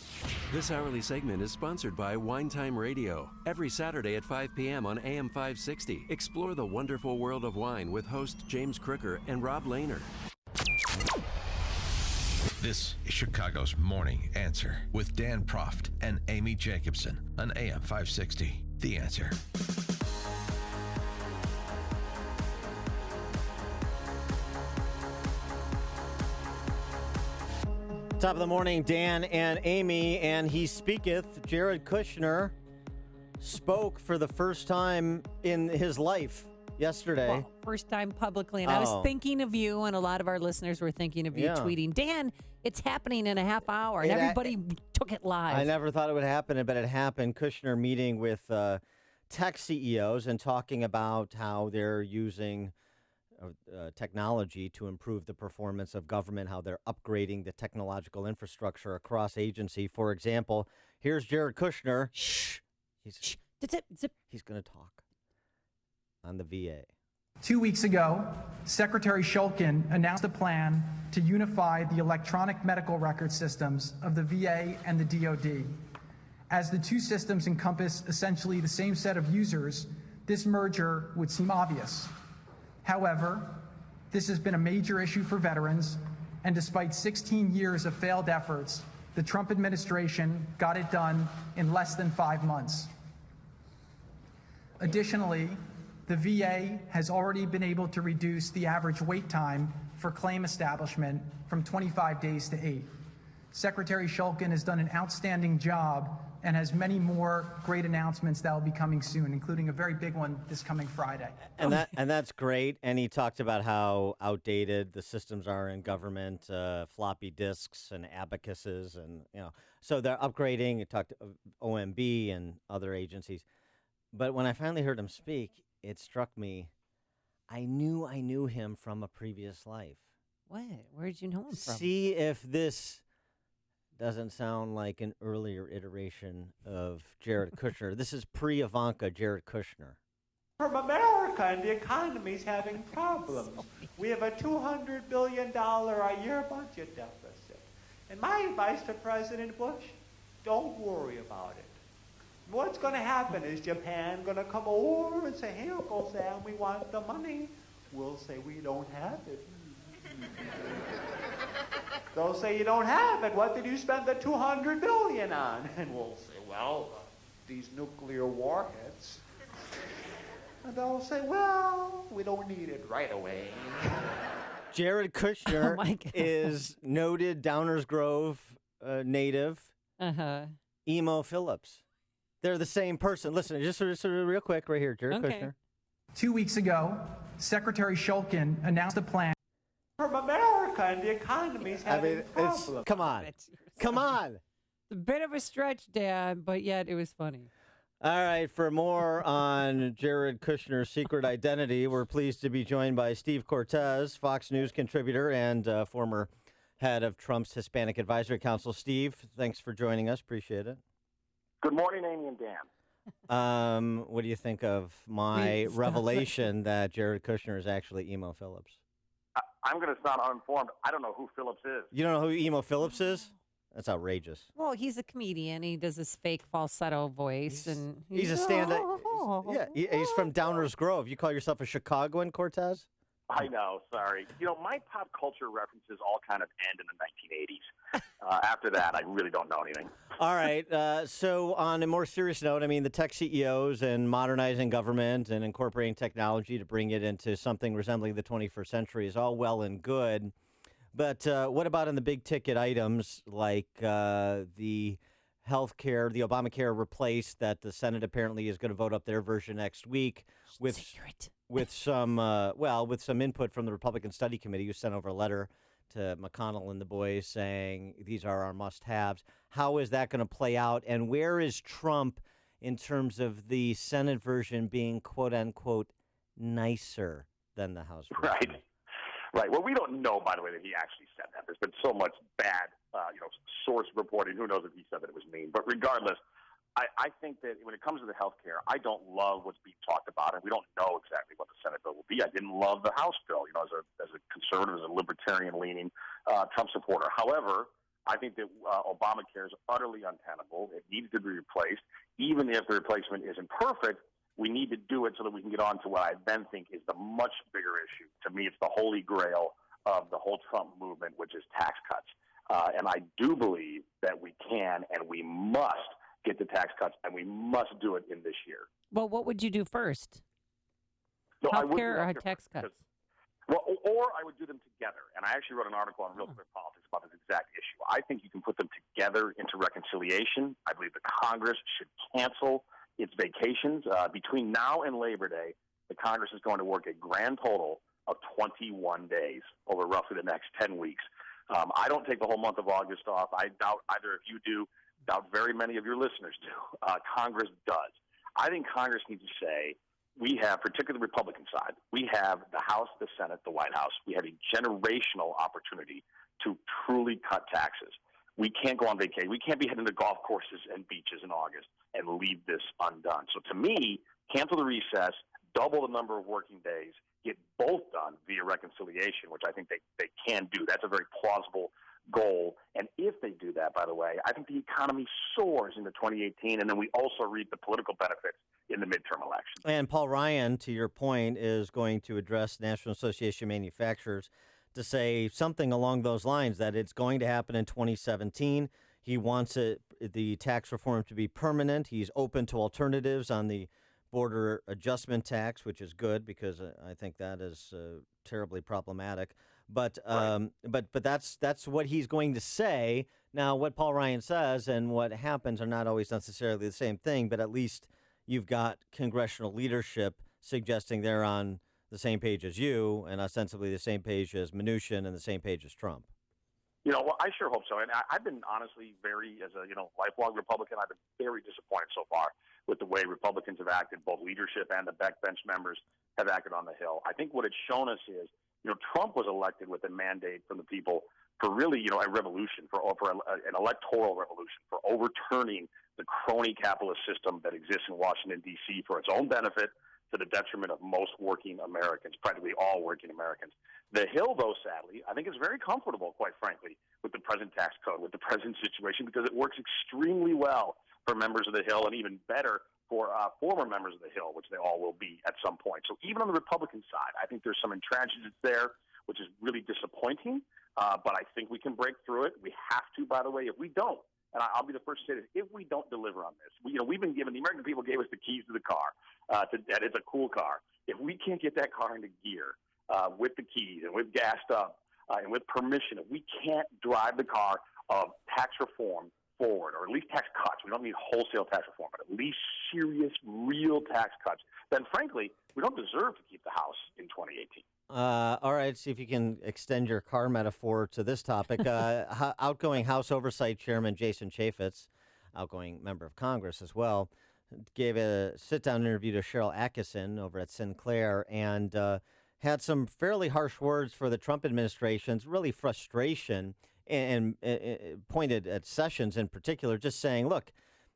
This hourly segment is sponsored by Wine Time Radio. Every Saturday at 5 p.m. on AM 560. Explore the wonderful world of wine with hosts James Crooker and Rob Lehner. This is Chicago's Morning Answer with Dan Proft and Amy Jacobson on AM 560. The Answer. Top of the morning, Dan and Amy, and he speaketh. Jared Kushner spoke for the first time in his life yesterday. Well, first time publicly, and I was thinking of you, and a lot of our listeners were thinking of you, tweeting, Dan, it's happening in a half hour, and everybody took it live. I never thought it would happen, but it happened. Kushner meeting with tech CEOs and talking about how they're using technology to improve the performance of government, how they're upgrading the technological infrastructure across agency. For example, here's Jared Kushner. Shh. He's going to talk on the VA. 2 weeks ago, Secretary Shulkin announced a plan to unify the electronic medical record systems of the VA and the DoD. As the two systems encompass essentially the same set of users, this merger would seem obvious. However, this has been a major issue for veterans And despite 16 years of failed efforts, the Trump administration got it done in less than 5 months. Additionally, the VA has already been able to reduce the average wait time for claim establishment from 25 days to 8. Secretary Shulkin has done an outstanding job and has many more great announcements that will be coming soon, including a very big one this coming Friday. And that's great. And he talked about how outdated the systems are in government, floppy disks and abacuses, and so they're upgrading. He talked to OMB and other agencies. But when I finally heard him speak, it struck me. I knew him from a previous life. What? Where did you know him from? See if this doesn't sound like an earlier iteration of Jared Kushner. This is pre-Ivanka Jared Kushner. From America, and the economy's having problems. We have a $200 billion a year budget deficit. And my advice to President Bush, don't worry about it. What's going to happen is Japan going to come over and say, hey, Uncle Sam, we want the money. We'll say we don't have it. They'll say you don't have it. What did you spend the $200 billion on? And we'll say, well, these nuclear warheads. And they'll say, well, we don't need it right away. Jared Kushner is noted Downers Grove native, Emo Phillips. They're the same person. Listen, just sort of real quick right here, Jared Kushner. 2 weeks ago, Secretary Shulkin announced a plan. From America, and the economy's having problems. Come on. Come on. It's a bit of a stretch, Dad, but yet it was funny. All right, for more on Jared Kushner's secret identity, we're pleased to be joined by Steve Cortes, Fox News contributor and former head of Trump's Hispanic Advisory Council. Steve, thanks for joining us. Appreciate it. Good morning, Amy and Dan. What do you think of my revelation that Jared Kushner is actually Emo Phillips? I'm going to sound uninformed. I don't know who Phillips is. You don't know who Emo Phillips is? That's outrageous. Well, he's a comedian. He does this fake falsetto voice, and he's a stand-up. Yeah, he's from Downers Grove. You call yourself a Chicagoan, Cortes? I know, sorry. My pop culture references all kind of end in the 1980s. After that, I really don't know anything. All right. So on a more serious note, I mean, the tech CEOs and modernizing government and incorporating technology to bring it into something resembling the 21st century is all well and good. But what about in the big ticket items like the health care, the Obamacare replace that the Senate apparently is going to vote up their version next week with some input from the Republican Study Committee, who sent over a letter to McConnell and the boys saying these are our must-haves. How is that going to play out? And where is Trump in terms of the Senate version being, quote-unquote, nicer than the House version? Right. Well, we don't know, by the way, that he actually said that. There's been so much bad, source reporting. Who knows if he said that it was mean? But regardless, I think that when it comes to the health care, I don't love what's being talked about, and we don't know exactly what the Senate bill will be. I didn't love the House bill, as a conservative, as a libertarian-leaning Trump supporter. However, I think that Obamacare is utterly untenable. It needs to be replaced. Even if the replacement isn't perfect, we need to do it so that we can get on to what I then think is the much bigger issue. To me, it's the holy grail of the whole Trump movement, which is tax cuts. And I do believe that we can and we must get the tax cuts, and we must do it in this year. Well, what would you do first? So healthcare or tax cuts? Well, or I would do them together. And I actually wrote an article on Real Clear Politics about this exact issue. I think you can put them together into reconciliation. I believe the Congress should cancel its vacations. Between now and Labor Day, the Congress is going to work a grand total of 21 days over roughly the next 10 weeks. I don't take the whole month of August off. I doubt either of you do. Doubt very many of your listeners do. Congress does. I think Congress needs to say, we have, particularly the Republican side, we have the House, the Senate, the White House. We have a generational opportunity to truly cut taxes. We can't go on vacation. We can't be heading to golf courses and beaches in August and leave this undone. So to me, cancel the recess, double the number of working days, get both done via reconciliation, which I think they can do. That's a very plausible goal. And if they do that, by the way, I think the economy soars into 2018, and then we also reap the political benefits in the midterm election. And Paul Ryan, to your point, is going to address National Association of Manufacturers to say something along those lines, that it's going to happen in 2017. He wants the tax reform to be permanent. He's open to alternatives on the border adjustment tax, which is good because I think that is terribly problematic. But that's what he's going to say. Now, what Paul Ryan says and what happens are not always necessarily the same thing, but at least you've got congressional leadership suggesting they're on the same page as you and ostensibly the same page as Mnuchin and the same page as Trump. Well, I sure hope so. And I've been honestly as a lifelong Republican, I've been very disappointed so far with the way Republicans have acted, both leadership and the backbench members have acted on the Hill. I think what it's shown us is, Trump was elected with a mandate from the people for really, a revolution, for an electoral revolution, for overturning the crony capitalist system that exists in Washington, D.C. for its own benefit, to the detriment of most working Americans, practically all working Americans. The Hill, though, sadly, I think is very comfortable, quite frankly, with the present tax code, with the present situation, because it works extremely well for members of the Hill and even better for former members of the Hill, which they all will be at some point. So even on the Republican side, I think there's some intransigence there, which is really disappointing, but I think we can break through it. We have to, by the way. If we don't, and I'll be the first to say this, if we don't deliver on this, we've been given, the American people gave us the keys to the car, and it's a cool car. If we can't get that car into gear with the keys and with gassed up and with permission, if we can't drive the car of tax reform forward, or at least tax cuts, we don't need wholesale tax reform, but at least serious, real tax cuts, then frankly, we don't deserve to keep the House in 2018. All right, see if you can extend your car metaphor to this topic. Outgoing House Oversight Chairman Jason Chaffetz, outgoing member of Congress as well, gave a sit-down interview to Cheryl Atkinson over at Sinclair and had some fairly harsh words for the Trump administration's really frustration and pointed at Sessions in particular, just saying, look,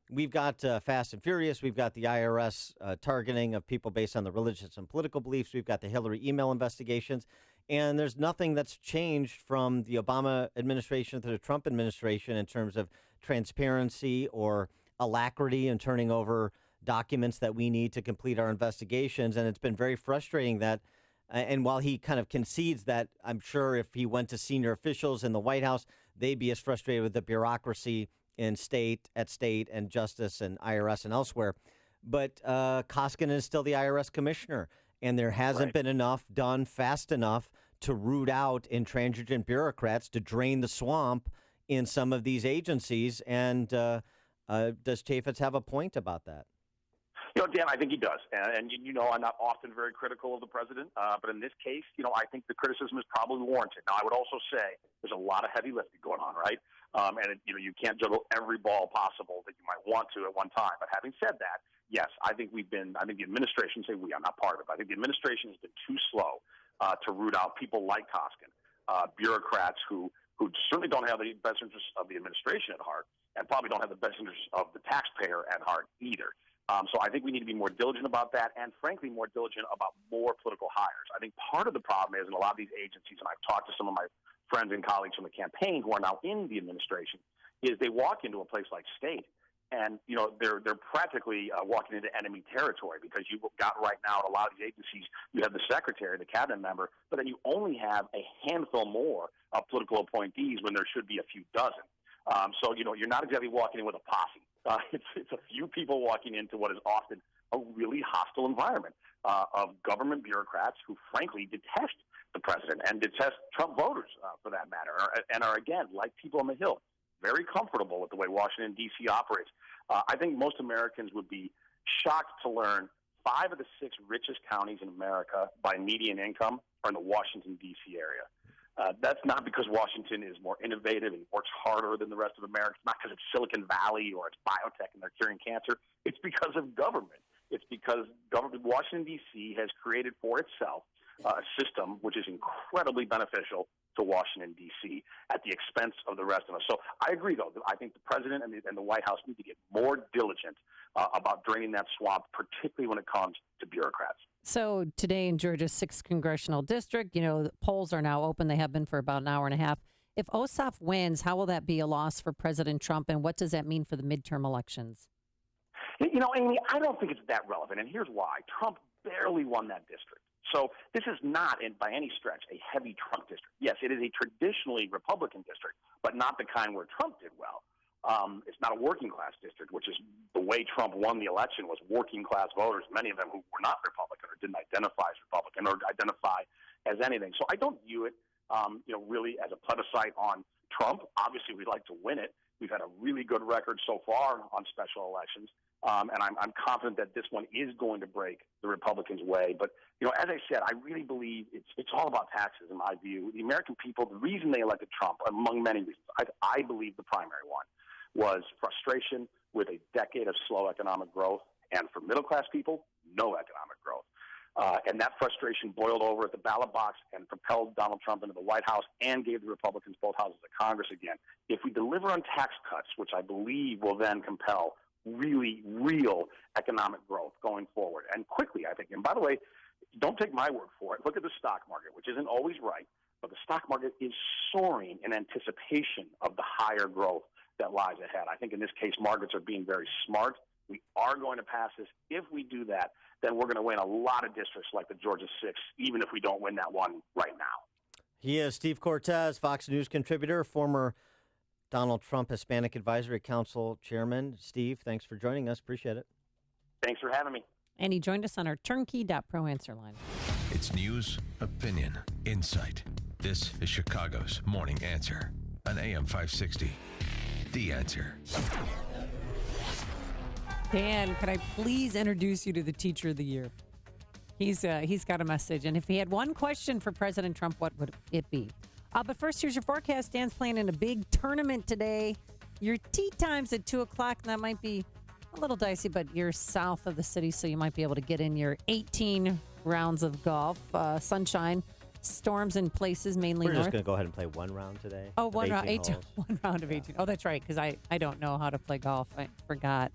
we've got Fast and Furious. We've got the IRS targeting of people based on the religious and political beliefs. We've got the Hillary email investigations. And there's nothing that's changed from the Obama administration to the Trump administration in terms of transparency or alacrity in turning over documents that we need to complete our investigations. And it's been very frustrating that, and while he kind of concedes that, I'm sure if he went to senior officials in the White House, they'd be as frustrated with the bureaucracy in state and justice and IRS and elsewhere. But Koskinen is still the IRS commissioner, and there hasn't been enough done fast enough to root out intransigent bureaucrats to drain the swamp in some of these agencies. And does Chaffetz have a point about that? Dan, I think he does. And I'm not often very critical of the president, but in this case, I think the criticism is probably warranted. Now, I would also say there's a lot of heavy lifting going on, right? And you can't juggle every ball possible that you might want to at one time. But having said that, yes, I think the administration, I'm not part of it, but I think the administration has been too slow to root out people like Koskin, bureaucrats who certainly don't have the best interests of the administration at heart and probably don't have the best interests of the taxpayer at heart either. So I think we need to be more diligent about that and, frankly, more diligent about more political hires. I think part of the problem is in a lot of these agencies, and I've talked to some of my friends and colleagues from the campaign who are now in the administration, is they walk into a place like state and, they're practically walking into enemy territory because you've got right now at a lot of these agencies, you have the secretary, the cabinet member, but then you only have a handful more of political appointees when there should be a few dozen. So, you're not exactly walking in with a posse. It's a few people walking into what is often a really hostile environment of government bureaucrats who, frankly, detest the president and detest Trump voters, for that matter, and are, again, like people on the Hill, very comfortable with the way Washington, D.C. operates. I think most Americans would be shocked to learn 5 of the 6 richest counties in America by median income are in the Washington, D.C. area. That's not because Washington is more innovative and works harder than the rest of America. It's not because it's Silicon Valley or it's biotech and they're curing cancer. It's because of government. It's because Washington, D.C. has created for itself a system which is incredibly beneficial to Washington, D.C. at the expense of the rest of us. So I agree, though. I think the president and the White House need to get more diligent about draining that swamp, particularly when it comes to bureaucrats. So today in Georgia's 6th congressional district, the polls are now open. They have been for about an hour and a half. If Ossoff wins, how will that be a loss for President Trump, and what does that mean for the midterm elections? Amy, I don't think it's that relevant, and here's why. Trump barely won that district. So this is not, by any stretch, a heavy Trump district. Yes, it is a traditionally Republican district, but not the kind where Trump did well. It's not a working class district, which is the way Trump won the election, was working class voters, many of them who were not Republican or didn't identify as Republican or identify as anything. So I don't view it, really as a plebiscite on Trump. Obviously, we'd like to win it. We've had a really good record so far on special elections, and I'm confident that this one is going to break the Republicans' way. But, as I said, I really believe it's all about taxes in my view. The American people, the reason they elected Trump, among many reasons, I believe the primary one, was frustration with a decade of slow economic growth, and for middle-class people, no economic growth. And that frustration boiled over at the ballot box and propelled Donald Trump into the White House and gave the Republicans both houses of Congress again. If we deliver on tax cuts, which I believe will then compel really real economic growth going forward, and quickly, I think. And by the way, don't take my word for it. Look at the stock market, which isn't always right, but the stock market is soaring in anticipation of the higher growth that lies ahead. I think in this case, markets are being very smart. We are going to pass this. If we do that, then we're going to win a lot of districts like the Georgia 6, even if we don't win that one right now. He is Steve Cortes, Fox News contributor, former Donald Trump Hispanic Advisory Council chairman. Steve, thanks for joining us. Appreciate it. Thanks for having me. And he joined us on our turnkey.pro answer line. It's news, opinion, insight. This is Chicago's Morning Answer on AM 560. The Answer. Dan, could I please introduce you to the Teacher of the Year? He's got a message, and if he had one question for President Trump, what would it be? But first, here's your forecast. Dan's playing in a big tournament today. Your tee time's at 2 o'clock, and that might be a little dicey, but you're south of the city, so you might be able to get in your 18 rounds of golf. Sunshine, storms in places, mainly We're north. just going to go ahead and play one round today. Oh, one round, 18 holes. one round of 18. Oh, that's right, because I don't know how to play golf. I forgot.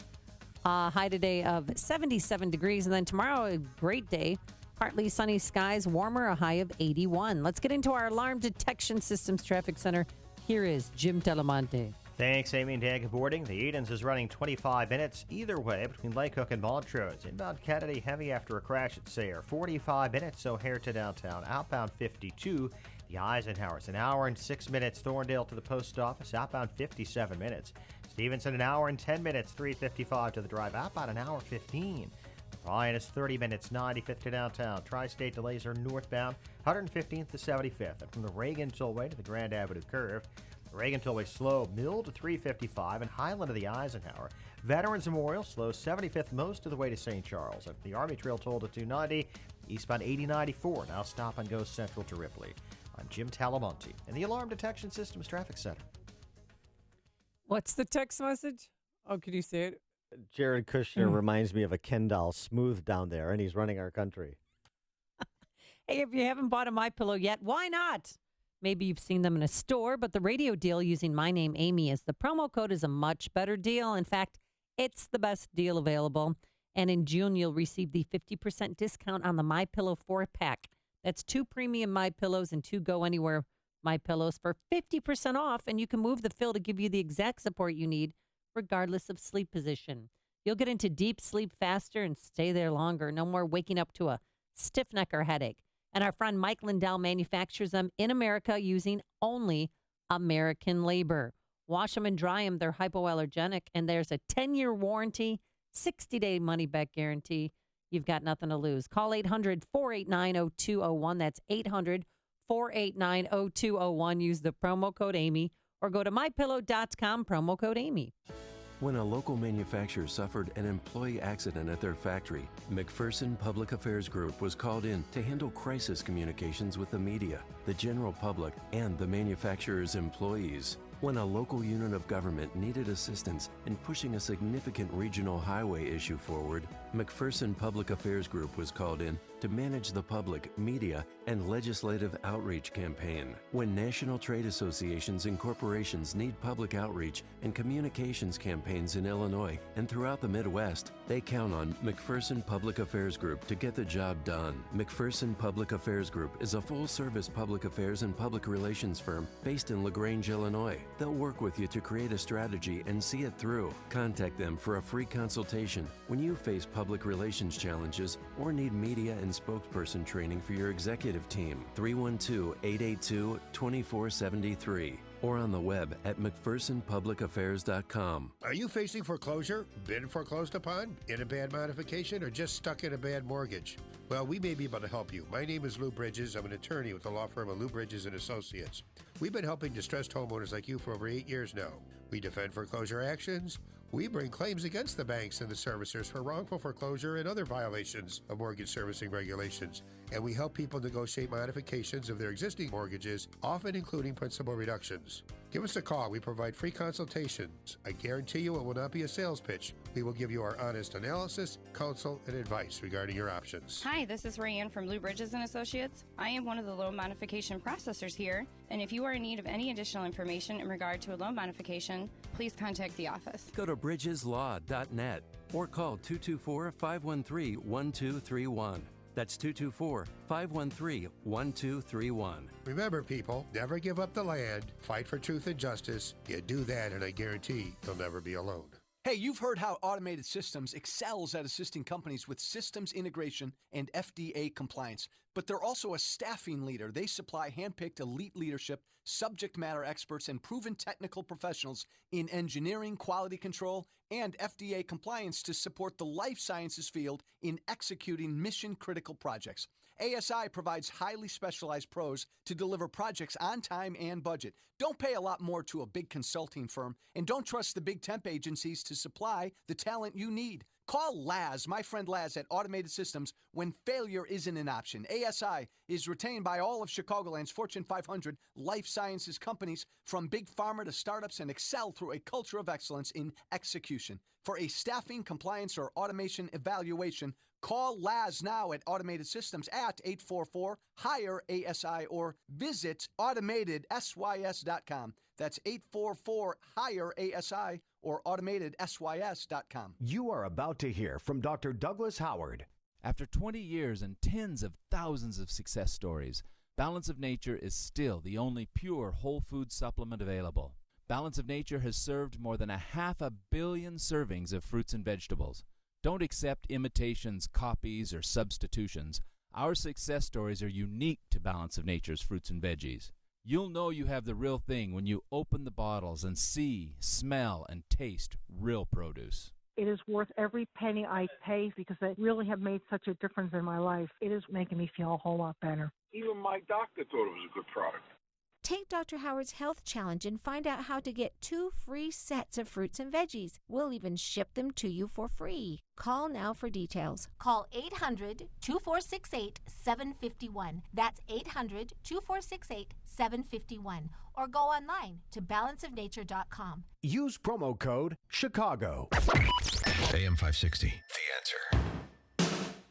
High today of 77 degrees, and then tomorrow, a great day. Partly sunny skies, warmer, a high of 81. Let's get into our Alarm Detection Systems Traffic Center. Here is Jim Telemonte. Thanks, Amy and Dan. Good morning. The Edens is running 25 minutes either way between Lake Hook and Montrose. Inbound Kennedy, heavy after a crash at Sayre. 45 minutes, O'Hare to downtown. Outbound 52. The Eisenhower's an hour and 6 minutes. Thorndale to the post office. Outbound 57 minutes. Stevenson, an hour and 10 minutes. 3:55 to the drive. Outbound an hour 15. Ryan is 30 minutes, 95th to downtown. Tri-State delays are northbound, 115th to 75th. And from the Reagan Tollway to the Grand Avenue Curve, the Reagan Tollway slow, Mill to 355, and Highland to the Eisenhower. Veterans Memorial slow, 75th most of the way to St. Charles. And the Army Trail toll to 290, eastbound 8094, now stop and go central to Ripley. I'm Jim Talamonte in the Alarm Detection Systems Traffic Center. What's the text message? Oh, could you say it? Jared Kushner reminds me of a Ken doll, smooth down there, and he's running our country. Hey, if you haven't bought a MyPillow yet, why not? Maybe you've seen them in a store, but the radio deal using my name, Amy, as the promo code is a much better deal. In fact, it's the best deal available. And in June, you'll receive the 50% discount on the MyPillow 4-pack. That's 2 premium MyPillows and 2 Go Anywhere MyPillows for 50% off, and you can move the fill to give you the exact support you need, regardless of sleep position. You'll get into deep sleep faster and stay there longer. No more waking up to a stiff neck or headache. And our friend Mike Lindell manufactures them in America using only American labor. Wash them and dry them. They're hypoallergenic, and there's a 10-year warranty, 60-day money-back guarantee. You've got nothing to lose. Call 800-489-0201. That's 800-489-0201. Use the promo code Amy, or go to mypillow.com, promo code Amy. When a local manufacturer suffered an employee accident at their factory, McPherson Public Affairs Group was called in to handle crisis communications with the media, the general public, and the manufacturer's employees. When a local unit of government needed assistance in pushing a significant regional highway issue forward, McPherson Public Affairs Group was called in to manage the public, media, and legislative outreach campaign. When national trade associations and corporations need public outreach and communications campaigns in Illinois and throughout the Midwest, they count on McPherson Public Affairs Group to get the job done. McPherson Public Affairs Group is a full-service public affairs and public relations firm based in LaGrange, Illinois. They'll work with you to create a strategy and see it through. Contact them for a free consultation when you face public relations challenges or need media and spokesperson training for your executive team. 312-882-2473 or on the web at McPhersonPublicAffairs.com. Are you facing foreclosure, been foreclosed upon, in a bad modification, or just stuck in a bad mortgage? Well, we may be able to help you. My name is Lou Bridges. I'm an attorney with the law firm of Lou Bridges & Associates. We've been helping distressed homeowners like you for over 8 years now. We defend foreclosure actions. We bring claims against the banks and the servicers for wrongful foreclosure and other violations of mortgage servicing regulations. And we help people negotiate modifications of their existing mortgages, often including principal reductions. Give us a call. We provide free consultations. I guarantee you it will not be a sales pitch. We will give you our honest analysis, counsel, and advice regarding your options. Hi, this is Rayanne from Lou Bridges & Associates. I am one of the loan modification processors here, and if you are in need of any additional information in regard to a loan modification, please contact the office. Go to bridgeslaw.net or call 224-513-1231. That's 224-513-1231. Remember, people, never give up the land. Fight for truth and justice. You do that, and I guarantee you'll never be alone. Hey, you've heard how Automated Systems excels at assisting companies with systems integration and FDA compliance. But they're also a staffing leader. They supply handpicked elite leadership, subject matter experts, and proven technical professionals in engineering, quality control, and FDA compliance to support the life sciences field in executing mission-critical projects. ASI provides highly specialized pros to deliver projects on time and budget. Don't pay a lot more to a big consulting firm, and don't trust the big temp agencies to supply the talent you need. Call Laz, my friend Laz at Automated Systems, when failure isn't an option. ASI is retained by all of Chicagoland's Fortune 500 life sciences companies, from big pharma to startups, and excel through a culture of excellence in execution. For a staffing, compliance, or automation evaluation, call Laz now at Automated Systems at 844-HIRE-ASI or visit AutomatedSYS.com. That's 844-HIRE-ASI or AutomatedSYS.com. You are about to hear from Dr. Douglas Howard. After 20 years and tens of thousands of success stories, Balance of Nature is still the only pure whole food supplement available. Balance of Nature has served more than 500 million servings of fruits and vegetables. Don't accept imitations, copies, or substitutions. Our success stories are unique to Balance of Nature's fruits and veggies. You'll know you have the real thing when you open the bottles and see, smell, and taste real produce. It is worth every penny I pay because they really have made such a difference in my life. It is making me feel a whole lot better. Even my doctor thought it was a good product. Take Dr. Howard's Health Challenge and find out how to get 2 free sets of fruits and veggies. We'll even ship them to you for free. Call now for details. Call 800-2468-751. That's 800-2468-751. Or go online to balanceofnature.com. Use promo code CHICAGO. AM 560, The Answer.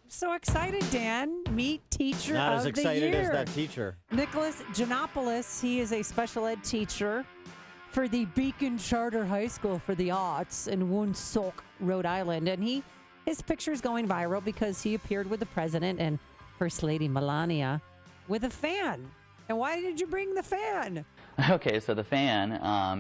So excited, Dan. Meet teacher Not of as the excited year. as that teacher. Nicholas Janopoulos. He is a special ed teacher for the Beacon Charter High School for the Arts in Woonsock, Rhode Island. And his picture is going viral because he appeared with the president and First Lady Melania with a fan. And why did you bring the fan? Okay, so the fan,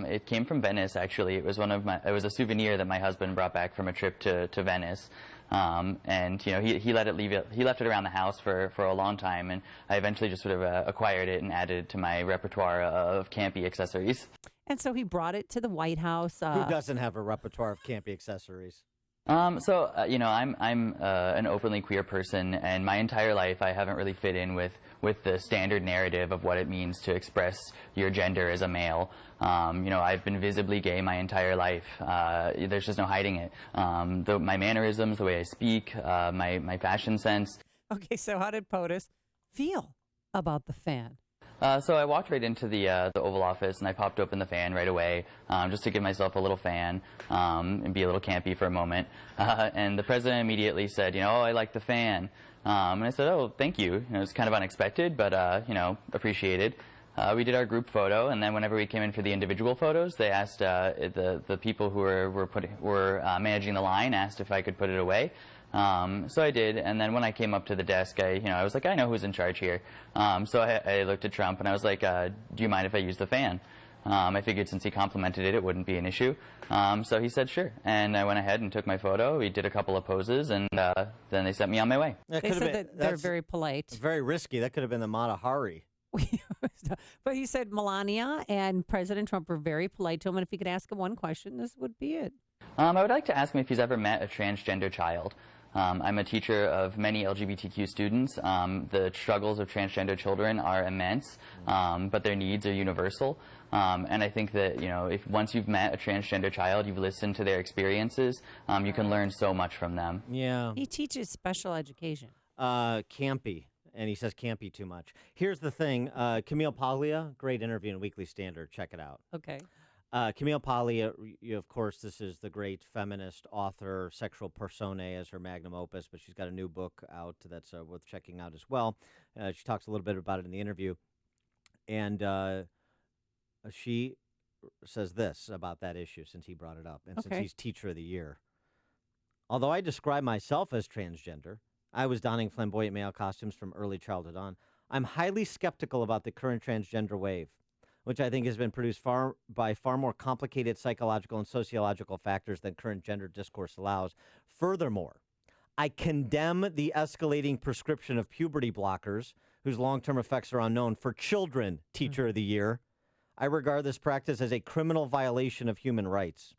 it came from Venice, actually. It was it was a souvenir that my husband brought back from a trip to Venice. And you know, he left it around the house for a long time, and I eventually just sort of acquired it and added it to my repertoire of campy accessories. And so he brought it to the White House. Who doesn't have a repertoire of campy accessories? You know, I'm an openly queer person, and my entire life I haven't really fit in with the standard narrative of what it means to express your gender as a male. You know, I've been visibly gay my entire life. There's just no hiding it. My mannerisms, the way I speak, my fashion sense. Okay, so how did POTUS feel about the fan? So I walked right into the Oval Office, and I popped open the fan right away, just to give myself a little fan and be a little campy for a moment. And the president immediately said, you know, oh, I like the fan. And I said, oh, thank you. You know, it was kind of unexpected, but, you know, appreciated. We did our group photo, and then whenever we came in for the individual photos, they asked the people who were managing the line asked if I could put it away. So I did, and then when I came up to the desk, I was like, I know who's in charge here. So I looked at Trump, and I was like, do you mind if I use the fan? I figured since he complimented it, it wouldn't be an issue. So he said sure. And I went ahead and took my photo. We did a couple of poses, and then they sent me on my way. They said that they're very polite. Very risky. That could have been the Mata Hari. But he said Melania and President Trump were very polite to him, and if he could ask him one question, this would be it. I would like to ask him if he's ever met a transgender child. I'm a teacher of many LGBTQ students. The struggles of transgender children are immense, but their needs are universal. And I think that, if once you've met a transgender child, you've listened to their experiences, you can learn so much from them. Yeah. He teaches special education. Campy. And he says campy too much. Here's the thing. Camille Paglia, great interview in Weekly Standard. Check it out. Okay. Camille Paglia, of course, this is the great feminist author, Sexual Personae as her magnum opus, but she's got a new book out that's worth checking out as well. She talks a little bit about it in the interview. And she says this about that issue since he brought it up and since he's Teacher of the Year. Although I describe myself as transgender, I was donning flamboyant male costumes from early childhood on. I'm highly skeptical about the current transgender wave, which I think has been produced by far more complicated psychological and sociological factors than current gender discourse allows. Furthermore, I condemn the escalating prescription of puberty blockers, whose long-term effects are unknown, for children, Teacher of the Year. I regard this practice as a criminal violation of human rights.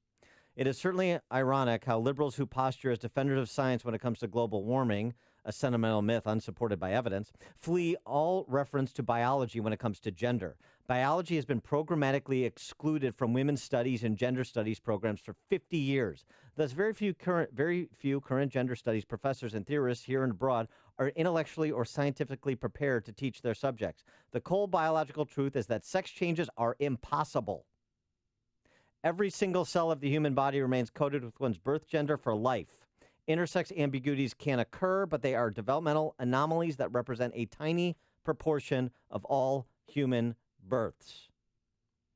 It is certainly ironic how liberals who posture as defenders of science when it comes to global warming, a sentimental myth unsupported by evidence, flee all reference to biology when it comes to gender. Biology has been programmatically excluded from women's studies and gender studies programs for 50 years. Thus, very few current gender studies professors and theorists here and abroad are intellectually or scientifically prepared to teach their subjects. The cold biological truth is that sex changes are impossible. Every single cell of the human body remains coded with one's birth gender for life. Intersex ambiguities can occur, but they are developmental anomalies that represent a tiny proportion of all human births.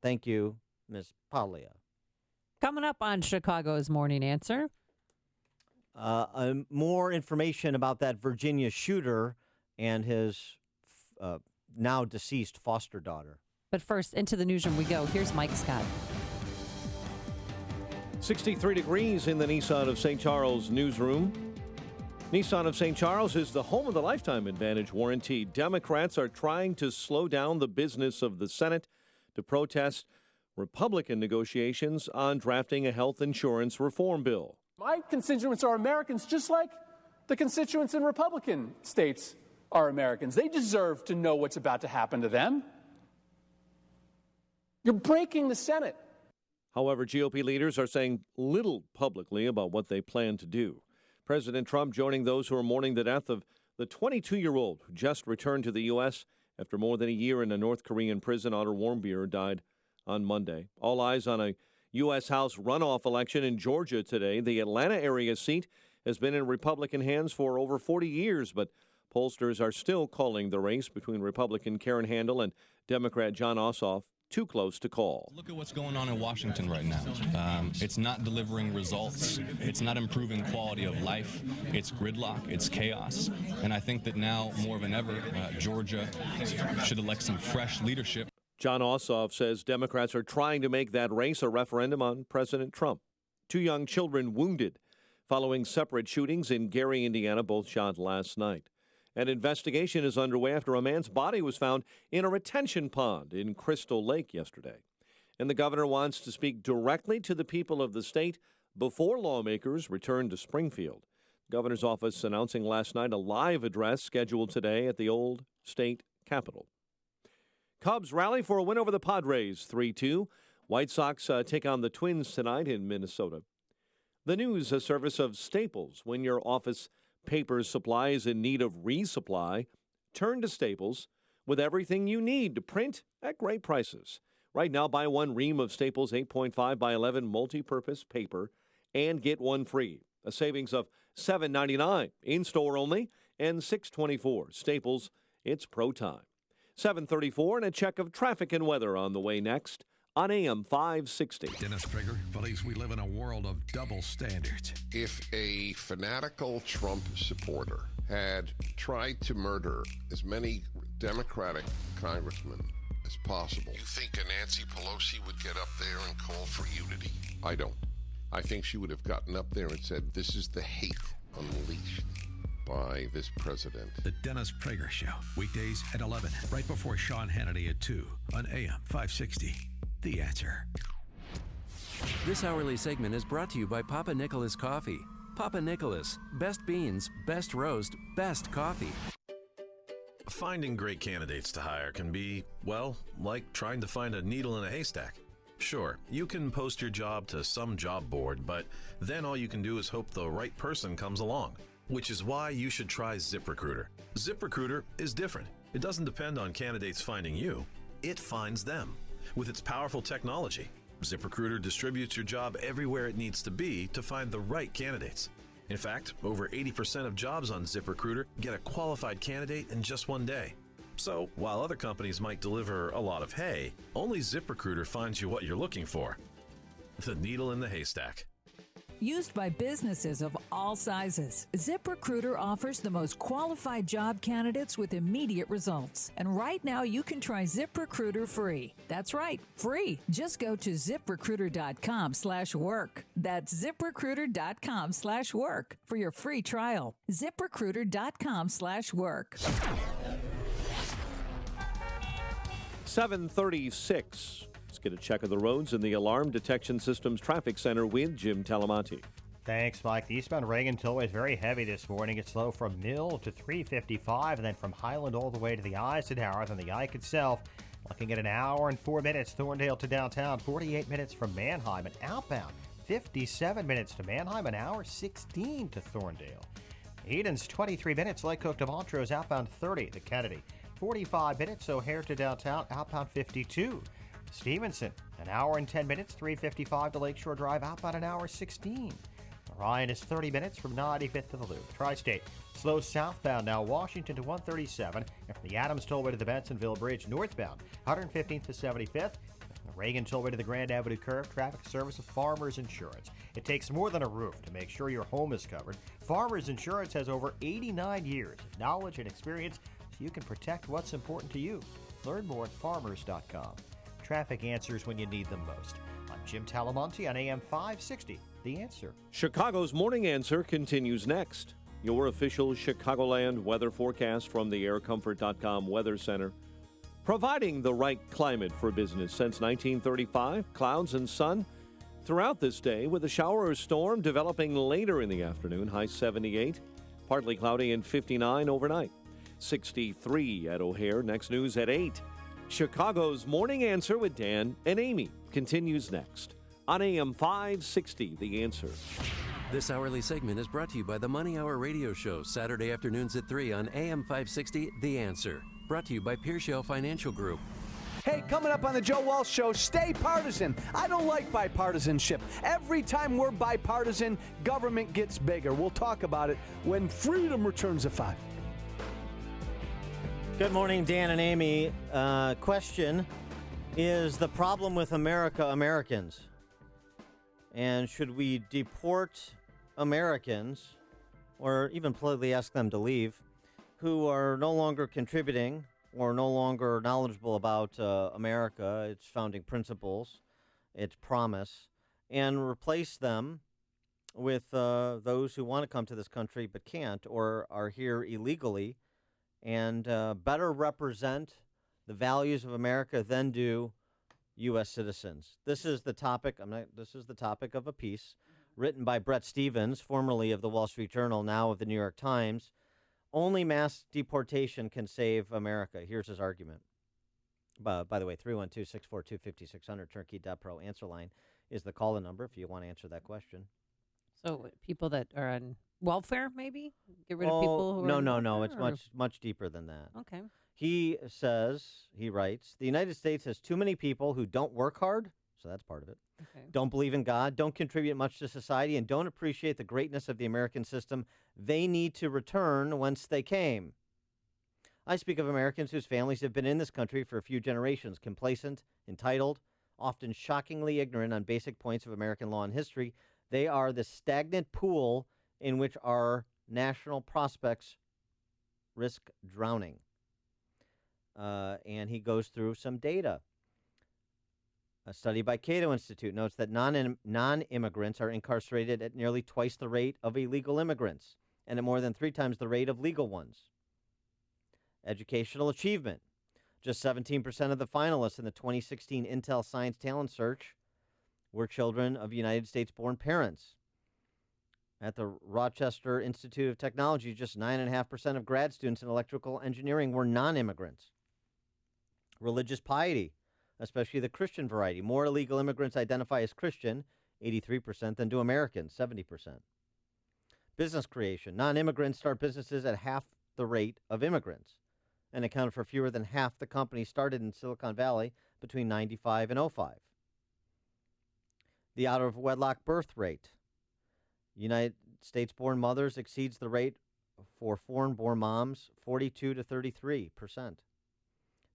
Thank you, Ms. Paglia. Coming up on Chicago's Morning Answer. More information about that Virginia shooter and his now deceased foster daughter. But first, into the newsroom we go. Here's Mike Scott. 63 degrees in the Nissan of St. Charles newsroom. Nissan of St. Charles is the home of the Lifetime Advantage warranty. Democrats are trying to slow down the business of the Senate to protest Republican negotiations on drafting a health insurance reform bill. My constituents are Americans, just like the constituents in Republican states are Americans. They deserve to know what's about to happen to them. You're breaking the Senate. However, GOP leaders are saying little publicly about what they plan to do. President Trump joining those who are mourning the death of the 22-year-old who just returned to the U.S. after more than a year in a North Korean prison. Otto Warmbier died on Monday. All eyes on a U.S. House runoff election in Georgia today. The Atlanta area seat has been in Republican hands for over 40 years, but pollsters are still calling the race between Republican Karen Handel and Democrat Jon Ossoff too close to call. Look at what's going on in Washington right now. It's not delivering results. It's not improving quality of life. It's gridlock. It's chaos. And I think that now more than ever, Georgia should elect some fresh leadership. Jon Ossoff says Democrats are trying to make that race a referendum on President Trump. 2 young children wounded following separate shootings in Gary, Indiana, both shot last night. An investigation is underway after a man's body was found in a retention pond in Crystal Lake yesterday. And the governor wants to speak directly to the people of the state before lawmakers return to Springfield. The governor's office announcing last night a live address scheduled today at the old state capitol. Cubs rally for a win over the Padres 3-2. White Sox take on the Twins tonight in Minnesota. The news, a service of Staples. When your office paper supply is in need of resupply, turn to Staples with everything you need to print at great prices. Right now, buy one ream of Staples 8.5 by 11 multi-purpose paper and get one free. A savings of $7.99 in-store only and $6.24. Staples, it's pro time. 7:34 and a check of traffic and weather on the way next on AM 560. Dennis Prager believes we live in a world of double standards. If a fanatical Trump supporter had tried to murder as many Democratic congressmen as possible. You think a Nancy Pelosi would get up there and call for unity? I don't. I think she would have gotten up there and said, this is the hate unleashed by this president. The Dennis Prager Show, weekdays at 11, right before Sean Hannity at 2 on AM 560. The Answer. This hourly segment is brought to you by Papa Nicholas Coffee. Papa Nicholas, best beans, best roast, best coffee. Finding great candidates to hire can be, well, like trying to find a needle in a haystack. Sure, you can post your job to some job board, but then all you can do is hope the right person comes along, which is why you should try ZipRecruiter. ZipRecruiter is different. It doesn't depend on candidates finding you. It finds them. With its powerful technology, ZipRecruiter distributes your job everywhere it needs to be to find the right candidates. In fact, over 80% of jobs on ZipRecruiter get a qualified candidate in just one day. So, while other companies might deliver a lot of hay, only ZipRecruiter finds you what you're looking for. The needle in the haystack. Used by businesses of all sizes, ZipRecruiter offers the most qualified job candidates with immediate results. And right now you can try ZipRecruiter free. That's right, free. Just go to ZipRecruiter.com/work. That's ZipRecruiter.com/work for your free trial. ZipRecruiter.com/work. 7:36. Let's get a check of the roads in the Alarm Detection Systems Traffic Center with Jim Talamonte. Thanks, Mike. The eastbound Reagan Tollway is very heavy this morning. It's slow from Mill to 355, and then from Highland all the way to the Eisenhower, then the Ike itself. Looking at an hour and 4 minutes, Thorndale to downtown, 48 minutes from Manheim, and outbound, 57 minutes to Manheim, an hour 16 to Thorndale. Eden's 23 minutes, Lake Cook to Montrose, outbound 30 to Kennedy. 45 minutes, O'Hare to downtown, outbound 52. Stevenson, an hour and 10 minutes, 355 to Lakeshore Drive, outbound an hour 16. Orion is 30 minutes from 95th to the Loop. Tri-State, slow southbound now, Washington to 137, and from the Adams Tollway to the Bensonville Bridge, northbound, 115th to 75th. The Reagan Tollway to the Grand Avenue Curve, traffic service of Farmers Insurance. It takes more than a roof to make sure your home is covered. Farmers Insurance has over 89 years of knowledge and experience so you can protect what's important to you. Learn more at farmers.com. Traffic answers when you need them most. I'm Jim Talamonte on AM 560, The Answer. Chicago's Morning Answer continues next. Your official Chicagoland weather forecast from the aircomfort.com Weather Center. Providing the right climate for business since 1935, clouds and sun throughout this day with a shower or storm developing later in the afternoon, high 78, partly cloudy and 59 overnight. 63 at O'Hare. Next news at 8. Chicago's Morning Answer with Dan and Amy continues next on AM 560, The Answer. This hourly segment is brought to you by the Money Hour radio show, Saturday afternoons at 3 on AM 560, The Answer. Brought to you by Pearshell Financial Group. Hey, coming up on the Joe Walsh Show, stay partisan. I don't like bipartisanship. Every time we're bipartisan, government gets bigger. We'll talk about it when freedom returns at 5. Good morning, Dan and Amy. Question, is the problem with America Americans? And should we deport Americans, or even politely ask them to leave, who are no longer contributing or no longer knowledgeable about America, its founding principles, its promise, and replace them with those who want to come to this country but can't, or are here illegally, and better represent the values of America than do U.S. citizens. This is the topic. This is the topic of a piece written by Brett Stevens, formerly of the Wall Street Journal, now of the New York Times. Only mass deportation can save America. Here's his argument. By the way, 312-642-5600, turnkey.pro answer line is the call-in number if you want to answer that question. So people that are on welfare, maybe? Get rid of people who are on No. welfare, It's much deeper than that. Okay. He writes, the United States has too many people who don't work hard, so that's part of it, don't believe in God, don't contribute much to society, and don't appreciate the greatness of the American system. They need to return whence they came. I speak of Americans whose families have been in this country for a few generations, complacent, entitled, often shockingly ignorant on basic points of American law and history. They are the stagnant pool in which our national prospects risk drowning. and he goes through some data. A study by Cato Institute notes that non-immigrants are incarcerated at nearly twice the rate of illegal immigrants and at more than 3 times the rate of legal ones. Educational achievement. Just 17% of the finalists in the 2016 Intel Science Talent Search were children of United States-born parents. At the Rochester Institute of Technology, just 9.5% of grad students in electrical engineering were non-immigrants. Religious piety, especially the Christian variety. More illegal immigrants identify as Christian, 83%, than do Americans, 70%. Business creation. Non-immigrants start businesses at half the rate of immigrants and accounted for fewer than half the companies started in Silicon Valley between 95 and 05. The out-of-wedlock birth rate. United States-born mothers exceeds the rate for foreign-born moms, 42 to 33%.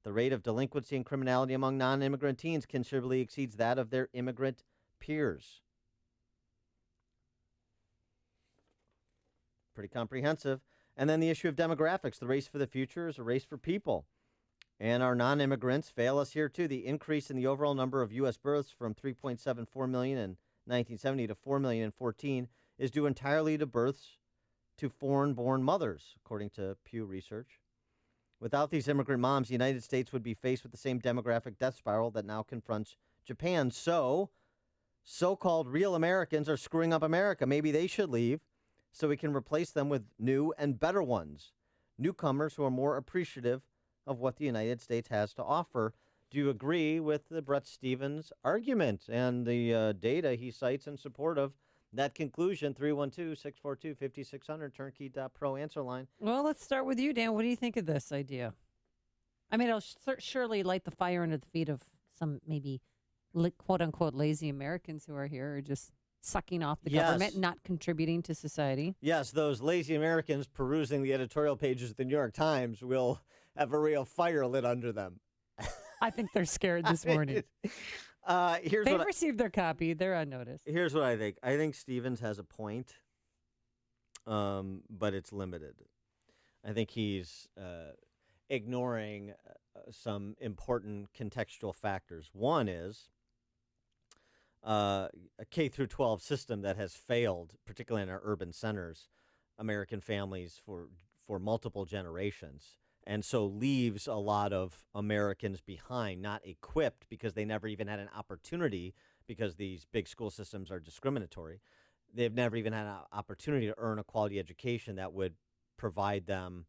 The rate of delinquency and criminality among non-immigrant teens considerably exceeds that of their immigrant peers. Pretty comprehensive. And then the issue of demographics. The race for the future is a race for people. And our non-immigrants fail us here, too. The increase in the overall number of U.S. births from 3.74 million in 1970 to 4 million in 2014 is due entirely to births to foreign-born mothers, according to Pew Research. Without these immigrant moms, the United States would be faced with the same demographic death spiral that now confronts Japan. So, so-called real Americans are screwing up America. Maybe they should leave so we can replace them with new and better ones, newcomers who are more appreciative of what the United States has to offer. Do you agree with the Bret Stephens argument and the data he cites in support of that conclusion? 312-642-5600, turnkey.pro answer line. Well, let's start with you, Dan. What do you think of this idea? I mean, it'll surely light the fire under the feet of some maybe quote-unquote lazy Americans who are here or just sucking off the government, not contributing to society. Yes, those lazy Americans perusing the editorial pages of the New York Times will have a real fire lit under them. I think they're scared this morning. They've received their copy. They're on notice. Here's what I think. I think Stephens has a point, but it's limited. I think he's ignoring some important contextual factors. One is a K through 12 system that has failed, particularly in our urban centers, American families for multiple generations, and so leaves a lot of Americans behind, not equipped because they never even had an opportunity, because these big school systems are discriminatory. They've never even had an opportunity to earn a quality education that would provide them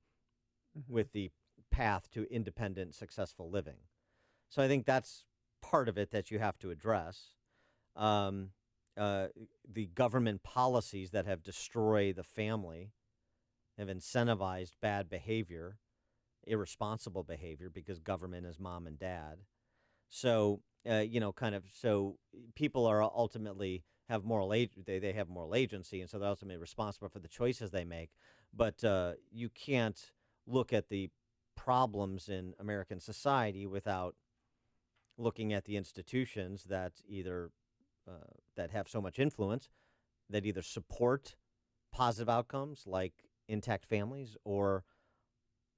with the path to independent, successful living. So I think that's part of it that you have to address. The government policies that have destroyed the family have incentivized bad behavior, irresponsible behavior, because government is mom and dad. So, so people are ultimately have they have moral agency, and so they're ultimately responsible for the choices they make. But you can't look at the problems in American society without looking at the institutions that either that have so much influence, that either support positive outcomes like intact families or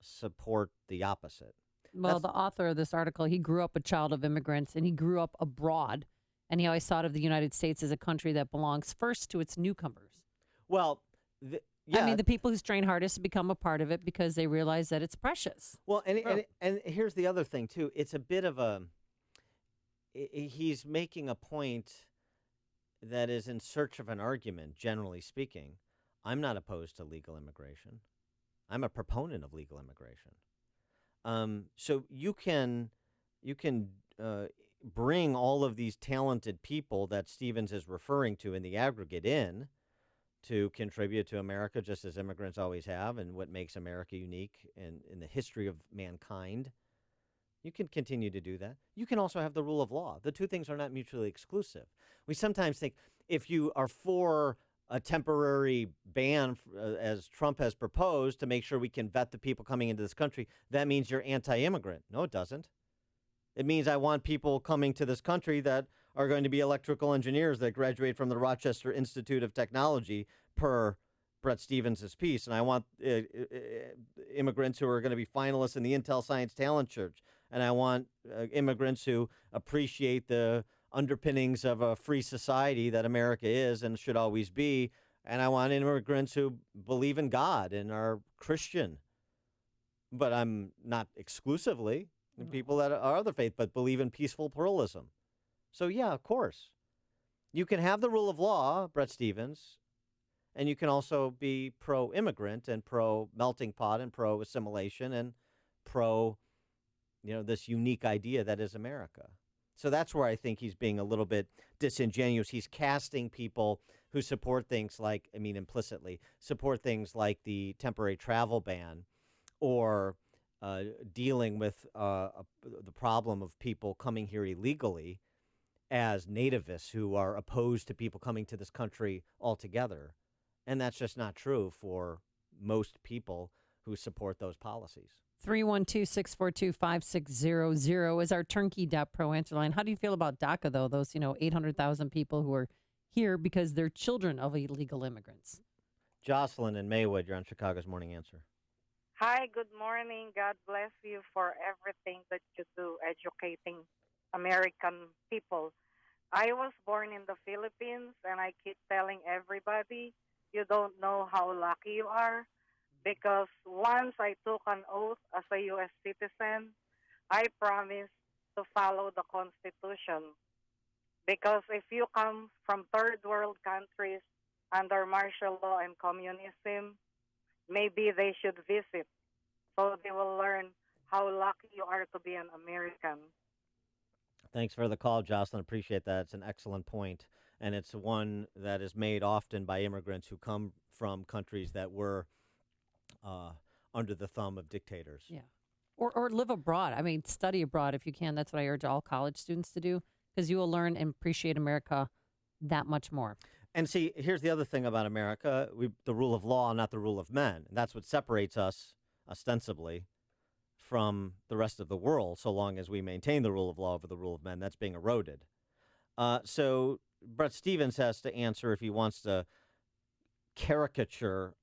support the opposite. Well, the author of this article, he grew up a child of immigrants, and he grew up abroad, and he always thought of the United States as a country that belongs first to its newcomers. Well, I mean, the people who strain hardest to become a part of it because they realize that it's precious. Well, and here's the other thing, too. It's a bit of he's making a point that is in search of an argument, generally speaking. I'm not opposed to legal immigration. I'm a proponent of legal immigration. So you can bring all of these talented people that Stephens is referring to in the aggregate in to contribute to America, just as immigrants always have, and what makes America unique in the history of mankind. You can continue to do that. You can also have the rule of law. The two things are not mutually exclusive. We sometimes think if you are for a temporary ban, as Trump has proposed, to make sure we can vet the people coming into this country, that means you're anti-immigrant. No, it doesn't. It means I want people coming to this country that are going to be electrical engineers that graduate from the Rochester Institute of Technology per Brett Stevens' piece, and I want immigrants who are going to be finalists in the Intel Science Talent Search, and I want immigrants who appreciate the underpinnings of a free society that America is and should always be, and I want immigrants who believe in God and are Christian. But I'm not exclusively people that are other faith, but believe in peaceful pluralism. So, yeah, of course. You can have the rule of law, Brett Stevens, and you can also be pro-immigrant and pro-melting pot and pro-assimilation and pro, this unique idea that is America. So that's where I think he's being a little bit disingenuous. He's casting people who support things like, implicitly, support things like the temporary travel ban or dealing with the problem of people coming here illegally as nativists who are opposed to people coming to this country altogether. And that's just not true for most people who support those policies. 312-642-5600 is our turnkey.pro answer line. How do you feel about DACA, though? Those, 800,000 people who are here because they're children of illegal immigrants. Jocelyn in Maywood, you're on Chicago's Morning Answer. Hi, good morning. God bless you for everything that you do educating American people. I was born in the Philippines, and I keep telling everybody, you don't know how lucky you are, because once I took an oath as a U.S. citizen, I promised to follow the Constitution. Because if you come from third world countries under martial law and communism, maybe they should visit so they will learn how lucky you are to be an American. Thanks for the call, Jocelyn. Appreciate that. It's an excellent point, and it's one that is made often by immigrants who come from countries that were under the thumb of dictators. Yeah, or live abroad. Study abroad if you can. That's what I urge all college students to do, because you will learn and appreciate America that much more. And see, here's the other thing about America. The rule of law, not the rule of men. And that's what separates us, ostensibly, from the rest of the world, so long as we maintain the rule of law over the rule of men. That's being eroded. So Brett Stevens has to answer if he wants to caricature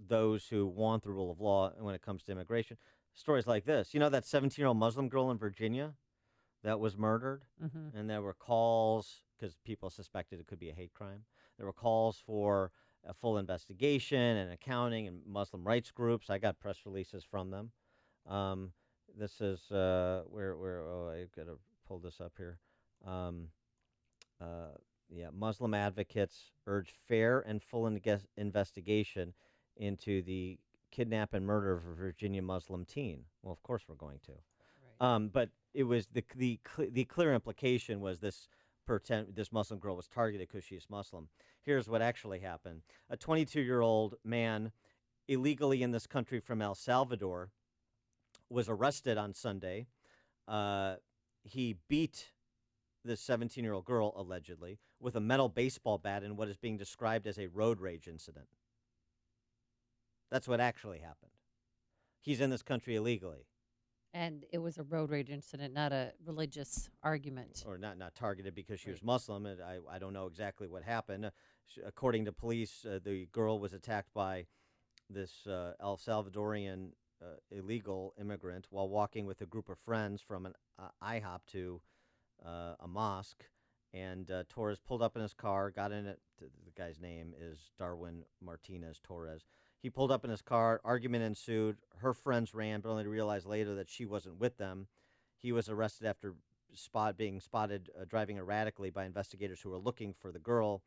those who want the rule of law when it comes to immigration. Stories like this. You know that 17-year-old Muslim girl in Virginia that was murdered? Mm-hmm. And there were calls, because people suspected it could be a hate crime. There were calls for a full investigation and accounting and Muslim rights groups. I got press releases from them. This is I got to pull this up here. Muslim advocates urge fair and full investigation into the kidnap and murder of a Virginia Muslim teen. Well, of course we're going to. Right. But it was the clear implication was this Muslim girl was targeted because she's Muslim. Here's what actually happened. A 22-year-old man illegally in this country from El Salvador was arrested on Sunday. He beat this 17-year-old girl, allegedly, with a metal baseball bat in what is being described as a road rage incident. That's what actually happened. He's in this country illegally. And it was a road rage incident, not a religious argument. Or not targeted because she was Muslim. And I don't know exactly what happened. According to police, the girl was attacked by this El Salvadorian illegal immigrant while walking with a group of friends from an IHOP to a mosque. And Torres pulled up in his car, got in it. The guy's name is Darwin Martinez Torres. He pulled up in his car. Argument ensued. Her friends ran, but only to realize later that she wasn't with them. He was arrested after being spotted driving erratically by investigators who were looking for the girl.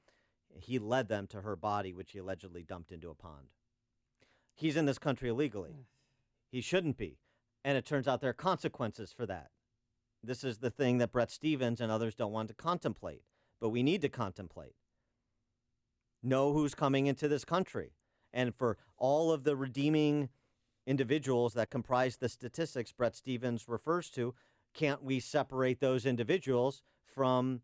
He led them to her body, which he allegedly dumped into a pond. He's in this country illegally. He shouldn't be. And it turns out there are consequences for that. This is the thing that Brett Stevens and others don't want to contemplate, but we need to contemplate. Know who's coming into this country. And for all of the redeeming individuals that comprise the statistics Brett Stevens refers to, can't we separate those individuals from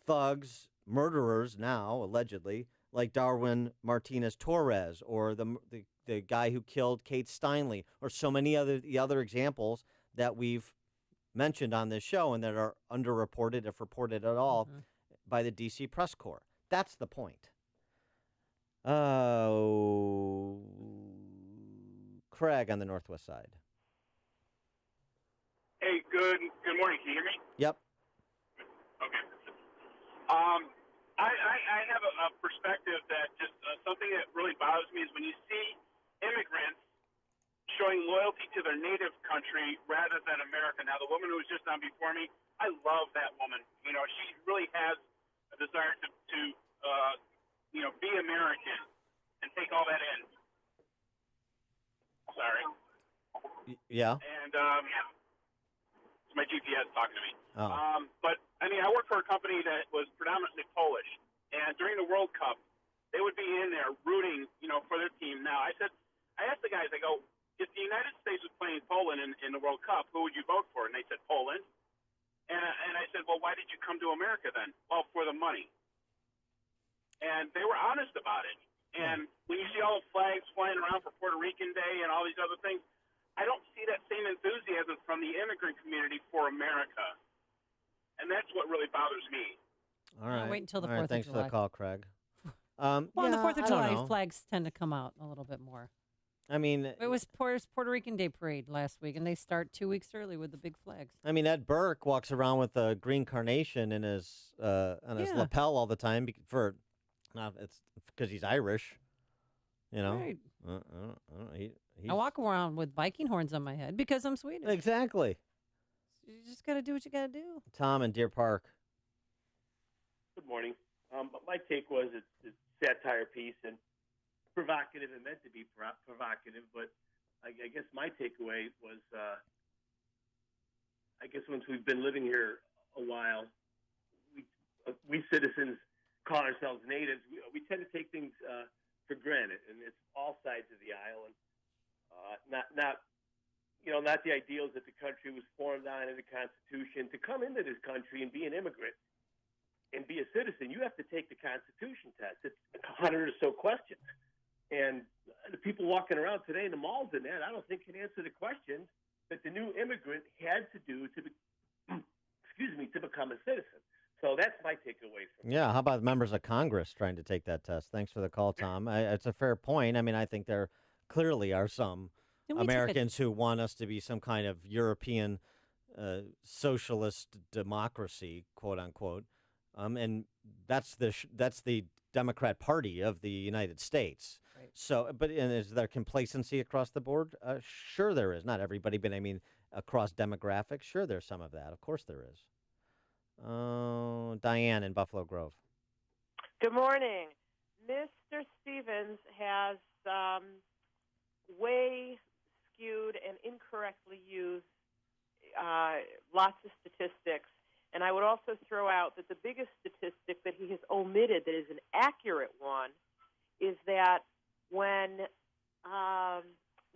thugs, murderers now, allegedly, like Darwin Martinez Torres or the guy who killed Kate Steinle or so many other examples that we've mentioned on this show and that are underreported, if reported at all, by the D.C. press corps. That's the point. Craig on the northwest side. Hey, good morning. Can you hear me? Yep. Okay. I have a perspective that just something that really bothers me is when you see immigrants showing loyalty to their native country rather than America. Now, the woman who was just on before me, I love that woman. You know, she really has a desire to be American and take all that in. Sorry. Yeah. And it's my GPS talking to me. Oh. But, I mean, I worked for a company that was predominantly Polish. And during the World Cup, they would be in there rooting, for their team. Now, I asked the guys, I go, if the United States was playing Poland in the World Cup, who would you vote for? And they said, Poland. And I said, well, why did you come to America then? Well, for the money. And they were honest about it. And when you see all the flags flying around for Puerto Rican Day and all these other things, I don't see that same enthusiasm from the immigrant community for America. And that's what really bothers me. All right. Wait until the All right, 4th of thanks July. for the call, Craig. Well, on the 4th of I don't July, know. flags tend to come out a little bit more. I mean, It was Puerto Rican Day parade last week, and they start 2 weeks early with the big flags. Ed Burke walks around with a green carnation in his on his lapel all the time it's because he's Irish, Right. He's, I walk around with Viking horns on my head because I'm Swedish. Exactly. You just got to do what you got to do. Tom in Deer Park. Good morning. My take was it's satire piece and provocative and meant to be provocative, but I guess my takeaway was I guess once we've been living here a while, we citizens call ourselves natives. We tend to take things for granted, and it's all sides of the aisle, and not the ideals that the country was formed on in the Constitution. To come into this country and be an immigrant and be a citizen, you have to take the Constitution test. It's 100 or so questions. And the people walking around today in the malls and that, I don't think can answer the questions that the new immigrant had to do to become a citizen. So that's my takeaway from it. Yeah, how about members of Congress trying to take that test? Thanks for the call, Tom. It's a fair point. I mean, I think there clearly are some Americans who want us to be some kind of European socialist democracy, quote unquote, and that's the Democrat Party of the United States. Right. So, and is there complacency across the board? Sure, there is. Not everybody, but I mean, across demographics, sure, there's some of that. Of course, there is. Diane in Buffalo Grove. Good morning. Mr. Stevens has way skewed and incorrectly used lots of statistics. And I would also throw out that the biggest statistic that he has omitted that is an accurate one is that when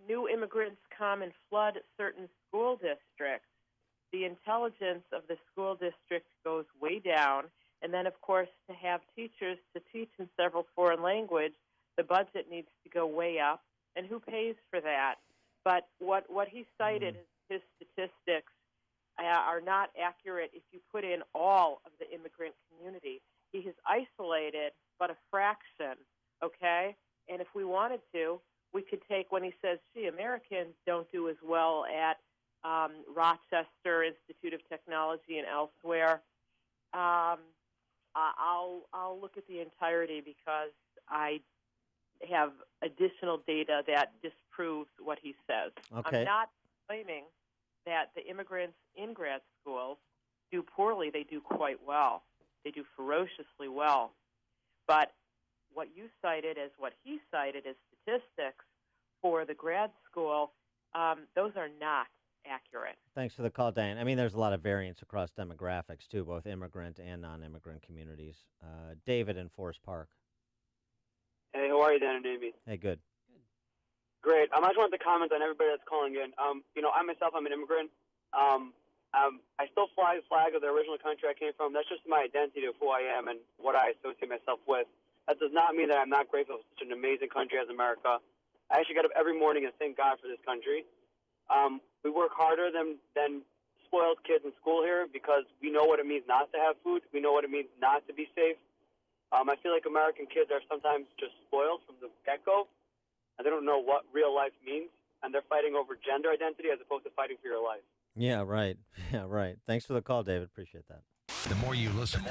new immigrants come and flood certain school districts, the intelligence of the school district goes way down. And then, of course, to have teachers to teach in several foreign language, the budget needs to go way up. And who pays for that? But what he cited, his statistics, are not accurate if you put in all of the immigrant community. He has isolated but a fraction, okay? And if we wanted to, we could take when he says, gee, Americans don't do as well at Rochester Institute of Technology and elsewhere. I'll look at the entirety because I have additional data that disproves what he says. Okay. I'm not claiming that the immigrants in grad schools do poorly. They do quite well. They do ferociously well. But what you cited as what he cited as statistics for the grad school, those are not accurate. Thanks for the call, Diane. I mean, there's a lot of variance across demographics, too, both immigrant and non-immigrant communities. David in Forest Park. Hey, how are you, Dan and Amy? Hey, good. Great. I just wanted to comment on everybody that's calling in. I myself, I'm an immigrant. I still fly the flag of the original country I came from. That's just my identity of who I am and what I associate myself with. That does not mean that I'm not grateful for such an amazing country as America. I actually get up every morning and thank God for this country. We work harder than spoiled kids in school here because we know what it means not to have food. We know what it means not to be safe. I feel like American kids are sometimes just spoiled from the get-go, and they don't know what real life means, and they're fighting over gender identity as opposed to fighting for your life. Yeah, right. Yeah, right. Thanks for the call, David. Appreciate that. The more you listen,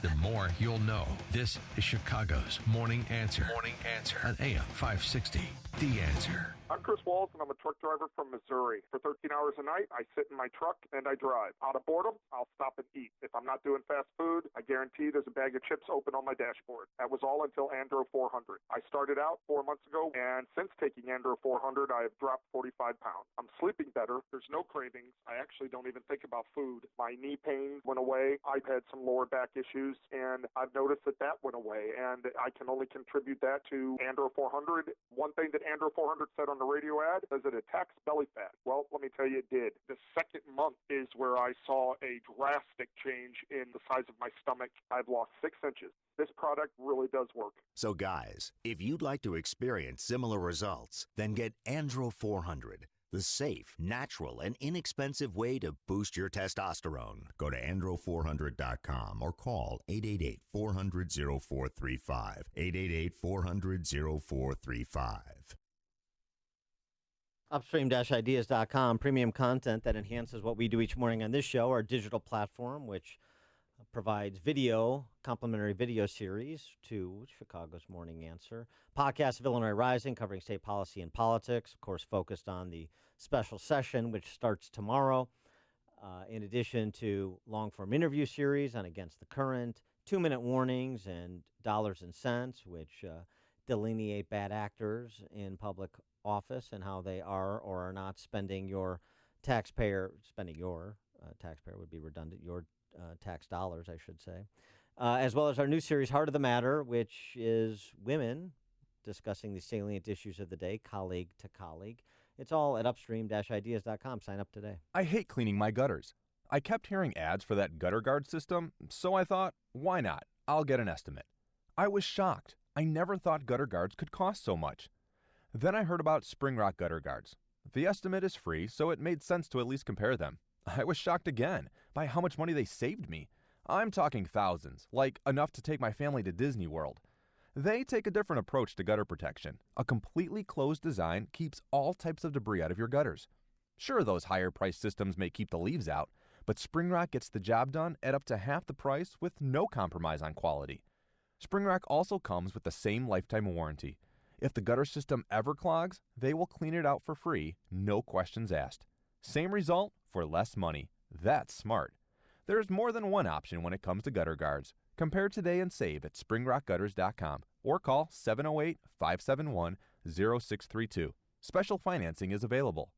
the more you'll know. This is Chicago's Morning Answer. Morning Answer on AM 560. The Answer. I'm Chris Walls, and I'm a truck driver from Missouri. For 13 hours a night, I sit in my truck and I drive. Out of boredom, I'll stop and eat. If I'm not doing fast food, I guarantee there's a bag of chips open on my dashboard. That was all until Andro 400. I started out 4 months ago, and since taking Andro 400, I have dropped 45 pounds. I'm sleeping better. There's no cravings. I actually don't even think about food. My knee pain went away. I've had some lower back issues, and I've noticed that went away, and I can only contribute that to Andro 400. One thing that Andro 400 said on the radio ad is it attacks belly fat. Well, let me tell you, it did. The second month is where I saw a drastic change in the size of my stomach. I've lost 6 inches. This product really does work. So guys, if you'd like to experience similar results, then get Andro 400. The safe, natural, and inexpensive way to boost your testosterone. Go to andro400.com or call 888-400-0435. 888-400-0435. Upstream-ideas.com, premium content that enhances what we do each morning on this show, our digital platform, which provides complimentary video series to Chicago's Morning Answer. Podcast of Illinois Rising, covering state policy and politics, of course, focused on the special session, which starts tomorrow. In addition to long-form interview series on Against the Current, 2-minute warnings and dollars and cents, which delineate bad actors in public office and how they are or are not spending your taxpayer would be redundant, your tax dollars, I should say, as well as our new series, Heart of the Matter, which is women discussing the salient issues of the day, colleague to colleague. It's all at upstream-ideas.com. Sign up today. I hate cleaning my gutters. I kept hearing ads for that gutter guard system, so I thought, why not? I'll get an estimate. I was shocked. I never thought gutter guards could cost so much. Then I heard about Spring Rock gutter guards. The estimate is free, so it made sense to at least compare them. I was shocked again by how much money they saved me. I'm talking thousands, like enough to take my family to Disney World. They take a different approach to gutter protection. A completely closed design keeps all types of debris out of your gutters. Sure, those higher-priced systems may keep the leaves out, but Spring Rock gets the job done at up to half the price with no compromise on quality. Spring Rock also comes with the same lifetime warranty. If the gutter system ever clogs, they will clean it out for free, no questions asked. Same result for less money. That's smart. There's more than one option when it comes to gutter guards. Compare today and save at springrockgutters.com or call 708-571-0632. Special financing is available.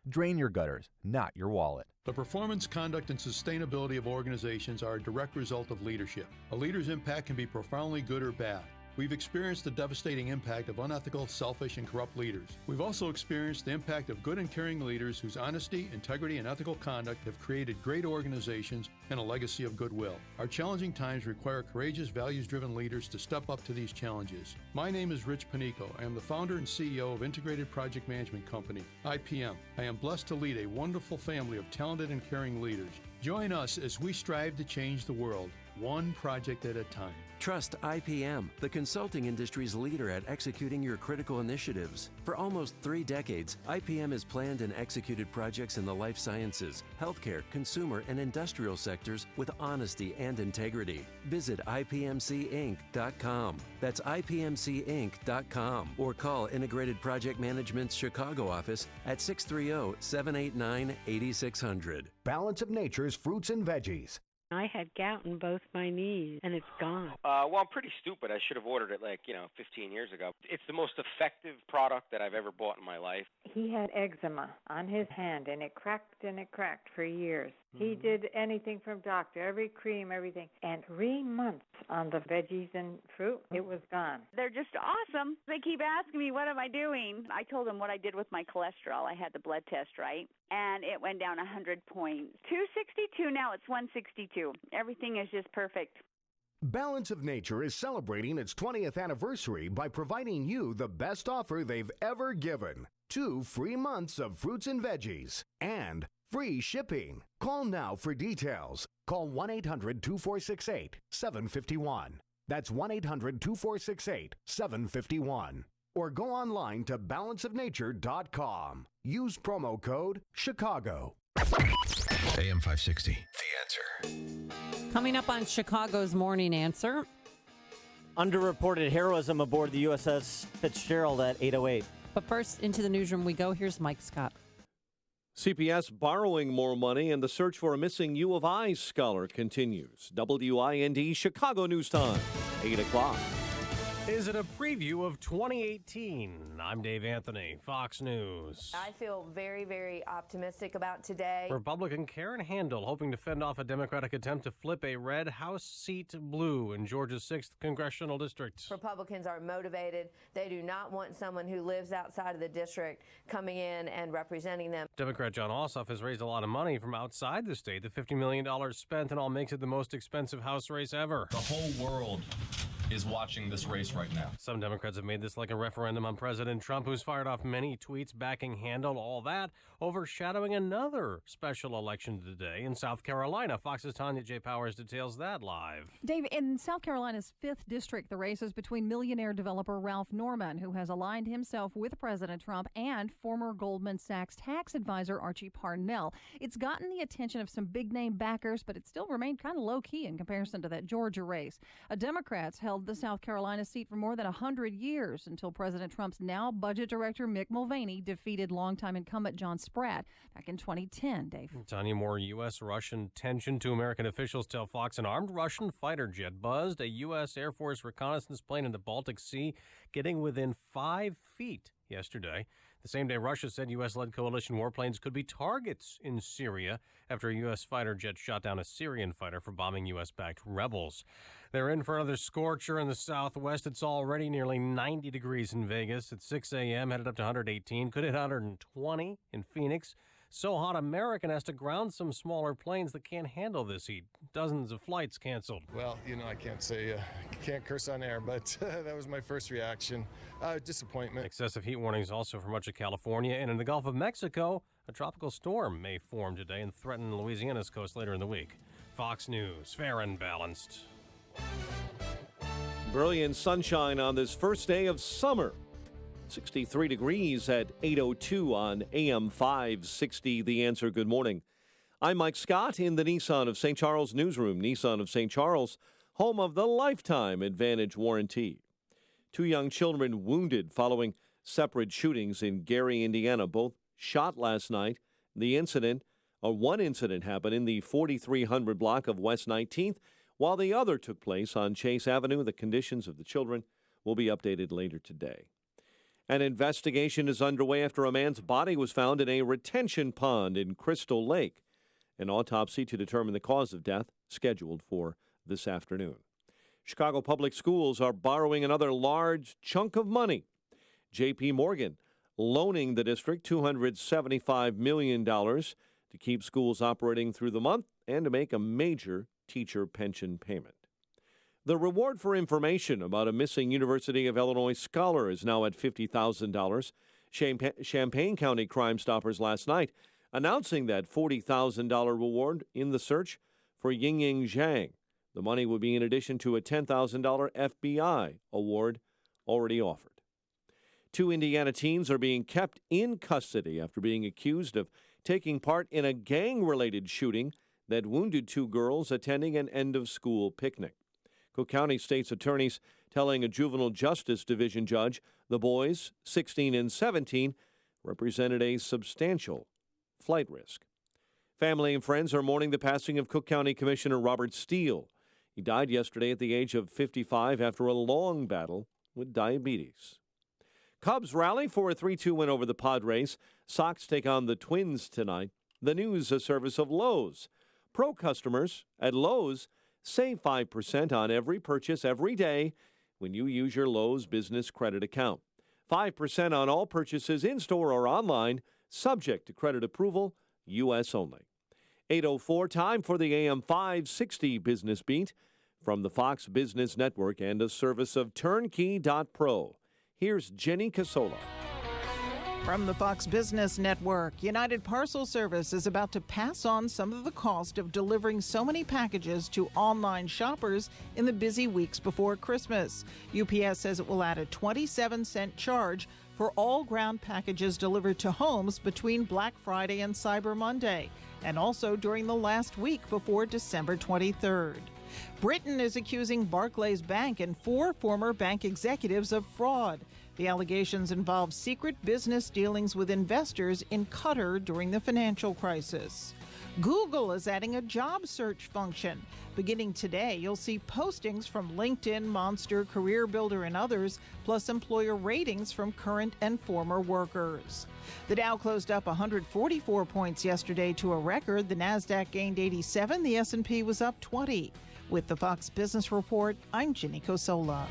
Drain your gutters, not your wallet. The performance, conduct, and sustainability of organizations are a direct result of leadership. A leader's impact can be profoundly good or bad. We've experienced the devastating impact of unethical, selfish, and corrupt leaders. We've also experienced the impact of good and caring leaders whose honesty, integrity, and ethical conduct have created great organizations and a legacy of goodwill. Our challenging times require courageous, values-driven leaders to step up to these challenges. My name is Rich Panico. I am the founder and CEO of Integrated Project Management Company, IPM. I am blessed to lead a wonderful family of talented and caring leaders. Join us as we strive to change the world, one project at a time. Trust IPM, the consulting industry's leader at executing your critical initiatives. For almost 3 decades, IPM has planned and executed projects in the life sciences, healthcare, consumer, and industrial sectors with honesty and integrity. Visit IPMCinc.com. That's IPMCinc.com. Or call Integrated Project Management's Chicago office at 630-789-8600. Balance of Nature's fruits and veggies. I had gout in both my knees, and it's gone. Well, I'm pretty stupid. I should have ordered it 15 years ago. It's the most effective product that I've ever bought in my life. He had eczema on his hand, and it cracked for years. He did anything from doctor, every cream, everything. And 3 months on the veggies and fruit, it was gone. They're just awesome. They keep asking me, what am I doing? I told them what I did with my cholesterol. I had the blood test, right? And it went down 100 points. 262, now it's 162. Everything is just perfect. Balance of Nature is celebrating its 20th anniversary by providing you the best offer they've ever given. 2 free months of fruits and veggies and free shipping. Call now for details. Call 1-800-2468-751. That's 1-800-2468-751. Or go online to balanceofnature.com. Use promo code Chicago. AM 560, The Answer. Coming up on Chicago's Morning Answer. Underreported heroism aboard the USS Fitzgerald at 8:08. But first, into the newsroom we go. Here's Mike Scott. CPS borrowing more money and the search for a missing U of I scholar continues. WIND Chicago News Time, 8 o'clock. Is it a preview of 2018? I'm Dave Anthony, Fox News. I feel very, very optimistic about today. Republican Karen Handel hoping to fend off a Democratic attempt to flip a red House seat blue in Georgia's 6th Congressional District. Republicans are motivated. They do not want someone who lives outside of the district coming in and representing them. Democrat John Ossoff has raised a lot of money from outside the state. The $50 million spent and all makes it the most expensive House race ever. The whole world is watching this race right now. Some Democrats have made this like a referendum on President Trump, who's fired off many tweets backing Handel, all that overshadowing another special election today in South Carolina. Fox's Tanya J. Powers details that live. Dave, in South Carolina's 5th District, the race is between millionaire developer Ralph Norman, who has aligned himself with President Trump, and former Goldman Sachs tax advisor Archie Parnell. It's gotten the attention of some big-name backers, but it still remained kind of low-key in comparison to that Georgia race. Democrats held the South Carolina seat for more than 100 years until President Trump's now budget director Mick Mulvaney defeated longtime incumbent John Spratt back in 2010. Dave. Tanya, more U.S.-Russian tension. Two American officials tell Fox an armed Russian fighter jet buzzed a U.S. Air Force reconnaissance plane in the Baltic Sea, getting within 5 feet yesterday. The same day, Russia said U.S.-led coalition warplanes could be targets in Syria after a U.S. fighter jet shot down a Syrian fighter for bombing U.S.-backed rebels. They're in for another scorcher in the Southwest. It's already nearly 90 degrees in Vegas at 6 a.m., headed up to 118. Could hit 120 in Phoenix. So hot, American has to ground some smaller planes that can't handle this heat. Dozens of flights canceled. Well, I can't curse on air, but that was my first reaction. Disappointment. Excessive heat warnings also for much of California. And in the Gulf of Mexico, a tropical storm may form today and threaten Louisiana's coast later in the week. Fox News, fair and balanced. Brilliant sunshine on this first day of summer. 63 degrees at 8:02 on AM 560. The Answer. Good morning. I'm Mike Scott in the Nissan of St. Charles newsroom. Nissan of St. Charles, home of the Lifetime Advantage warranty. 2 young children wounded following separate shootings in Gary, Indiana. Both shot last night. One incident happened in the 4300 block of West 19th, while the other took place on Chase Avenue. The conditions of the children will be updated later today. An investigation is underway after a man's body was found in a retention pond in Crystal Lake. An autopsy to determine the cause of death scheduled for this afternoon. Chicago Public Schools are borrowing another large chunk of money. J.P. Morgan loaning the district $275 million to keep schools operating through the month and to make a major teacher pension payment. The reward for information about a missing University of Illinois scholar is now at $50,000. Champaign County Crime Stoppers last night announcing that $40,000 reward in the search for Yingying Zhang. The money would be in addition to a $10,000 FBI award already offered. 2 Indiana teens are being kept in custody after being accused of taking part in a gang-related shooting that wounded 2 girls attending an end-of-school picnic. Cook County State's attorneys telling a juvenile justice division judge the boys, 16 and 17, represented a substantial flight risk. Family and friends are mourning the passing of Cook County Commissioner Robert Steele. He died yesterday at the age of 55 after a long battle with diabetes. Cubs rally for a 3-2 win over the Padres. Sox take on the Twins tonight. The news, a service of Lowe's. Pro customers at Lowe's save 5% on every purchase every day when you use your Lowe's business credit account. 5% on all purchases in-store or online, subject to credit approval, U.S. only. 8:04, time for the AM 560 Business Beat from the Fox Business Network and a service of Turnkey.pro. Here's Jenny Casola. From the Fox Business Network, United Parcel Service is about to pass on some of the cost of delivering so many packages to online shoppers in the busy weeks before Christmas. UPS says it will add a 27-cent charge for all ground packages delivered to homes between Black Friday and Cyber Monday, and also during the last week before December 23rd. Britain is accusing Barclays Bank and 4 former bank executives of fraud. The allegations involve secret business dealings with investors in Qatar during the financial crisis. Google is adding a job search function. Beginning today, you'll see postings from LinkedIn, Monster, CareerBuilder, and others, plus employer ratings from current and former workers. The Dow closed up 144 points yesterday to a record. The Nasdaq gained 87. The S&P was up 20. With the Fox Business Report, I'm Ginny Cosola.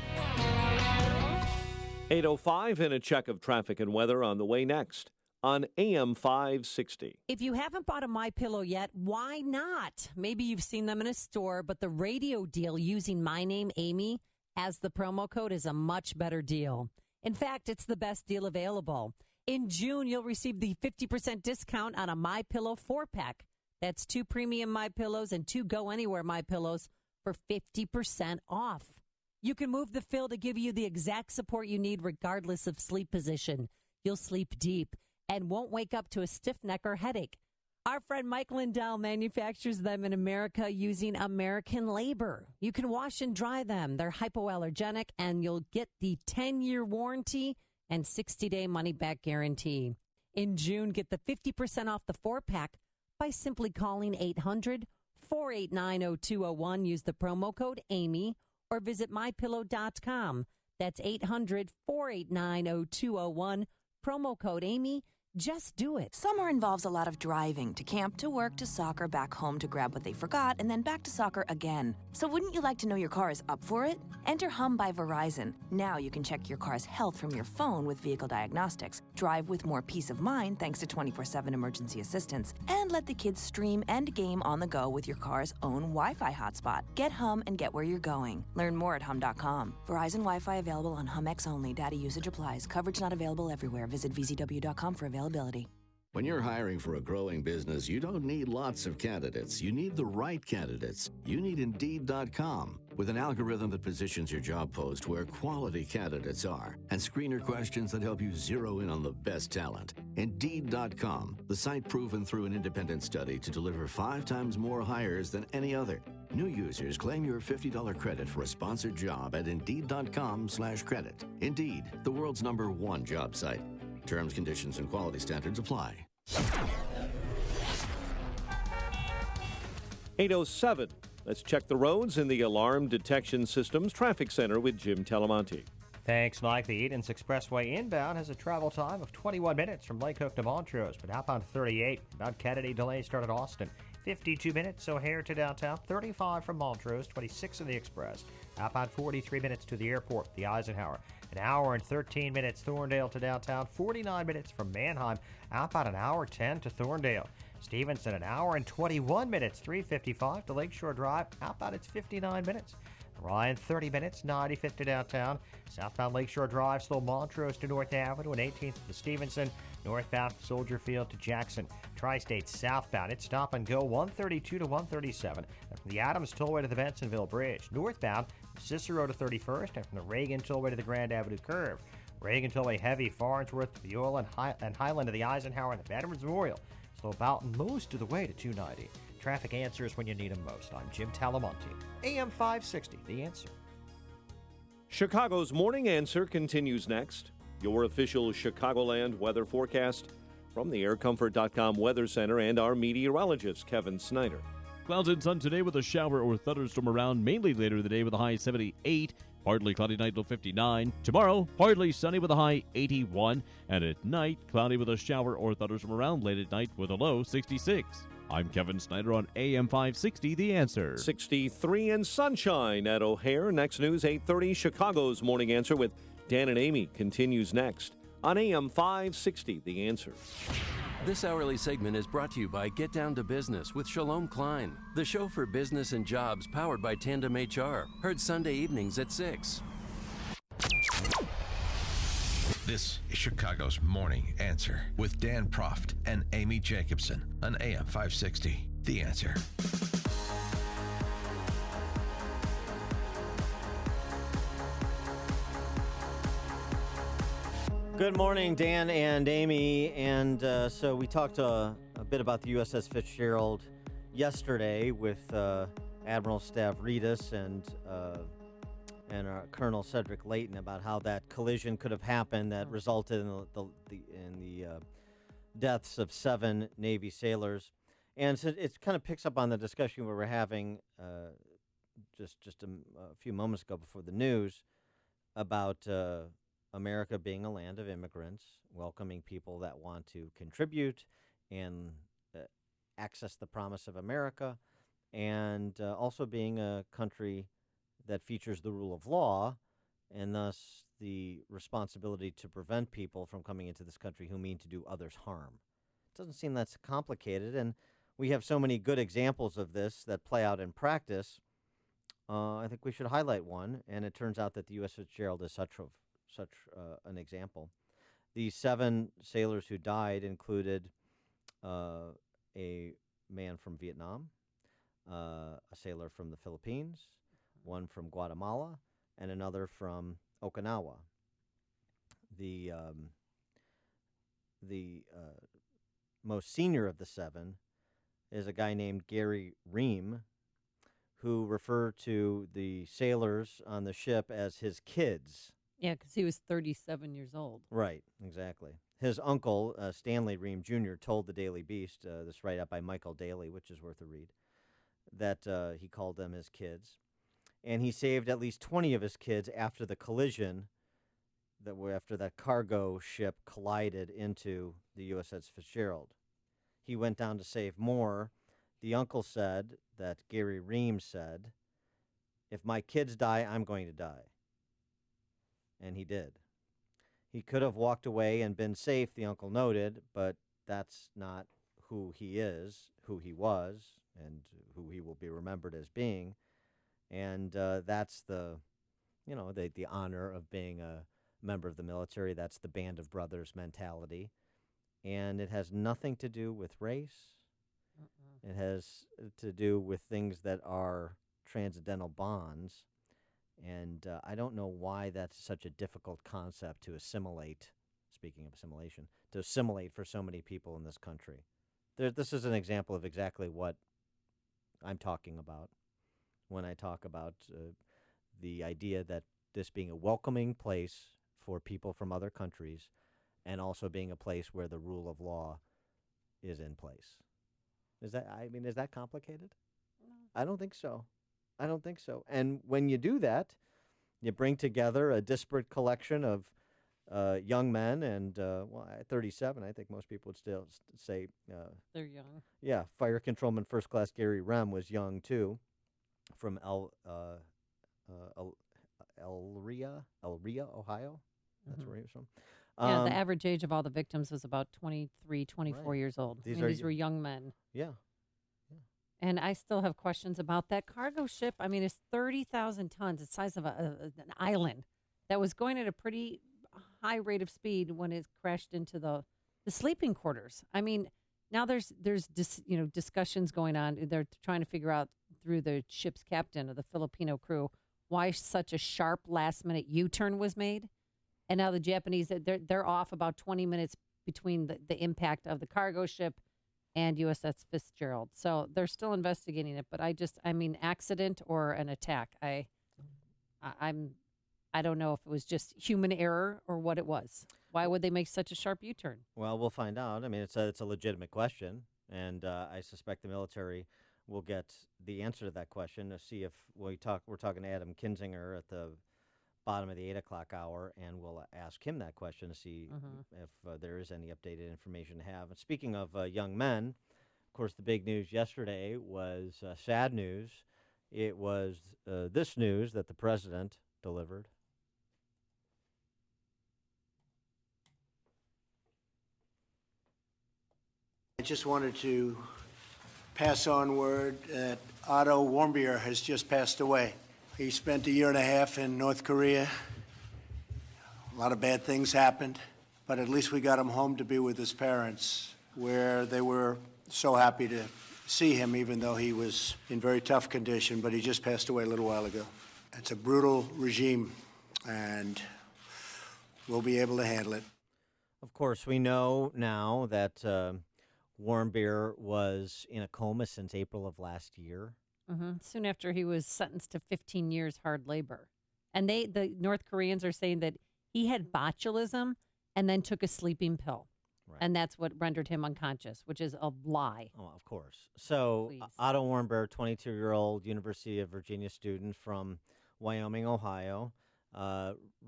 8:05 and a check of traffic and weather on the way next on AM 560. If you haven't bought a MyPillow yet, why not? Maybe you've seen them in a store, but the radio deal using my name, Amy, as the promo code is a much better deal. In fact, it's the best deal available. In June, you'll receive the 50% discount on a MyPillow 4-pack. That's 2 premium MyPillows and 2 Go Anywhere MyPillows for 50% off. You can move the fill to give you the exact support you need regardless of sleep position. You'll sleep deep and won't wake up to a stiff neck or headache. Our friend Mike Lindell manufactures them in America using American labor. You can wash and dry them. They're hypoallergenic, and you'll get the 10-year warranty and 60-day money-back guarantee. In June, get the 50% off the 4-pack by simply calling 800-489-0201. Use the promo code AMY or visit MyPillow.com. That's 800-489-0201. Promo code AMY. Just do it. Summer involves a lot of driving, to camp, to work, to soccer, back home to grab what they forgot, and then back to soccer again. So wouldn't you like to know your car is up for it? Enter Hum by Verizon. Now you can check your car's health from your phone with vehicle diagnostics, drive with more peace of mind thanks to 24/7 emergency assistance, and let the kids stream and game on the go with your car's own Wi-Fi hotspot. Get Hum and get where you're going. Learn more at hum.com. Verizon Wi-Fi available on Hum X only. Data usage applies. Coverage not available everywhere. Visit vzw.com for availability. When you're hiring for a growing business, you don't need lots of candidates. You need the right candidates. You need Indeed.com. With an algorithm that positions your job post where quality candidates are and screener questions that help you zero in on the best talent. Indeed.com, the site proven through an independent study to deliver 5 times more hires than any other. New users claim your $50 credit for a sponsored job at Indeed.com/credit. Indeed, the world's #1 job site. Terms, conditions, and quality standards apply. 8:07. Let's check the roads in the Alarm Detection Systems Traffic Center with Jim Talamonte. Thanks, Mike. The Edens Expressway inbound has a travel time of 21 minutes from Lake Hook to Montrose, but outbound 38. Mount Kennedy delays start at Austin. 52 minutes O'Hare to downtown, 35 from Montrose, 26 in the Express. Outbound 43 minutes to the airport, the Eisenhower. An hour and 13 minutes Thorndale to downtown, 49 minutes from Mannheim. Outbound an hour 10 to Thorndale. Stevenson, an hour and 21 minutes, 3:55 to Lakeshore Drive. Outbound it's 59 minutes. Ryan, 30 minutes, 95th to downtown. Southbound Lakeshore Drive, slow Montrose to North Avenue, and 18th to Stevenson. Northbound Soldier Field to Jackson. Tri-State southbound, it's stop and go, 132 to 137. And from the Adams Tollway to the Bensonville Bridge. Northbound, Cicero to 31st, and from the Reagan Tollway to the Grand Avenue Curve. Reagan Tollway heavy, Farnsworth, Viola, and Highland to the Eisenhower and the Veterans Memorial. Slow about most of the way to 290. Traffic answers when you need them most. I'm Jim Talamonte, AM 560, The Answer. Chicago's Morning Answer continues next. Your official Chicagoland weather forecast from the AirComfort.com Weather Center and our meteorologist, Kevin Snyder. Clouds and sun today with a shower or thunderstorm around, mainly later in the day with a high 78. Partly cloudy night till 59. Tomorrow, partly sunny with a high 81. And at night, cloudy with a shower or thunderstorm around late at night with a low 66. I'm Kevin Snyder on AM 560, The Answer. 63 and sunshine at O'Hare. Next news, 8:30. Chicago's Morning Answer with Dan and Amy continues next on AM 560, The Answer. This hourly segment is brought to you by Get Down to Business with Shalom Klein, the show for business and jobs powered by Tandem HR. Heard Sunday evenings at 6. This is Chicago's Morning Answer with Dan Proft and Amy Jacobson on AM 560. The Answer. Good morning, Dan and Amy. And so we talked a bit about the USS Fitzgerald yesterday with Admiral Stavridis and Colonel Cedric Layton about how that collision could have happened that resulted in the deaths of 7 Navy sailors. And so it kind of picks up on the discussion we were having just a few moments ago before the news about America being a land of immigrants, welcoming people that want to contribute and access the promise of America, and also being a country that features the rule of law, and thus the responsibility to prevent people from coming into this country who mean to do others harm. It doesn't seem that's complicated, and we have so many good examples of this that play out in practice. I think we should highlight one, and it turns out that the U.S. Fitzgerald is such an example. The 7 sailors who died included a man from Vietnam, a sailor from the Philippines, one from Guatemala, and another from Okinawa. The most senior of the 7 is a guy named Gary Ream, who referred to the sailors on the ship as his kids. Yeah, because he was 37 years old. Right, exactly. His uncle, Stanley Ream Jr., told the Daily Beast, this write-up by Michael Daly, which is worth a read, that he called them his kids. And he saved at least 20 of his kids after the collision, after that cargo ship collided into the USS Fitzgerald. He went down to save more. The uncle said that Gary Ream said, "If my kids die, I'm going to die." And he did. He could have walked away and been safe, the uncle noted, but that's not who he is, who he was, and who he will be remembered as being. And that's the honor of being a member of the military. That's the band of brothers mentality. And it has nothing to do with race. It has to do with things that are transcendental bonds. And I don't know why that's such a difficult concept to assimilate, speaking of assimilation, to assimilate for so many people in this country. This is an example of exactly what I'm talking about when I talk about the idea that this being a welcoming place for people from other countries and also being a place where the rule of law is in place. Is that complicated? No. I don't think so. And when you do that, you bring together a disparate collection of young men, and at 37, I think most people would still say they're young. Yeah, Fire Controlman First Class Gary Ream was young too, from Elria, Ohio. That's where he was from. Yeah, the average age of all the victims was about 23, 24 years old. These were young men. Yeah. And I still have questions about that cargo ship. I mean, it's 30,000 tons, the size of an island, that was going at a pretty high rate of speed when it crashed into the sleeping quarters. I mean, now there's discussions going on. They're trying to figure out through the ship's captain or the Filipino crew why such a sharp last-minute U-turn was made. And now the Japanese, they're off about 20 minutes between the impact of the cargo ship and USS Fitzgerald. So they're still investigating it, but accident or an attack. I don't know if it was just human error or what it was. Why would they make such a sharp U-turn? Well, we'll find out. I mean, it's a legitimate question, and I suspect the military will get the answer to that question to see if we're talking to Adam Kinzinger at the bottom of the 8 o'clock hour, and we'll ask him that question to see if there is any updated information to have. And speaking of young men, of course, the big news yesterday was sad news. It was this news that the president delivered. I just wanted to pass on word that Otto Warmbier has just passed away. He spent a year and a half in North Korea A lot of bad things happened, but at least we got him home to be with his parents, where they were so happy to see him, even though he was in very tough condition, but he just passed away a little while ago. It's a brutal regime, and we'll be able to handle it. Of course, we know now that Warmbier was in a coma since April of last year. Soon after he was sentenced to 15 years hard labor. And the North Koreans are saying that he had botulism and then took a sleeping pill. Right. And that's what rendered him unconscious, which is a lie. Oh, of course. So Otto Warmbier, 22-year-old University of Virginia student from Wyoming, Ohio,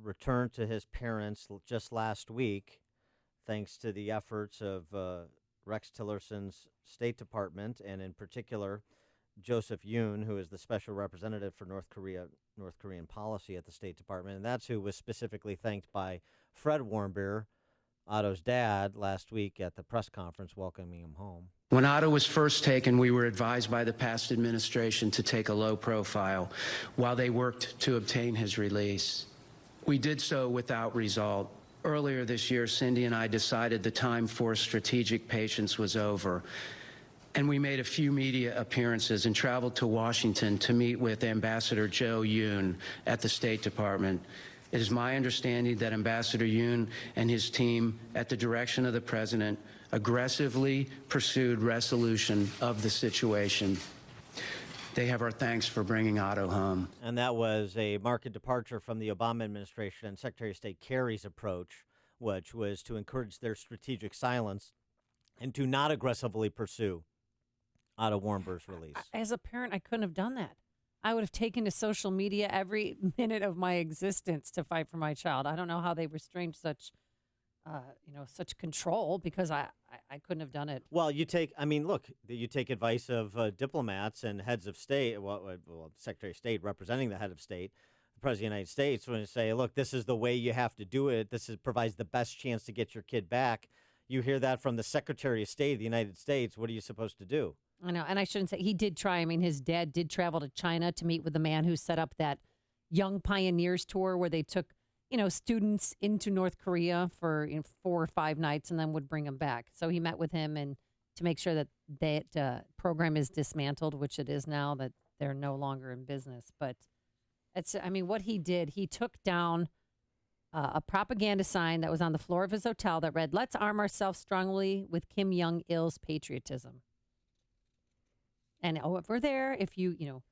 returned to his parents just last week thanks to the efforts of Rex Tillerson's State Department, and in particular Joseph Yoon, who is the special representative for North Korean policy at the State Department. And that's who was specifically thanked by Fred Warmbier, Otto's dad, last week at the press conference welcoming him home. When Otto was first taken, we were advised by the past administration to take a low profile while they worked to obtain his release. We did so without result. Earlier this year, Cindy and I decided the time for strategic patience was over, and we made a few media appearances and traveled to Washington to meet with Ambassador Joe Yoon at the State Department. It is my understanding that Ambassador Yoon and his team, at the direction of the president, aggressively pursued resolution of the situation. They have our thanks for bringing Otto home. And that was a marked departure from the Obama administration and Secretary of State Kerry's approach, which was to encourage their strategic silence and to not aggressively pursue Otto Warmbier's release. As a parent, I couldn't have done that. I would have taken to social media every minute of my existence to fight for my child. I don't know how they restrained such control, because I couldn't have done it. Well, you take advice of diplomats and heads of state, Secretary of State representing the head of state, the President of the United States, when you say, look, this is the way you have to do it. Provides the best chance to get your kid back. You hear that from the Secretary of State of the United States. What are you supposed to do? I know, and I shouldn't say he did try. I mean, his dad did travel to China to meet with the man who set up that Young Pioneers tour where they took, students into North Korea for 4 or 5 nights and then would bring them back. So he met with him and to make sure that that program is dismantled, which it is now, that they're no longer in business. But what he did, he took down a propaganda sign that was on the floor of his hotel that read, "Let's arm ourselves strongly with Kim Jong-il's patriotism." And over there, if you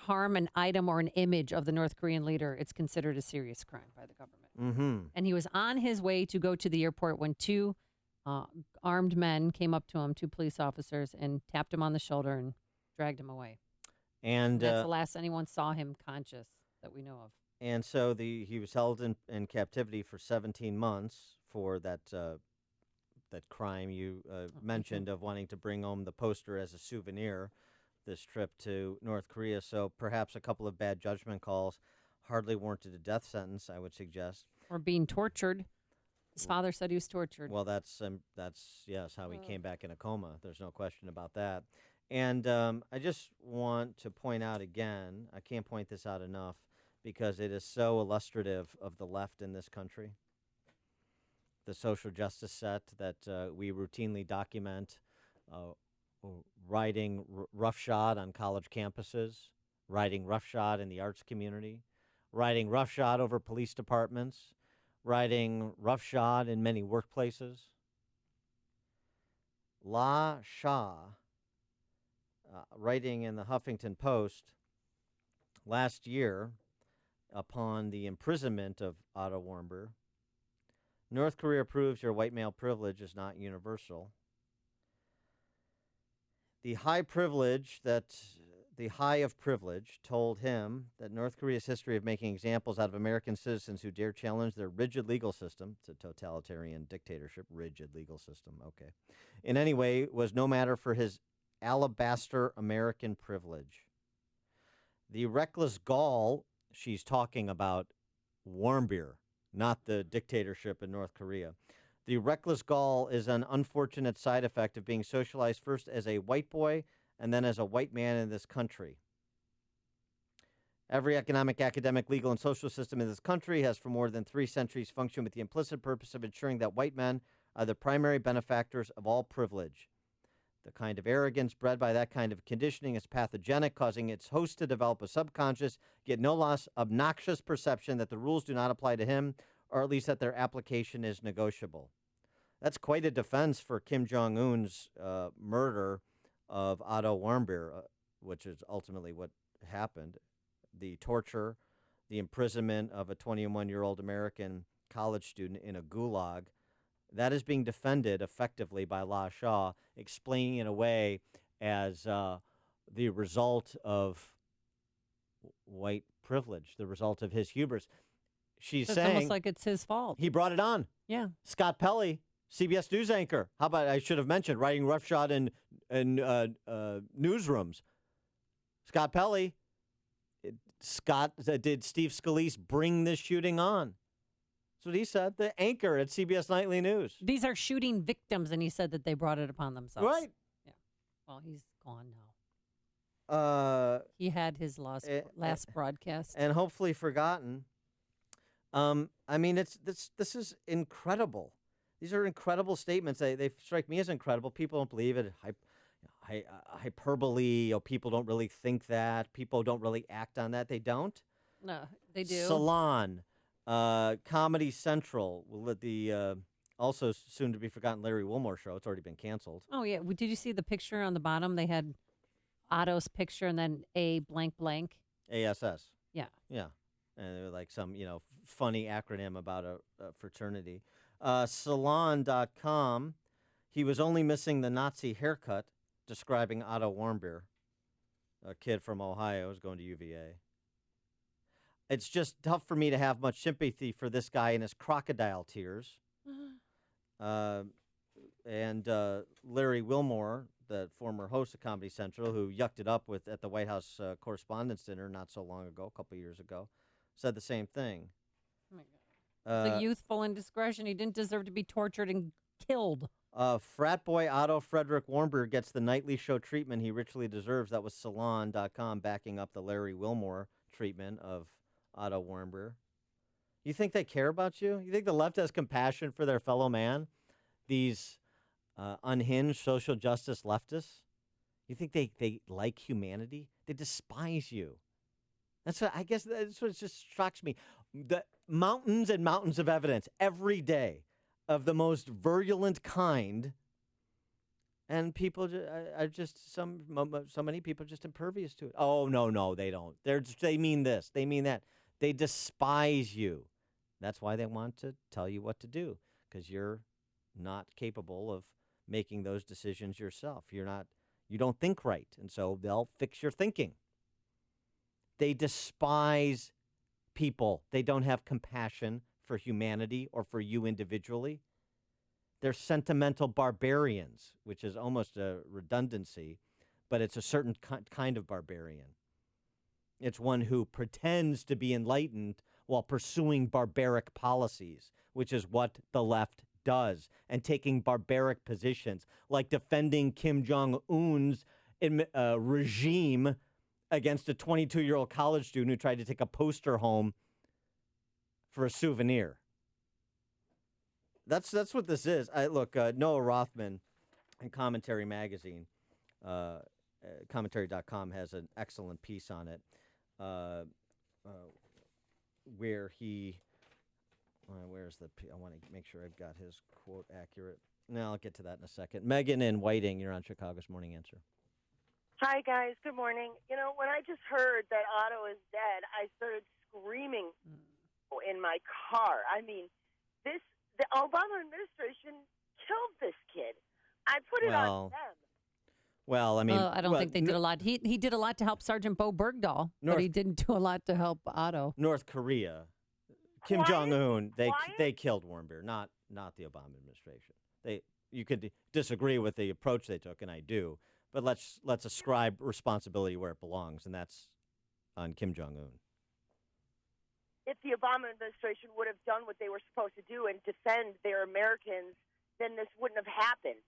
harm an item or an image of the North Korean leader, it's considered a serious crime by the government. Mm-hmm. And he was on his way to go to the airport when 2 armed men came up to him, 2 police officers, and tapped him on the shoulder and dragged him away. And that's the last anyone saw him conscious that we know of. And so he was held in captivity for 17 months for that crime you mentioned of wanting to bring home the poster as a souvenir, this trip to North Korea. So perhaps a couple of bad judgment calls hardly warranted a death sentence, I would suggest. Or being tortured. His father said he was tortured. Well, that's how he came back in a coma. There's no question about that. And I just want to point out again, I can't point this out enough, because it is so illustrative of the left in this country. The social justice set that we routinely document, riding roughshod on college campuses, riding roughshod in the arts community, riding roughshod over police departments, riding roughshod in many workplaces. La Shah, writing in the Huffington Post last year upon the imprisonment of Otto Warmbier, North Korea proves your white male privilege is not universal. The high of privilege told him that North Korea's history of making examples out of American citizens who dare challenge their rigid legal system, it's a totalitarian dictatorship, rigid legal system, okay, in any way was no matter for his alabaster American privilege. The reckless gall, she's talking about Warmbier, not the dictatorship in North Korea. The reckless gall is an unfortunate side effect of being socialized first as a white boy and then as a white man in this country. Every economic, academic, legal, and social system in this country has for more than 3 centuries functioned with the implicit purpose of ensuring that white men are the primary benefactors of all privilege. The kind of arrogance bred by that kind of conditioning is pathogenic, causing its host to develop a subconscious, yet no less obnoxious perception that the rules do not apply to him, or at least that their application is negotiable. That's quite a defense for Kim Jong-un's murder of Otto Warmbier, which is ultimately what happened. The torture, the imprisonment of a 21-year-old American college student in a gulag, that is being defended effectively by La Shaw, explaining it away as the result of white privilege, the result of his hubris. She's It's saying almost like it's his fault. he brought it on. Yeah. Scott Pelley, CBS News anchor. How about, I should have mentioned, writing roughshod in newsrooms. Scott Pelley, did Steve Scalise bring this shooting on? That's what he said, the anchor at CBS Nightly News. These are shooting victims, and he said that they brought it upon themselves. Right. Yeah. Well, he's gone now. He had his last broadcast. And hopefully forgotten. I mean, this is incredible. These are incredible statements. They strike me as incredible. People don't believe it. Hyperbole. People don't really think that. People don't really act on that. They don't. No, they do. Salon, Comedy Central, the also soon to be forgotten Larry Wilmore show. It's already been canceled. Oh yeah. Did you see the picture on the bottom? They had Otto's picture and then a blank blank. ASS. Yeah. Yeah. And they were like some, funny acronym about a fraternity. Salon.com, he was only missing the Nazi haircut, describing Otto Warmbier, a kid from Ohio who's going to UVA. It's just tough for me to have much sympathy for this guy and his crocodile tears. And Larry Wilmore, the former host of Comedy Central, who yucked it up at the White House Correspondents' Dinner not so long ago, a couple years ago, said the same thing. Oh my God. It's a youthful indiscretion. He didn't deserve to be tortured and killed. Frat boy Otto Frederick Warmbier gets the nightly show treatment he richly deserves. That was Salon.com backing up the Larry Wilmore treatment of Otto Warmbier. You think they care about you? You think the left has compassion for their fellow man? These unhinged social justice leftists? You think they like humanity? They despise you. That's what just shocks me. The mountains and mountains of evidence every day of the most virulent kind, and people are just so many people just impervious to it. Oh no, they don't. They mean this, they mean that. They despise you. That's why they want to tell you what to do, because you're not capable of making those decisions yourself. You don't think right, and so they'll fix your thinking. They despise people. They don't have compassion for humanity or for you individually. They're sentimental barbarians, which is almost a redundancy, but it's a certain kind of barbarian. It's one who pretends to be enlightened while pursuing barbaric policies, which is what the left does, and taking barbaric positions, like defending Kim Jong-un's regime against a 22-year-old college student who tried to take a poster home for a souvenir. That's what this is. Noah Rothman in Commentary Magazine, commentary.com, has an excellent piece on it, where he, I want to make sure I've got his quote accurate. No, I'll get to that in a second. Megan in Whiting, you're on Chicago's Morning Answer. Hi, guys. Good morning. When I just heard that Otto is dead, I started screaming in my car. I mean, the Obama administration killed this kid. I put it on them. Well, I mean, I don't think they did a lot. He did a lot to help Sergeant Bo Bergdahl, but he didn't do a lot to help Otto. North Korea, Kim Jong-un, they killed Warmbier, not the Obama administration. You could disagree with the approach they took, and I do, but let's ascribe responsibility where it belongs, and that's on Kim Jong-un. If the Obama administration would have done what they were supposed to do and defend their Americans, then this wouldn't have happened.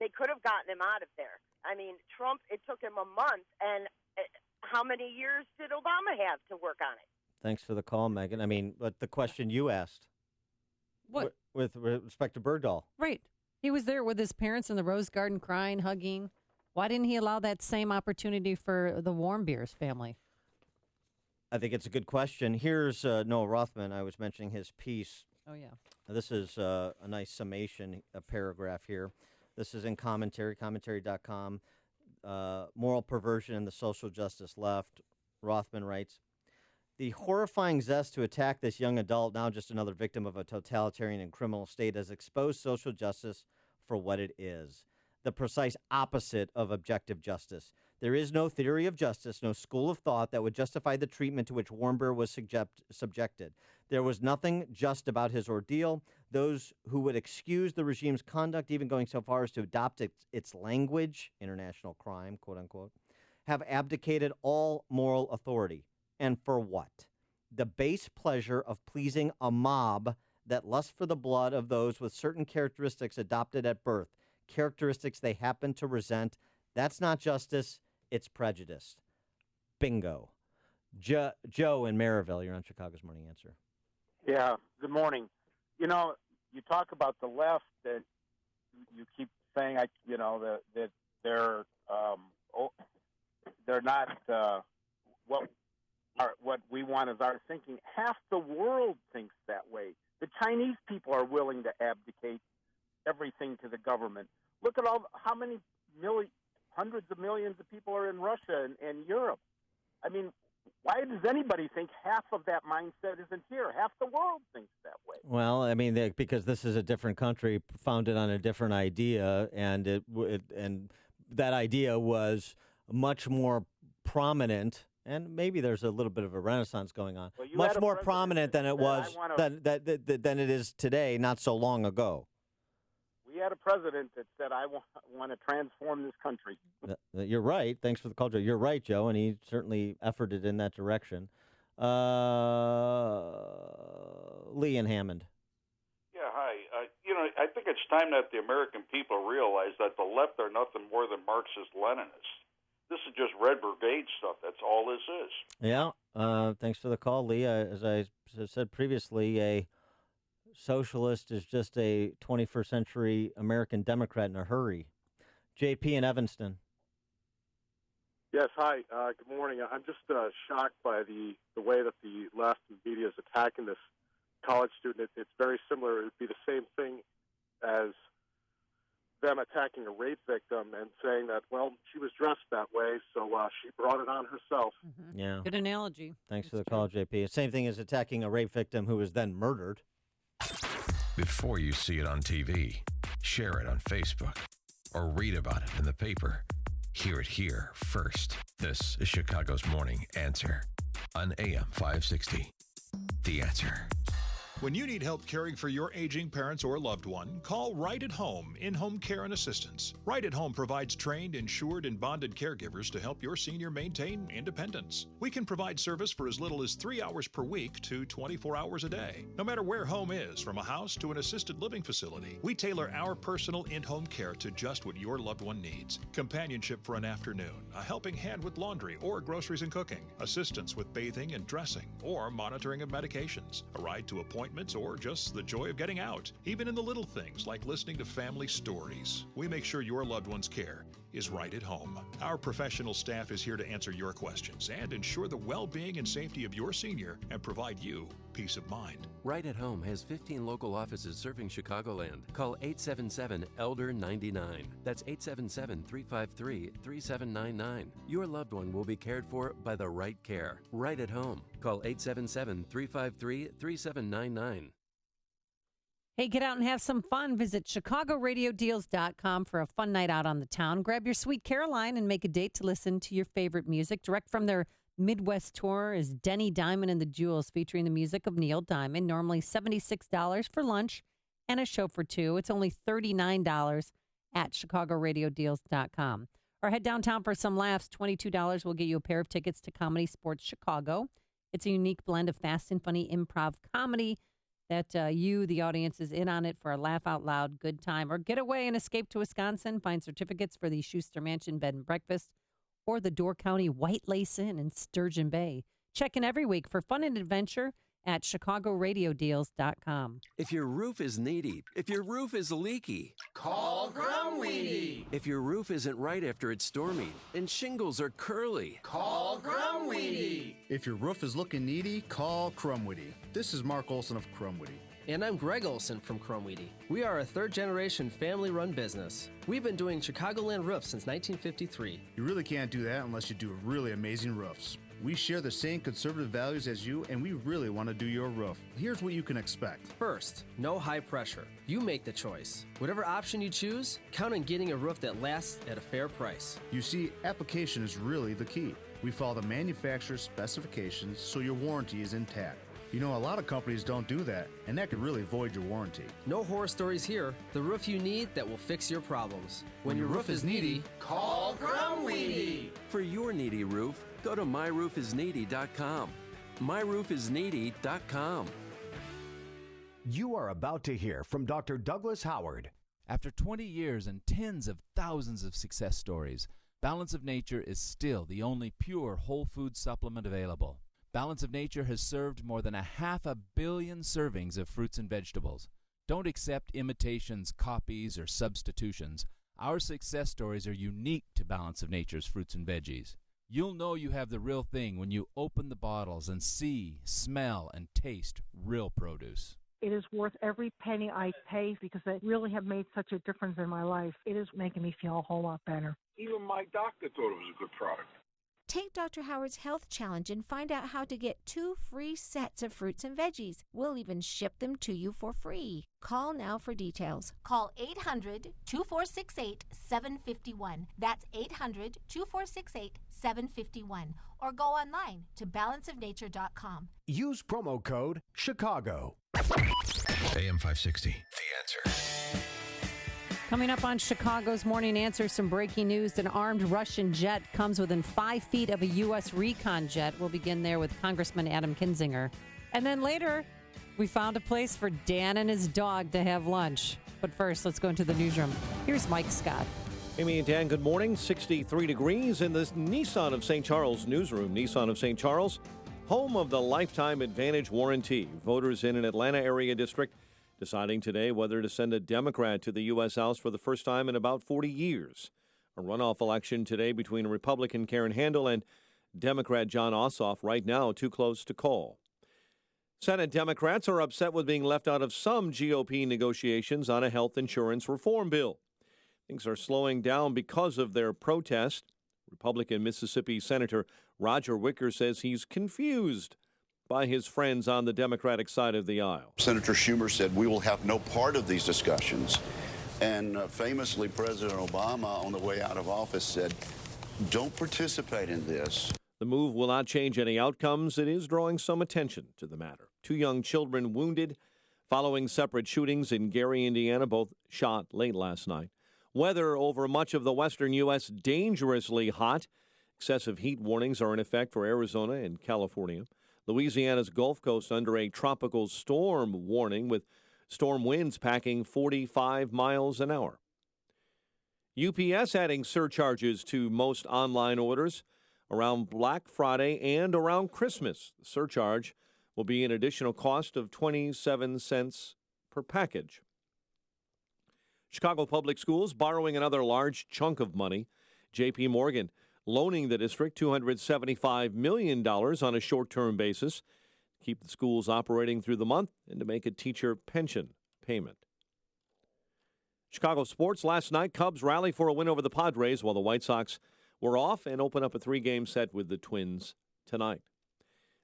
They could have gotten him out of there. I mean, Trump, it took him a month, and how many years did Obama have to work on it? Thanks for the call, Megan. I mean, but the question you asked. What? With respect to Bergdahl. Right. He was there with his parents in the Rose Garden crying, hugging. Why didn't he allow that same opportunity for the Warmbier's family? I think it's a good question. Here's Noah Rothman. I was mentioning his piece. Oh, yeah. This is a nice summation, a paragraph here. This is in commentary, commentary.com. Moral perversion in the social justice left. Rothman writes, the horrifying zest to attack this young adult, now just another victim of a totalitarian and criminal state, has exposed social justice for what it is, the precise opposite of objective justice. There is no theory of justice, no school of thought that would justify the treatment to which Warmbier was subjected. There was nothing just about his ordeal. Those who would excuse the regime's conduct, even going so far as to adopt its language, international crime, quote unquote, have abdicated all moral authority. And for what? The base pleasure of pleasing a mob that lusts for the blood of those with certain characteristics adopted at birth, characteristics they happen to resent. That's not justice, it's prejudice. Bingo. Joe in Maryville, you're on Chicago's Morning Answer. Yeah, good morning. You know, you talk about the left, that you keep saying, that they're not what we want is our thinking. Half the world thinks that way. The Chinese people are willing to abdicate everything to the government. Look at how many hundreds of millions of people are in Russia and Europe. I mean, why does anybody think half of that mindset isn't here? Half the world thinks that way. Well, I mean, because this is a different country founded on a different idea, and and that idea was much more prominent. And maybe there's a little bit of a renaissance going on. Well, much more prominent than it was than it is today, not so long ago. We had a president that said, I want to transform this country. You're right. Thanks for the call, Joe. You're right, Joe, and he certainly efforted in that direction. Lee and Hammond. Yeah, hi. I think it's time that the American people realize that the left are nothing more than Marxist-Leninists. This is just Red Brigade stuff. That's all this is. Yeah. Thanks for the call, Lee. As I said previously, a socialist is just a 21st century American Democrat in a hurry. JP in Evanston. Yes, hi. Good morning. I'm just shocked by the way that the left media is attacking this college student. It's very similar. It would be the same thing as them attacking a rape victim and saying that, well, she was dressed that way, so she brought it on herself. Mm-hmm. Yeah. Good analogy. Thanks for the call, JP. Same thing as attacking a rape victim who was then murdered. Before you see it on TV, share it on Facebook, or read about it in the paper. Hear it here first. This is Chicago's Morning Answer on AM 560. The Answer. When you need help caring for your aging parents or loved one, call Right at Home in-home care and assistance. Right at Home provides trained, insured, and bonded caregivers to help your senior maintain independence. We can provide service for as little as 3 hours per week to 24 hours a day. No matter where home is, from a house to an assisted living facility, we tailor our personal in-home care to just what your loved one needs. Companionship for an afternoon, a helping hand with laundry or groceries and cooking, assistance with bathing and dressing, or monitoring of medications, a ride to appointments, or just the joy of getting out, even in the little things like listening to family stories. We make sure your loved one's care is right at home. Our professional staff is here to answer your questions and ensure the well-being and safety of your senior and provide you peace of mind. Right at Home has 15 local offices serving Chicagoland. Call 877-ELDER-99. That's 877-353-3799. Your loved one will be cared for by the right care. Right at Home. Call 877-353-3799. Hey, get out and have some fun. Visit ChicagoRadioDeals.com for a fun night out on the town. Grab your Sweet Caroline and make a date to listen to your favorite music. Direct from their Midwest tour is Denny Diamond and the Jewels, featuring the music of Neil Diamond. Normally $76 for lunch and a show for two. It's only $39 at ChicagoRadioDeals.com. Or head downtown for some laughs. $22 will get you a pair of tickets to Comedy Sports Chicago. It's a unique blend of fast and funny improv comedy that you, the audience, is in on it for a laugh out loud good time. Or get away and escape to Wisconsin. Find certificates for the Schuster Mansion Bed and Breakfast or the Door County White Lace Inn in Sturgeon Bay. Check in every week for fun and adventure at chicagoradiodeals.com. If your roof is needy, if your roof is leaky, Call Grumweedy. if your roof isn't right after it's stormy and shingles are curly, Call Grumweedy. If your roof is looking needy, call Crumweedy. This is Mark Olson of Crumweedy. And I'm Greg Olson from Crumweedy. We are a third-generation family-run business. We've been doing Chicagoland roofs since 1953. You really can't do that unless you do really amazing roofs. We share the same conservative values as you, and we really want to do your roof. Here's what you can expect. First, no high pressure. You make the choice. Whatever option you choose, count on getting a roof that lasts at a fair price. You see, application is really the key. We follow the manufacturer's specifications so your warranty is intact. You know, a lot of companies don't do that, and that could really void your warranty. No horror stories here. The roof you need that will fix your problems. When your roof is needy, Call Grumweedy. for your needy roof, go to myroofisneedy.com. myroofisneedy.com. You are about to hear from Dr. Douglas Howard. After 20 years and tens of thousands of success stories, Balance of Nature is still the only pure whole food supplement available. Balance of Nature has served more than 500 million servings of fruits and vegetables. Don't accept imitations, copies, or substitutions. Our success stories are unique to Balance of Nature's fruits and veggies. You'll know you have the real thing when you open the bottles and see, smell, and taste real produce. It is worth every penny I pay because they really have made such a difference in my life. It is making me feel a whole lot better. Even my doctor thought it was a good product. Take Dr. Howard's Health Challenge and find out how to get 2 free sets of fruits and veggies. We'll even ship them to you for free. Call now for details. Call 800-2468-751. That's 800-2468-751. Or go online to balanceofnature.com. Use promo code Chicago. AM 560, The Answer. Coming up on Chicago's Morning Answer, some breaking news. An armed Russian jet comes within 5 feet of a U.S. recon jet. We'll begin there with Congressman Adam Kinzinger. And then later, we found a place for Dan and his dog to have lunch. But first, let's go into the newsroom. Here's Mike Scott. Amy and Dan, good morning. 63 degrees in the Nissan of St. Charles newsroom. Nissan of St. Charles, home of the Lifetime Advantage Warranty. Voters in an Atlanta area district deciding today whether to send a Democrat to the U.S. House for the first time in about 40 years. A runoff election today between Republican Karen Handel and Democrat John Ossoff right now too close to call. Senate Democrats are upset with being left out of some GOP negotiations on a health insurance reform bill. Things are slowing down because of their protest. Republican Mississippi Senator Roger Wicker says he's confused by his friends on the Democratic side of the aisle. Senator Schumer said we will have no part of these discussions. And famously, President Obama, on the way out of office, said, don't participate in this. The move will not change any outcomes. It is drawing some attention to the matter. 2 young children wounded following separate shootings in Gary, Indiana, both shot late last night. Weather over much of the western U.S. dangerously hot. Excessive heat warnings are in effect for Arizona and California. Louisiana's Gulf Coast under a tropical storm warning with storm winds packing 45 miles an hour. UPS adding surcharges to most online orders around Black Friday and around Christmas. The surcharge will be an additional cost of 27 cents per package. Chicago Public Schools borrowing another large chunk of money. J.P. Morgan loaning the district $275 million on a short-term basis to keep the schools operating through the month and to make a teacher pension payment. Chicago sports last night, Cubs rally for a win over the Padres while the White Sox were off and open up a 3-game set with the Twins tonight.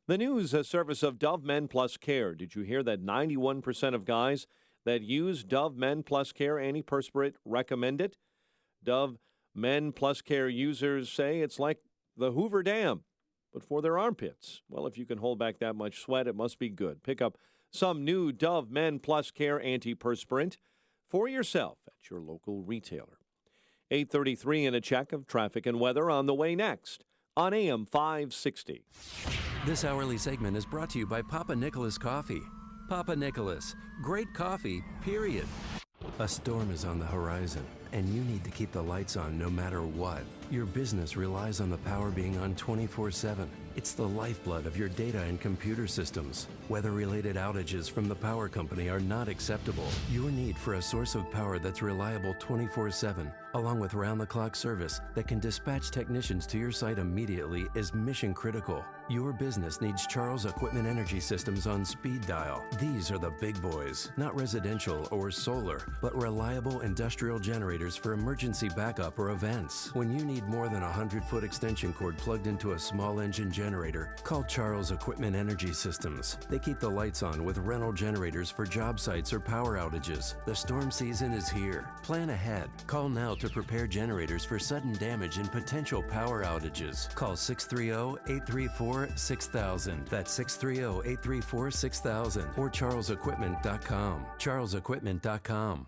The news, a service of Dove Men Plus Care. Did you hear that 91% of guys that use Dove Men Plus Care antiperspirant recommend it? Dove Men Plus Care users say it's like the Hoover Dam, but for their armpits. Well, if you can hold back that much sweat, it must be good. Pick up some new Dove Men Plus Care antiperspirant for yourself at your local retailer. 8:33 and a check of traffic and weather on the way next on AM 560. This hourly segment is brought to you by Papa Nicholas Coffee. Papa Nicholas, great coffee, period. A storm is on the horizon, and you need to keep the lights on no matter what. Your business relies on the power being on 24/7. It's the lifeblood of your data and computer systems. Weather-related outages from the power company are not acceptable. Your need for a source of power that's reliable 24/7, along with round-the-clock service that can dispatch technicians to your site immediately, is mission critical. Your business needs Charles Equipment Energy Systems on speed dial. These are the big boys, not residential or solar, but reliable industrial generators for emergency backup or events. When you need more than a 100-foot extension cord plugged into a small engine generator, call Charles Equipment Energy Systems. They keep the lights on with rental generators for job sites or power outages. The storm season is here. Plan ahead. Call now to prepare generators for sudden damage and potential power outages. Call 630-834-6000. That's 630-834-6000 or charlesequipment.com. charlesequipment.com.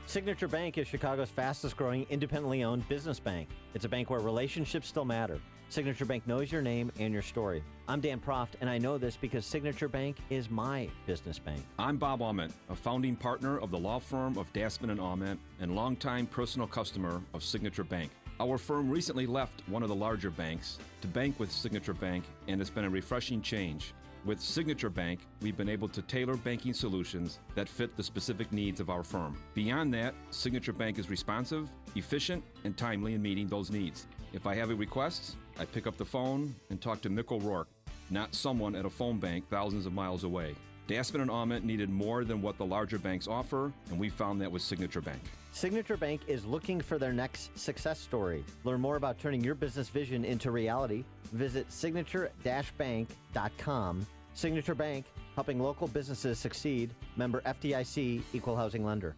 Signature Bank is Chicago's fastest growing independently owned business bank. It's a bank where relationships still matter. Signature Bank knows your name and your story. I'm Dan Proft, and I know this because Signature Bank is my business bank. I'm Bob Aument, a founding partner of the law firm of Dassman and Aument and longtime personal customer of Signature Bank. Our firm recently left one of the larger banks to bank with Signature Bank, and it's been a refreshing change. With Signature Bank, we've been able to tailor banking solutions that fit the specific needs of our firm. Beyond that, Signature Bank is responsive, efficient, and timely in meeting those needs. If I have a request, I pick up the phone and talk to Mick O'Rourke, not someone at a phone bank thousands of miles away. Dassman and Aument needed more than what the larger banks offer, and we found that with Signature Bank. Signature Bank is looking for their next success story. Learn more about turning your business vision into reality. Visit signature-bank.com. Signature Bank, helping local businesses succeed. Member FDIC, Equal Housing Lender.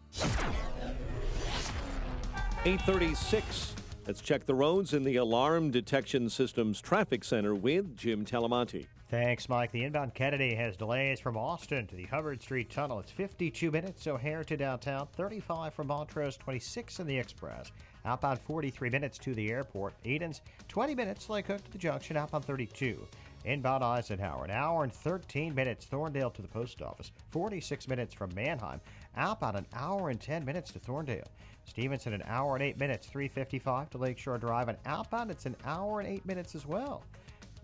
8:36. Let's check the roads in the Alarm Detection Systems Traffic Center with Jim Talamonte. Thanks, Mike. The inbound Kennedy has delays from Austin to the Hubbard Street Tunnel. It's 52 minutes, O'Hare to downtown, 35 from Montrose, 26 in the Express. Outbound 43 minutes to the airport. Edens, 20 minutes, Lake Hook to the junction, outbound 32. Inbound Eisenhower, an hour and 13 minutes, Thorndale to the post office. 46 minutes from Mannheim. Outbound, an hour and 10 minutes to Thorndale. Stevenson, an hour and 8 minutes, 355 to Lakeshore Drive. And outbound, it's an hour and 8 minutes as well.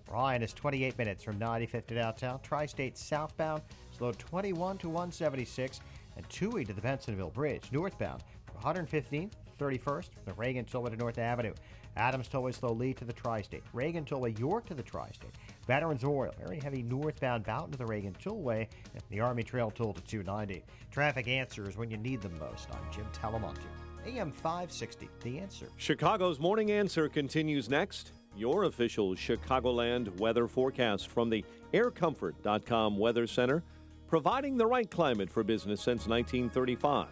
Ryan is 28 minutes from 95th to downtown. Tri-State southbound, slow 21 to 176. And Toohey to the Bensonville Bridge. Northbound, from 115th to 31st, from the Reagan Tollway to North Avenue. Adams Tollway slow Lee to the Tri-State. Reagan Tollway York to the Tri-State. Veterans Oil, very heavy northbound Boughton to the Reagan Tollway. And the Army Trail Toll to 290. Traffic answers when you need them most. I'm Jim Talamonte. AM 560, The Answer. Chicago's Morning Answer continues next. Your official Chicagoland weather forecast from the aircomfort.com Weather Center, providing the right climate for business since 1935.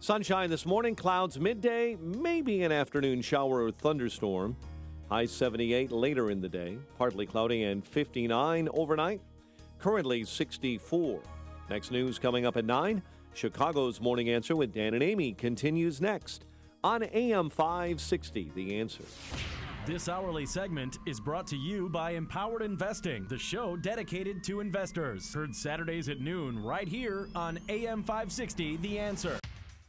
Sunshine this morning, clouds midday, maybe an afternoon shower or thunderstorm. High 78 later in the day, partly cloudy and 59 overnight. Currently 64. Next news coming up at 9. Chicago's Morning Answer with Dan and Amy continues next on AM 560, The Answer. This hourly segment is brought to you by Empowered Investing, the show dedicated to investors. Heard Saturdays at noon right here on AM 560, The Answer.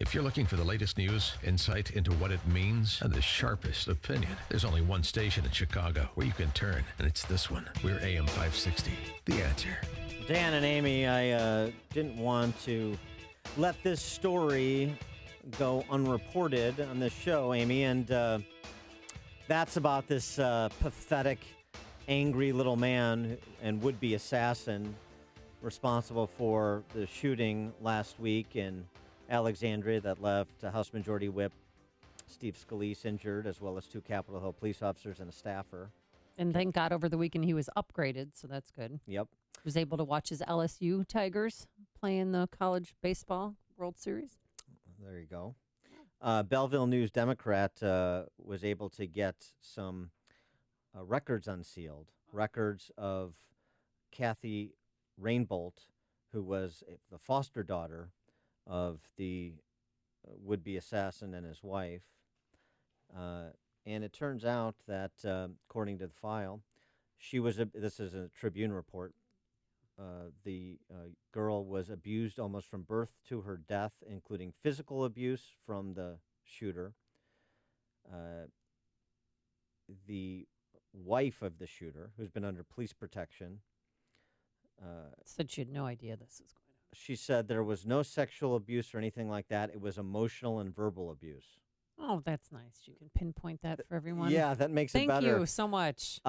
If you're looking for the latest news, insight into what it means, and the sharpest opinion, there's only one station in Chicago where you can turn, and it's this one. We're AM 560, The Answer. Dan and Amy, I didn't want to let this story go unreported on this show, Amy, and that's about this pathetic, angry little man and would-be assassin responsible for the shooting last week in Alexandria that left House Majority Whip Steve Scalise injured, as well as 2 Capitol Hill police officers and a staffer. And thank God over the weekend he was upgraded, so that's good. Yep. Was able to watch his LSU Tigers play in the College Baseball World Series. There you go. Belleville News Democrat was able to get some records unsealed, records of Kathy Rainbolt, who was the foster daughter of the would-be assassin and his wife. And it turns out that, according to the file, she was this is a Tribune report, The girl was abused almost from birth to her death, including physical abuse from the shooter. The wife of the shooter, who's been under police protection, said she had no idea this was going on. she said there was no sexual abuse or anything like that. It was emotional and verbal abuse. Oh, that's nice. You can pinpoint that for everyone. Yeah, that makes it better. Thank you so much.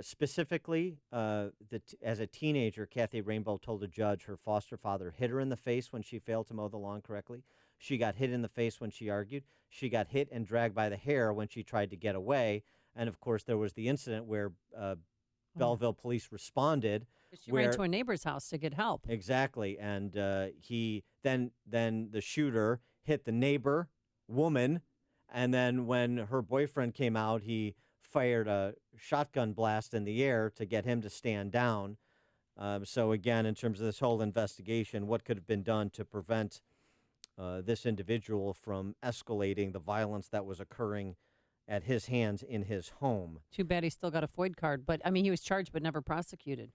Specifically, as a teenager, Kathy Rainbow told a judge her foster father hit her in the face when she failed to mow the lawn correctly. She got hit in the face when she argued. She got hit and dragged by the hair when she tried to get away. And, of course, there was the incident where Belleville police responded. She ran to a neighbor's house to get help. Exactly. And he then the shooter hit the neighbor woman, and then when her boyfriend came out, he fired a shotgun blast in the air to get him to stand down. So again, in terms of this whole investigation, what could have been done to prevent this individual from escalating the violence that was occurring at his hands in his home? Too bad he still got a FOID card, but I mean, he was charged but never prosecuted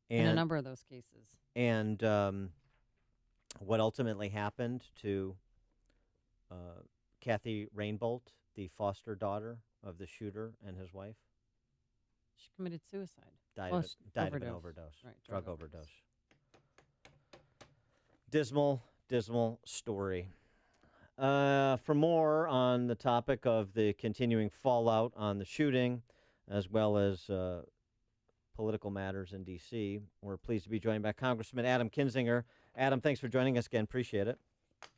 in a number of those cases. And what ultimately happened to Kathy Rainbolt, the foster daughter of the shooter and his wife? She committed suicide. Died of an overdose. Right, drug overdose. Dismal story. For more on the topic of the continuing fallout on the shooting, as well as political matters in D.C., we're pleased to be joined by Congressman Adam Kinzinger. Adam, thanks for joining us again. Appreciate it.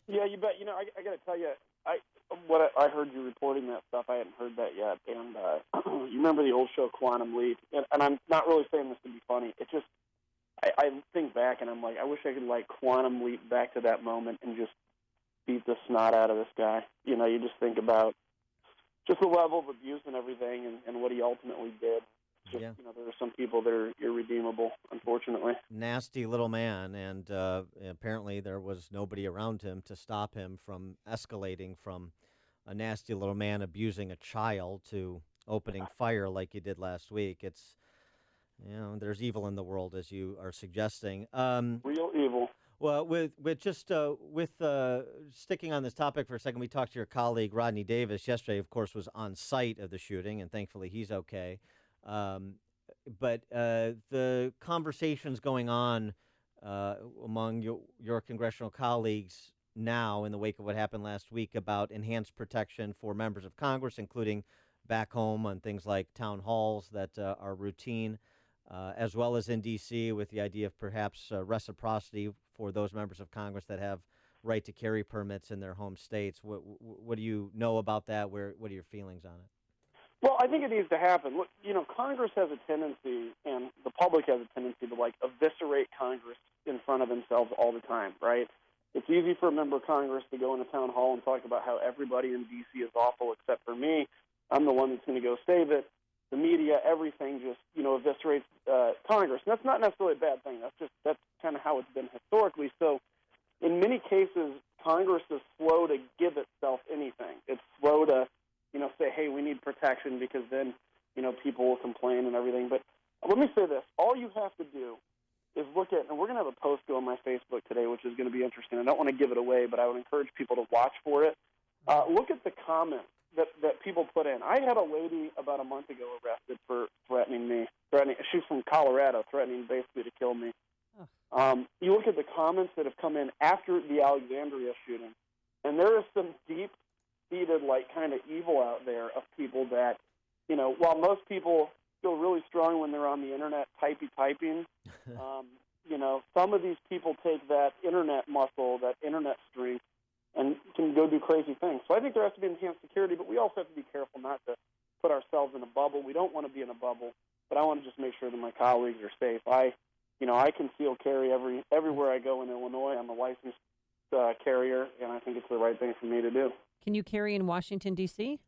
Yeah, you bet. I got to tell you, I heard you reporting that stuff. I hadn't heard that yet. And you remember the old show Quantum Leap? And I'm not really saying this to be funny. It just, I think back and I'm like, I wish I could quantum leap back to that moment and just beat the snot out of this guy. You just think about just the level of abuse and everything and what he ultimately did. Just, there are some people that are irredeemable, unfortunately. Nasty little man, and apparently there was nobody around him to stop him from escalating from a nasty little man abusing a child to opening fire like he did last week. It's, there's evil in the world, as you are suggesting. Real evil. Well, with sticking on this topic for a second, we talked to your colleague Rodney Davis yesterday. Of course, was on site of the shooting, and thankfully he's okay. But the conversations going on among your congressional colleagues now in the wake of what happened last week about enhanced protection for members of Congress, including back home on things like town halls that are routine, as well as in D.C. with the idea of perhaps reciprocity for those members of Congress that have right to carry permits in their home states. What do you know about that? What are your feelings on it? Well, I think it needs to happen. Look, Congress has a tendency, and the public has a tendency to, eviscerate Congress in front of themselves all the time, right? It's easy for a member of Congress to go in a town hall and talk about how everybody in D.C. is awful except for me. I'm the one that's going to go save it. The media, everything just, eviscerates Congress. And that's not necessarily a bad thing. That's kind of how it's been historically. So in many cases, Congress is slow to give itself anything. It's slow to say, hey, we need protection because then, people will complain and everything. But let me say this. All you have to do is look at, and we're going to have a post go on my Facebook today, which is going to be interesting. I don't want to give it away, but I would encourage people to watch for it. Look at the comments that people put in. I had a lady about a month ago arrested for threatening me. She's from Colorado, threatening basically to kill me. You look at the comments that have come in after the Alexandria shooting, and there is some deep-seated, kind of evil out there of people that, while most people feel really strong when they're on the internet typing, some of these people take that internet muscle, that internet strength, and can go do crazy things. So I think there has to be enhanced security, but we also have to be careful not to put ourselves in a bubble. We don't want to be in a bubble, but I want to just make sure that my colleagues are safe. I conceal carry everywhere I go in Illinois. I'm a licensed carrier, and I think it's the right thing for me to do. Can you carry in Washington, D.C.?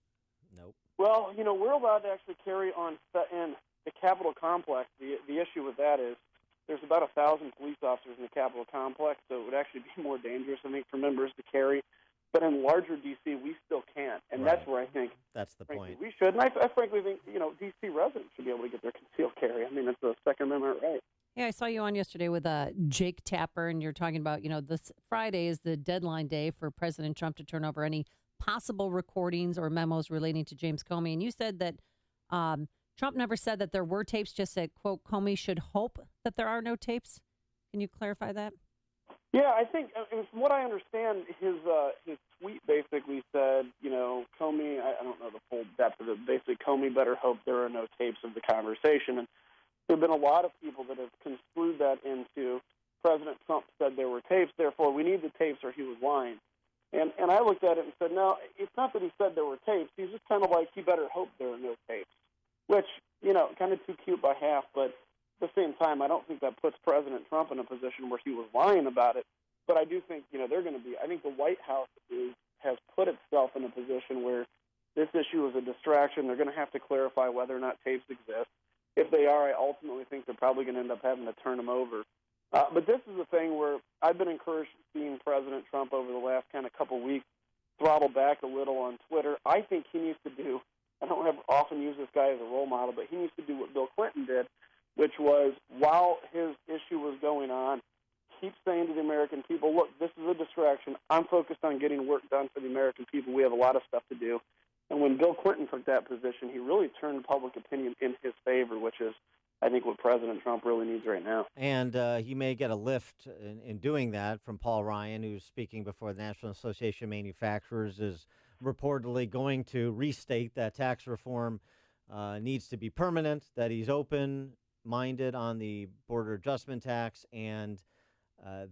Nope. Well, we're allowed to actually carry in the Capitol complex. The issue with that is there's about 1,000 police officers in the Capitol complex, so it would actually be more dangerous, I think, for members to carry. But in larger D.C., we still can't, and Right. that's where I think That's the point. we should. And I frankly think, D.C. residents should be able to get their concealed carry. I mean, it's a Second Amendment right. Yeah, I saw you on yesterday with Jake Tapper, and you're talking about, this Friday is the deadline day for President Trump to turn over any possible recordings or memos relating to James Comey. And you said that Trump never said that there were tapes, just said, quote, Comey should hope that there are no tapes. Can you clarify that? Yeah, I think, from what I understand, his tweet basically said, Comey, I don't know the full depth of it, basically Comey better hope there are no tapes of the conversation. And there have been a lot of people that have construed that into President Trump said there were tapes, therefore we need the tapes or he was lying. And I looked at it and said, no, it's not that he said there were tapes. He's just kind of like, he better hope there are no tapes, which, kind of too cute by half, but at the same time, I don't think that puts President Trump in a position where he was lying about it. But I do think, they're going to be, I think the White House has put itself in a position where this issue is a distraction. They're going to have to clarify whether or not tapes exist. If they are, I ultimately think they're probably going to end up having to turn them over. But this is a thing where I've been encouraged seeing President Trump over the last kind of couple weeks throttle back a little on Twitter. I think he needs to do, I don't often use this guy as a role model, but he needs to do what Bill Clinton did, which was while his issue was going on, keep saying to the American people, look, this is a distraction. I'm focused on getting work done for the American people. We have a lot of stuff to do. And when Bill Clinton took that position, he really turned public opinion in his favor, which is, I think, what President Trump really needs right now. And he may get a lift in doing that from Paul Ryan, who's speaking before the National Association of Manufacturers, is reportedly going to restate that tax reform needs to be permanent, that he's open-minded on the border adjustment tax, and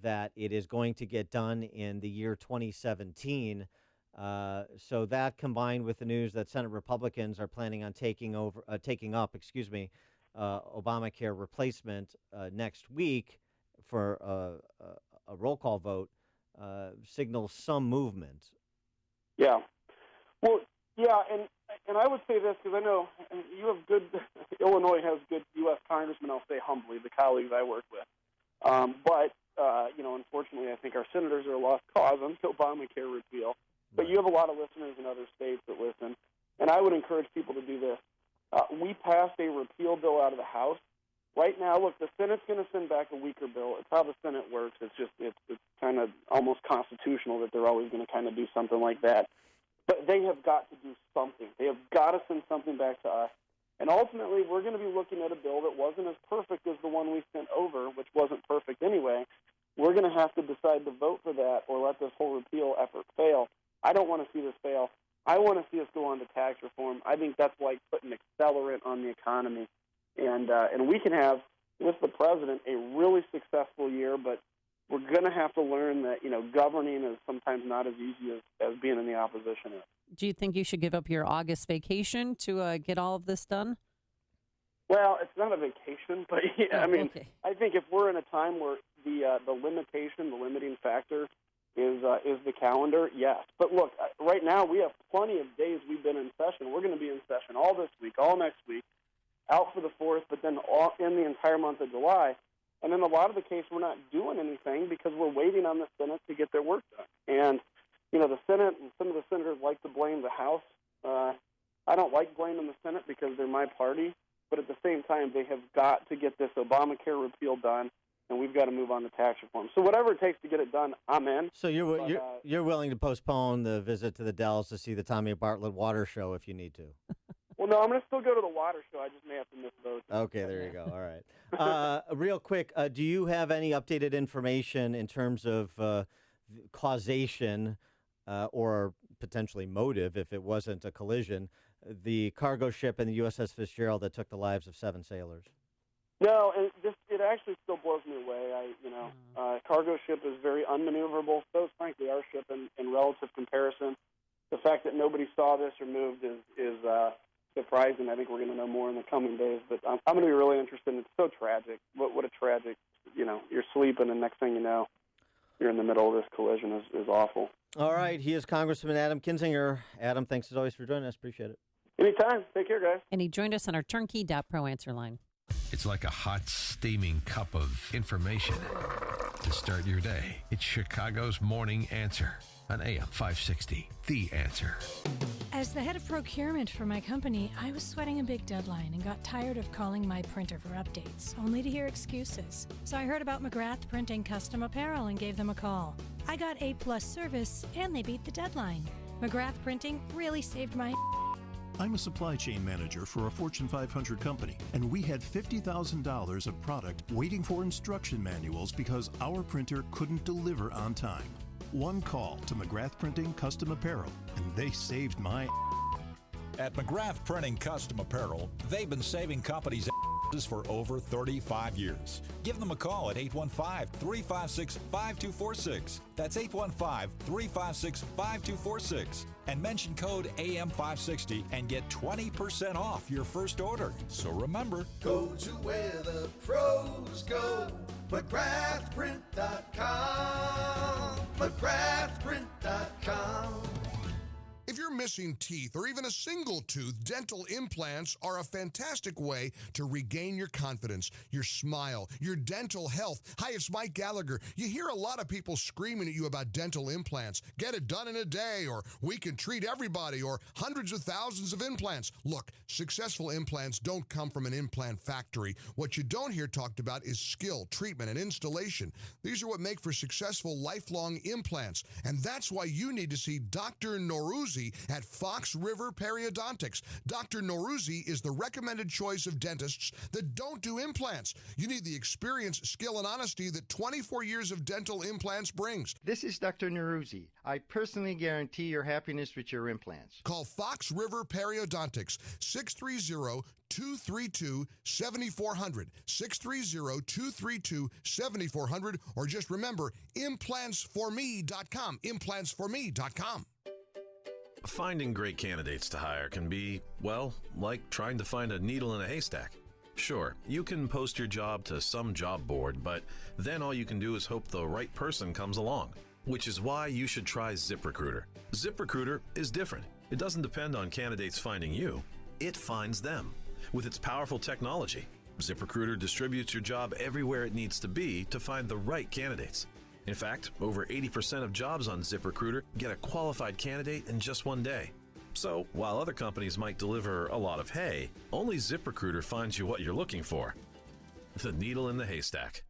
that it is going to get done in the year 2017. So that combined with the news that Senate Republicans are planning on taking up Obamacare replacement next week for a roll call vote signals some movement. Yeah. Well, yeah, and I would say this because I know you have good, Illinois has good U.S. congressmen, I'll say humbly, the colleagues I work with. But unfortunately, I think our senators are a lost cause on the Obamacare repeal. But you have a lot of listeners in other states that listen, and I would encourage people to do this. We passed a repeal bill out of the House. Right now, look, the Senate's going to send back a weaker bill. It's how the Senate works. It's kind of almost constitutional that they're always going to kind of do something like that. But they have got to do something. They have got to send something back to us. And ultimately, we're going to be looking at a bill that wasn't as perfect as the one we sent over, which wasn't perfect anyway. We're going to have to decide to vote for that or let this whole repeal effort fail. I don't want to see this fail. I want to see us go on to tax reform. I think that's like putting accelerant on the economy. And we can have, with the president, a really successful year, but we're going to have to learn that, governing is sometimes not as easy as being in the opposition is. Do you think you should give up your August vacation to get all of this done? Well, it's not a vacation, but okay. I think if we're in a time where the limiting factor is the calendar, yes. But look, right now we have plenty of days we've been in session. We're going to be in session all this week, all next week, out for the 4th, but then all in the entire month of July. And in a lot of the case, we're not doing anything because we're waiting on the Senate to get their work done. And, the Senate and some of the senators like to blame the House. I don't like blaming the Senate because they're my party. But at the same time, they have got to get this Obamacare repeal done, and we've got to move on to tax reform. So whatever it takes to get it done, I'm in. So you're willing to postpone the visit to the Dells to see the Tommy Bartlett water show if you need to? Well, no, I'm going to still go to the water show. I just may have to miss those. Okay, there you go. All right. Real quick, do you have any updated information in terms of causation or potentially motive, if it wasn't a collision, the cargo ship in the USS Fitzgerald that took the lives of 7 sailors? No, it actually still blows me away. Cargo ship is very unmaneuverable. So is, frankly, our ship in relative comparison. The fact that nobody saw this or moved is surprising. I think we're going to know more in the coming days. But I'm going to be really interested. It's so tragic. What a tragic, you're sleeping and next thing you know, you're in the middle of this collision is awful. All right. He is Congressman Adam Kinzinger. Adam, thanks as always for joining us. Appreciate it. Anytime. Take care, guys. And he joined us on our turnkey.pro answer line. It's like a hot, steaming cup of information. To start your day, it's Chicago's Morning Answer on AM 560, The Answer. As the head of procurement for my company, I was sweating a big deadline and got tired of calling my printer for updates, only to hear excuses. So I heard about McGrath Printing Custom Apparel and gave them a call. I got A+ service, and they beat the deadline. McGrath Printing really saved my... I'm a supply chain manager for a Fortune 500 company, and we had $50,000 of product waiting for instruction manuals because our printer couldn't deliver on time. One call to McGrath Printing Custom Apparel, and they saved my... At McGrath Printing Custom Apparel, they've been saving companies for over 35 years. Give them a call at 815-356-5246. That's 815-356-5246. And mention code AM560 and get 20% off your first order. So remember, Go to where the pros go. McGrathPrint.com. McGrathPrint.com. If you're missing teeth or even a single tooth, dental implants are a fantastic way to regain your confidence, your smile, your dental health. Hi, it's Mike Gallagher. You hear a lot of people screaming at you about dental implants. Get it done in a day, or we can treat everybody, or hundreds of thousands of implants. Look, successful implants don't come from an implant factory. What you don't hear talked about is skill, treatment, and installation. These are what make for successful lifelong implants. And that's why you need to see Dr. Norouzi at Fox River Periodontics. Dr. Norouzi is the recommended choice of dentists that don't do implants. You need the experience, skill, and honesty that 24 years of dental implants brings. This is Dr. Norouzi. I personally guarantee your happiness with your implants. Call Fox River Periodontics, 630-232-7400, 630-232-7400, or just remember, implantsforme.com, implantsforme.com. Finding great candidates to hire can be, well, like trying to find a needle in a haystack. Sure, you can post your job to some job board, but then all you can do is hope the right person comes along, which is why you should try ZipRecruiter. ZipRecruiter is different. It doesn't depend on candidates finding you. It finds them. With its powerful technology, ZipRecruiter distributes your job everywhere it needs to be to find the right candidates. In fact, over 80% of jobs on ZipRecruiter get a qualified candidate in just one day. So, while other companies might deliver a lot of hay, only ZipRecruiter finds you what you're looking for. The needle in the haystack.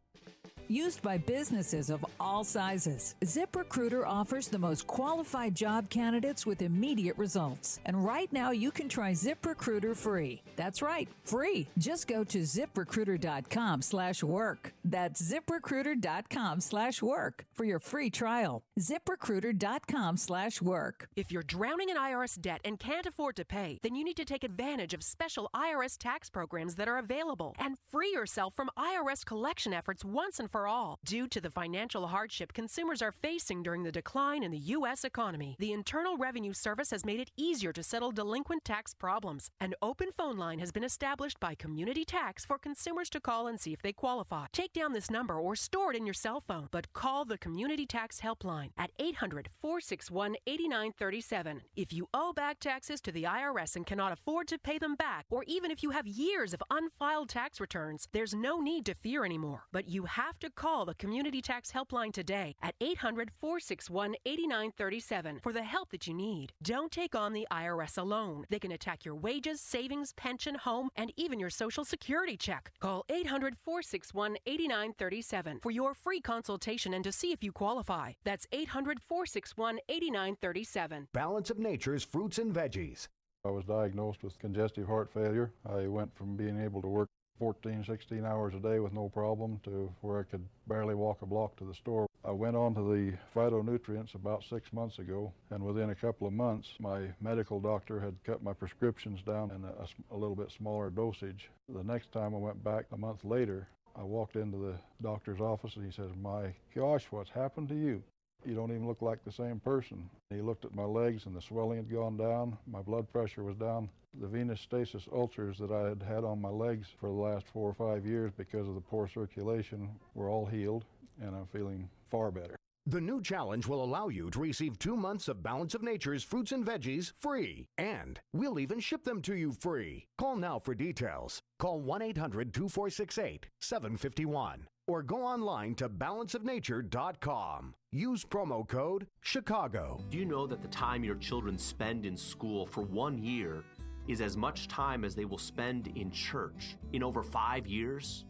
Used by businesses of all sizes, ZipRecruiter offers the most qualified job candidates with immediate results. And right now, you can try ZipRecruiter free. That's right, free. Just go to ZipRecruiter.com/work. That's ZipRecruiter.com/work for your free trial. ZipRecruiter.com/work. If you're drowning in IRS debt and can't afford to pay, then you need to take advantage of special IRS tax programs that are available and free yourself from IRS collection efforts once and for all. Due to the financial hardship consumers are facing during the decline in the U.S. economy, the Internal Revenue Service has made it easier to settle delinquent tax problems. An open phone line has been established by Community Tax for consumers to call and see if they qualify. Take down this number or store it in your cell phone, but call the Community Tax Helpline at 800-461-8937. If you owe back taxes to the IRS and cannot afford to pay them back, or even if you have years of unfiled tax returns, there's no need to fear anymore. But you have to call the Community Tax Helpline today at 800-461-8937 for the help that you need. Don't take on the IRS alone. They can attack your wages, savings, pension, home, and even your Social Security check. Call 800-461-8937 for your free consultation and to see if you qualify. That's 800-461-8937. Balance of Nature's fruits and veggies. I was diagnosed with congestive heart failure. I went from being able to work 14, 16 hours a day with no problem to where I could barely walk a block to the store. I went on to the phytonutrients about 6 months ago, and within a couple of months, my medical doctor had cut my prescriptions down in a little bit smaller dosage. The next time I went back a month later, I walked into the doctor's office and he says, "My gosh, what's happened to you? You don't even look like the same person." He looked at my legs and the swelling had gone down. My blood pressure was down. The venous stasis ulcers that I had had on my legs for the last 4 or 5 years because of the poor circulation were all healed, and I'm feeling far better. The new challenge will allow you to receive 2 months of Balance of Nature's fruits and veggies free. And we'll even ship them to you free. Call now for details. Call 1-800-2468-751 or go online to balanceofnature.com. Use promo code Chicago. Do you know that the time your children spend in school for 1 year is as much time as they will spend in church in over 5 years?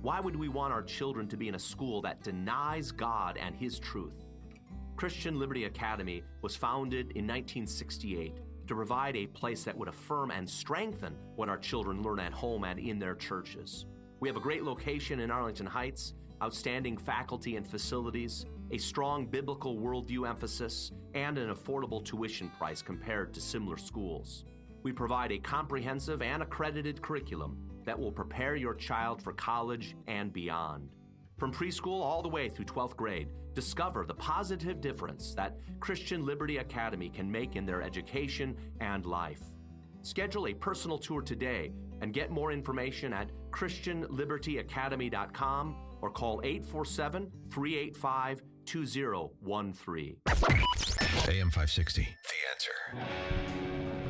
Why would we want our children to be in a school that denies God and His truth? Christian Liberty Academy was founded in 1968 to provide a place that would affirm and strengthen what our children learn at home and in their churches. We have a great location in Arlington Heights, outstanding faculty and facilities, a strong biblical worldview emphasis, and an affordable tuition price compared to similar schools. We provide a comprehensive and accredited curriculum that will prepare your child for college and beyond. From preschool all the way through 12th grade, discover the positive difference that Christian Liberty Academy can make in their education and life. Schedule a personal tour today and get more information at ChristianLibertyAcademy.com or call 847-385-2013. AM 560, The Answer.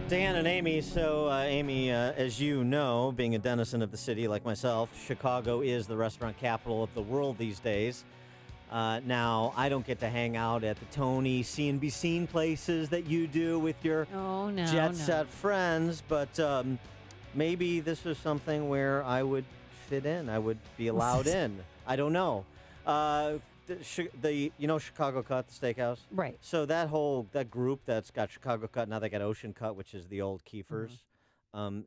Dan and Amy. So, Amy, as you know, being a denizen of the city like myself, Chicago is the restaurant capital of the world these days. Now, I don't get to hang out at the Tony, see and be seen places that you do with your jet set friends, but maybe this is something where I would fit in. I would be allowed in. I don't know. Chicago Cut, the steakhouse? Right. So that group that's got Chicago Cut, now they got Ocean Cut, which is the old Kiefer's.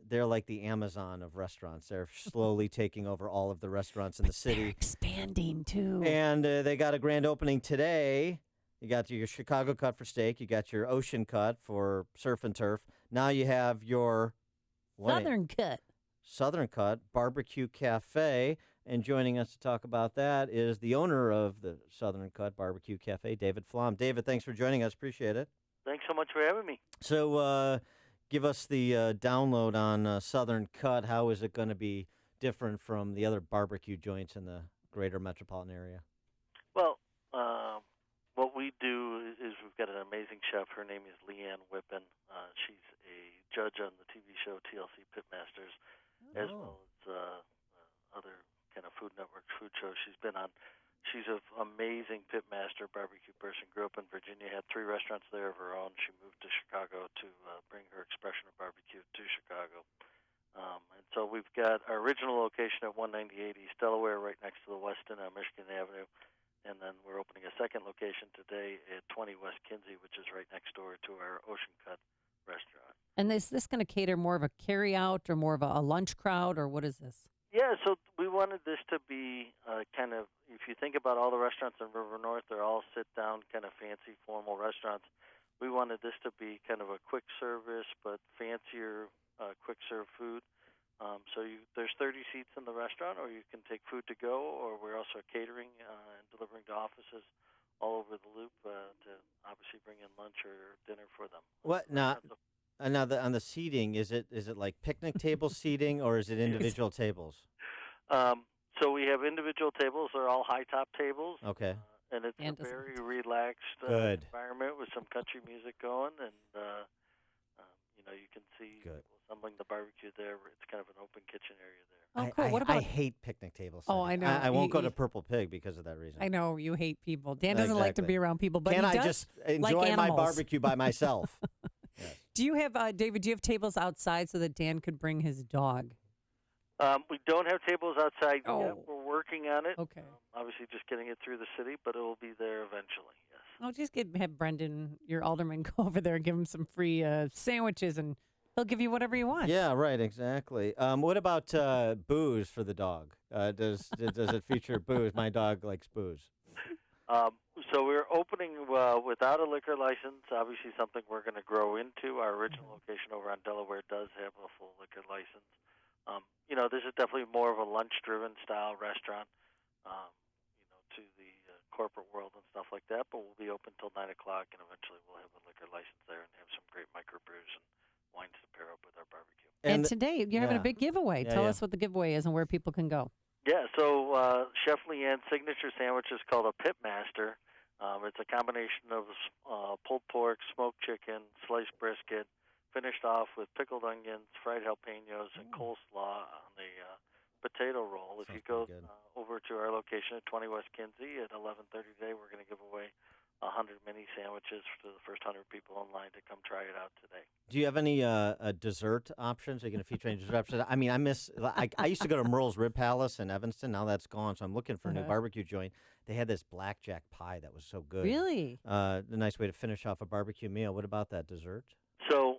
They're like the Amazon of restaurants. They're slowly taking over all of the restaurants in the city. They're expanding, too. And they got a grand opening today. You got your Chicago Cut for steak. You got your Ocean Cut for surf and turf. Now you have your Southern Cut Barbecue Cafe. And joining us to talk about that is the owner of the Southern Cut Barbecue Cafe, David Flom. David, thanks for joining us. Appreciate it. Thanks so much for having me. So give us the download on Southern Cut. How is it going to be different from the other barbecue joints in the greater metropolitan area? Well, what we do is we've got an amazing chef. Her name is Leanne Whippen. She's a judge on the TV show TLC Pitmasters, as well as other kind of Food Network food shows she's been on. She's an amazing pitmaster, barbecue person. Grew up in Virginia, had 3 restaurants there of her own. She moved to Chicago to bring her expression of barbecue to Chicago. And so we've got our original location at 198 East Delaware, right next to the Westin on Michigan Avenue. And then we're opening a second location today at 20 West Kinsey, which is right next door to our Ocean Cut restaurant. And is this going to cater more of a carry-out or more of a lunch crowd, or what is this? Yeah, so we wanted this to be kind of, if you think about all the restaurants in River North, they're all sit-down, kind of fancy, formal restaurants. We wanted this to be kind of a quick service, but fancier, quick-serve food. There's 30 seats in the restaurant, or you can take food to go, or we're also catering and delivering to offices all over the loop to obviously bring in lunch or dinner for them. What now? Now on the seating, is it like picnic table seating, or is it individual tables? So we have individual tables. They're all high top tables. Okay. And it's a very relaxed environment with some country music going, and you can see assembling the barbecue there. It's kind of an open kitchen area there. Oh, cool. What about? I hate picnic tables. Oh, I know. I won't go to Purple Pig because of that reason. I know you hate people. Dan doesn't like to be around people, but Can he I does just like enjoy my animals. barbecue by myself? Do you have David? Do you have tables outside so that Dan could bring his dog? We don't have tables outside yet. We're working on it. Okay. Obviously, just getting it through the city, but it will be there eventually. Yes. I'll just have Brendan, your alderman, go over there and give him some free sandwiches, and he'll give you whatever you want. Yeah, right, exactly. What about booze for the dog? Does it feature booze? My dog likes booze. So we're opening without a liquor license, obviously something we're going to grow into. Our original location over on Delaware does have a full liquor license. This is definitely more of a lunch-driven style restaurant, to the corporate world and stuff like that, but we'll be open till 9 o'clock, and eventually we'll have a liquor license there and have some great microbrews and wines to pair up with our barbecue. And today you're having a big giveaway. Tell us what the giveaway is and where people can go. Yeah, so Chef Leanne's signature sandwich is called a Pitmaster. It's a combination of pulled pork, smoked chicken, sliced brisket, finished off with pickled onions, fried jalapenos, and coleslaw on the potato roll. If you go over to our location at 20 West Kinsey at 11:30 today, we're going to give away 100 mini sandwiches to the first 100 people in line to come try it out today. Do you have any dessert options? Are you going to feature any dessert options? I mean, I used to go to Merle's Rib Palace in Evanston. Now that's gone, so I'm looking for a new barbecue joint. They had this blackjack pie that was so good. Really? A nice way to finish off a barbecue meal. What about that dessert? So,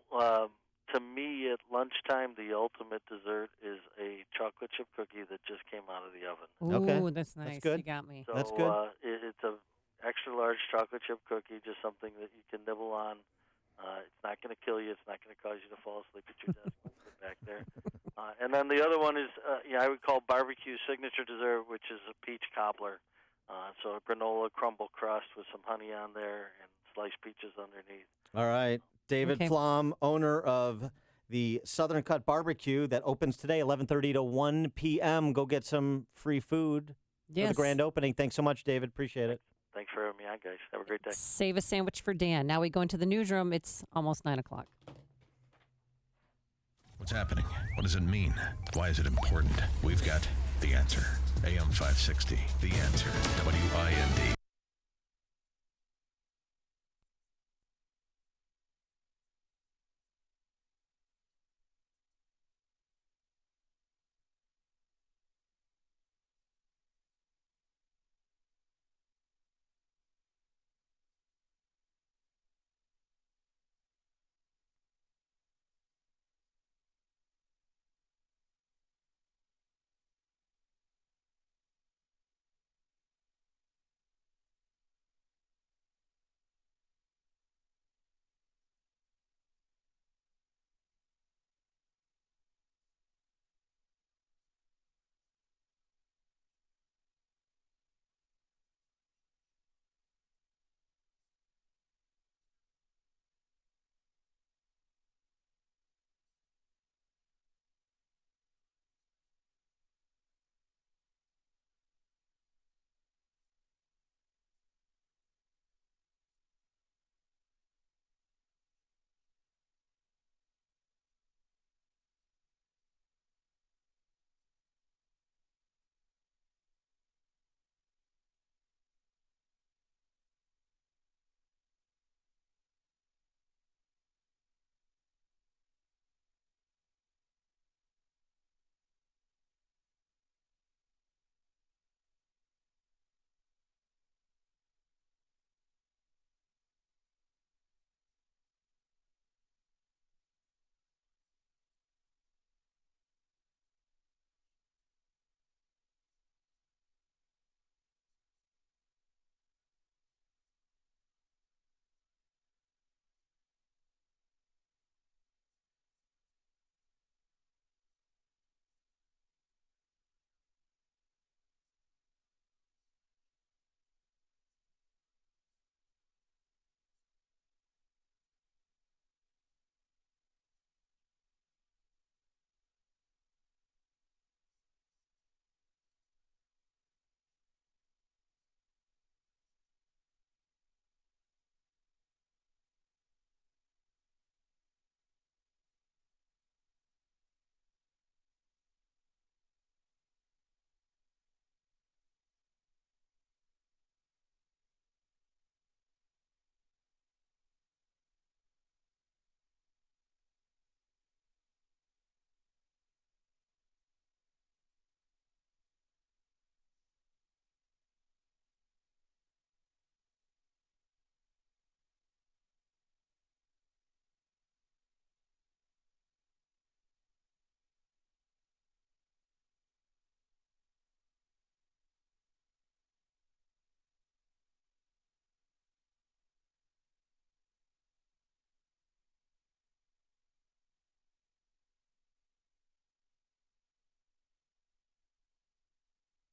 to me, at lunchtime, the ultimate dessert is a chocolate chip cookie that just came out of the oven. Ooh, that's nice. That's good. You got me. So, that's good. It's a extra large chocolate chip cookie, just something that you can nibble on. It's not going to kill you. It's not going to cause you to fall asleep at your desk when you sit back there. And then the other one is, I would call barbecue signature dessert, which is a peach cobbler. So a granola crumble crust with some honey on there and sliced peaches underneath. All right. David Flom, owner of the Southern Cut Barbecue that opens today, 11:30 to 1 p.m. Go get some free food for the grand opening. Thanks so much, David. Appreciate it. Thanks for having me on, guys. Have a great day. Save a sandwich for Dan. Now we go into the newsroom. It's almost 9 o'clock. What's happening? What does it mean? Why is it important? We've got the answer. AM 560, The Answer. WIND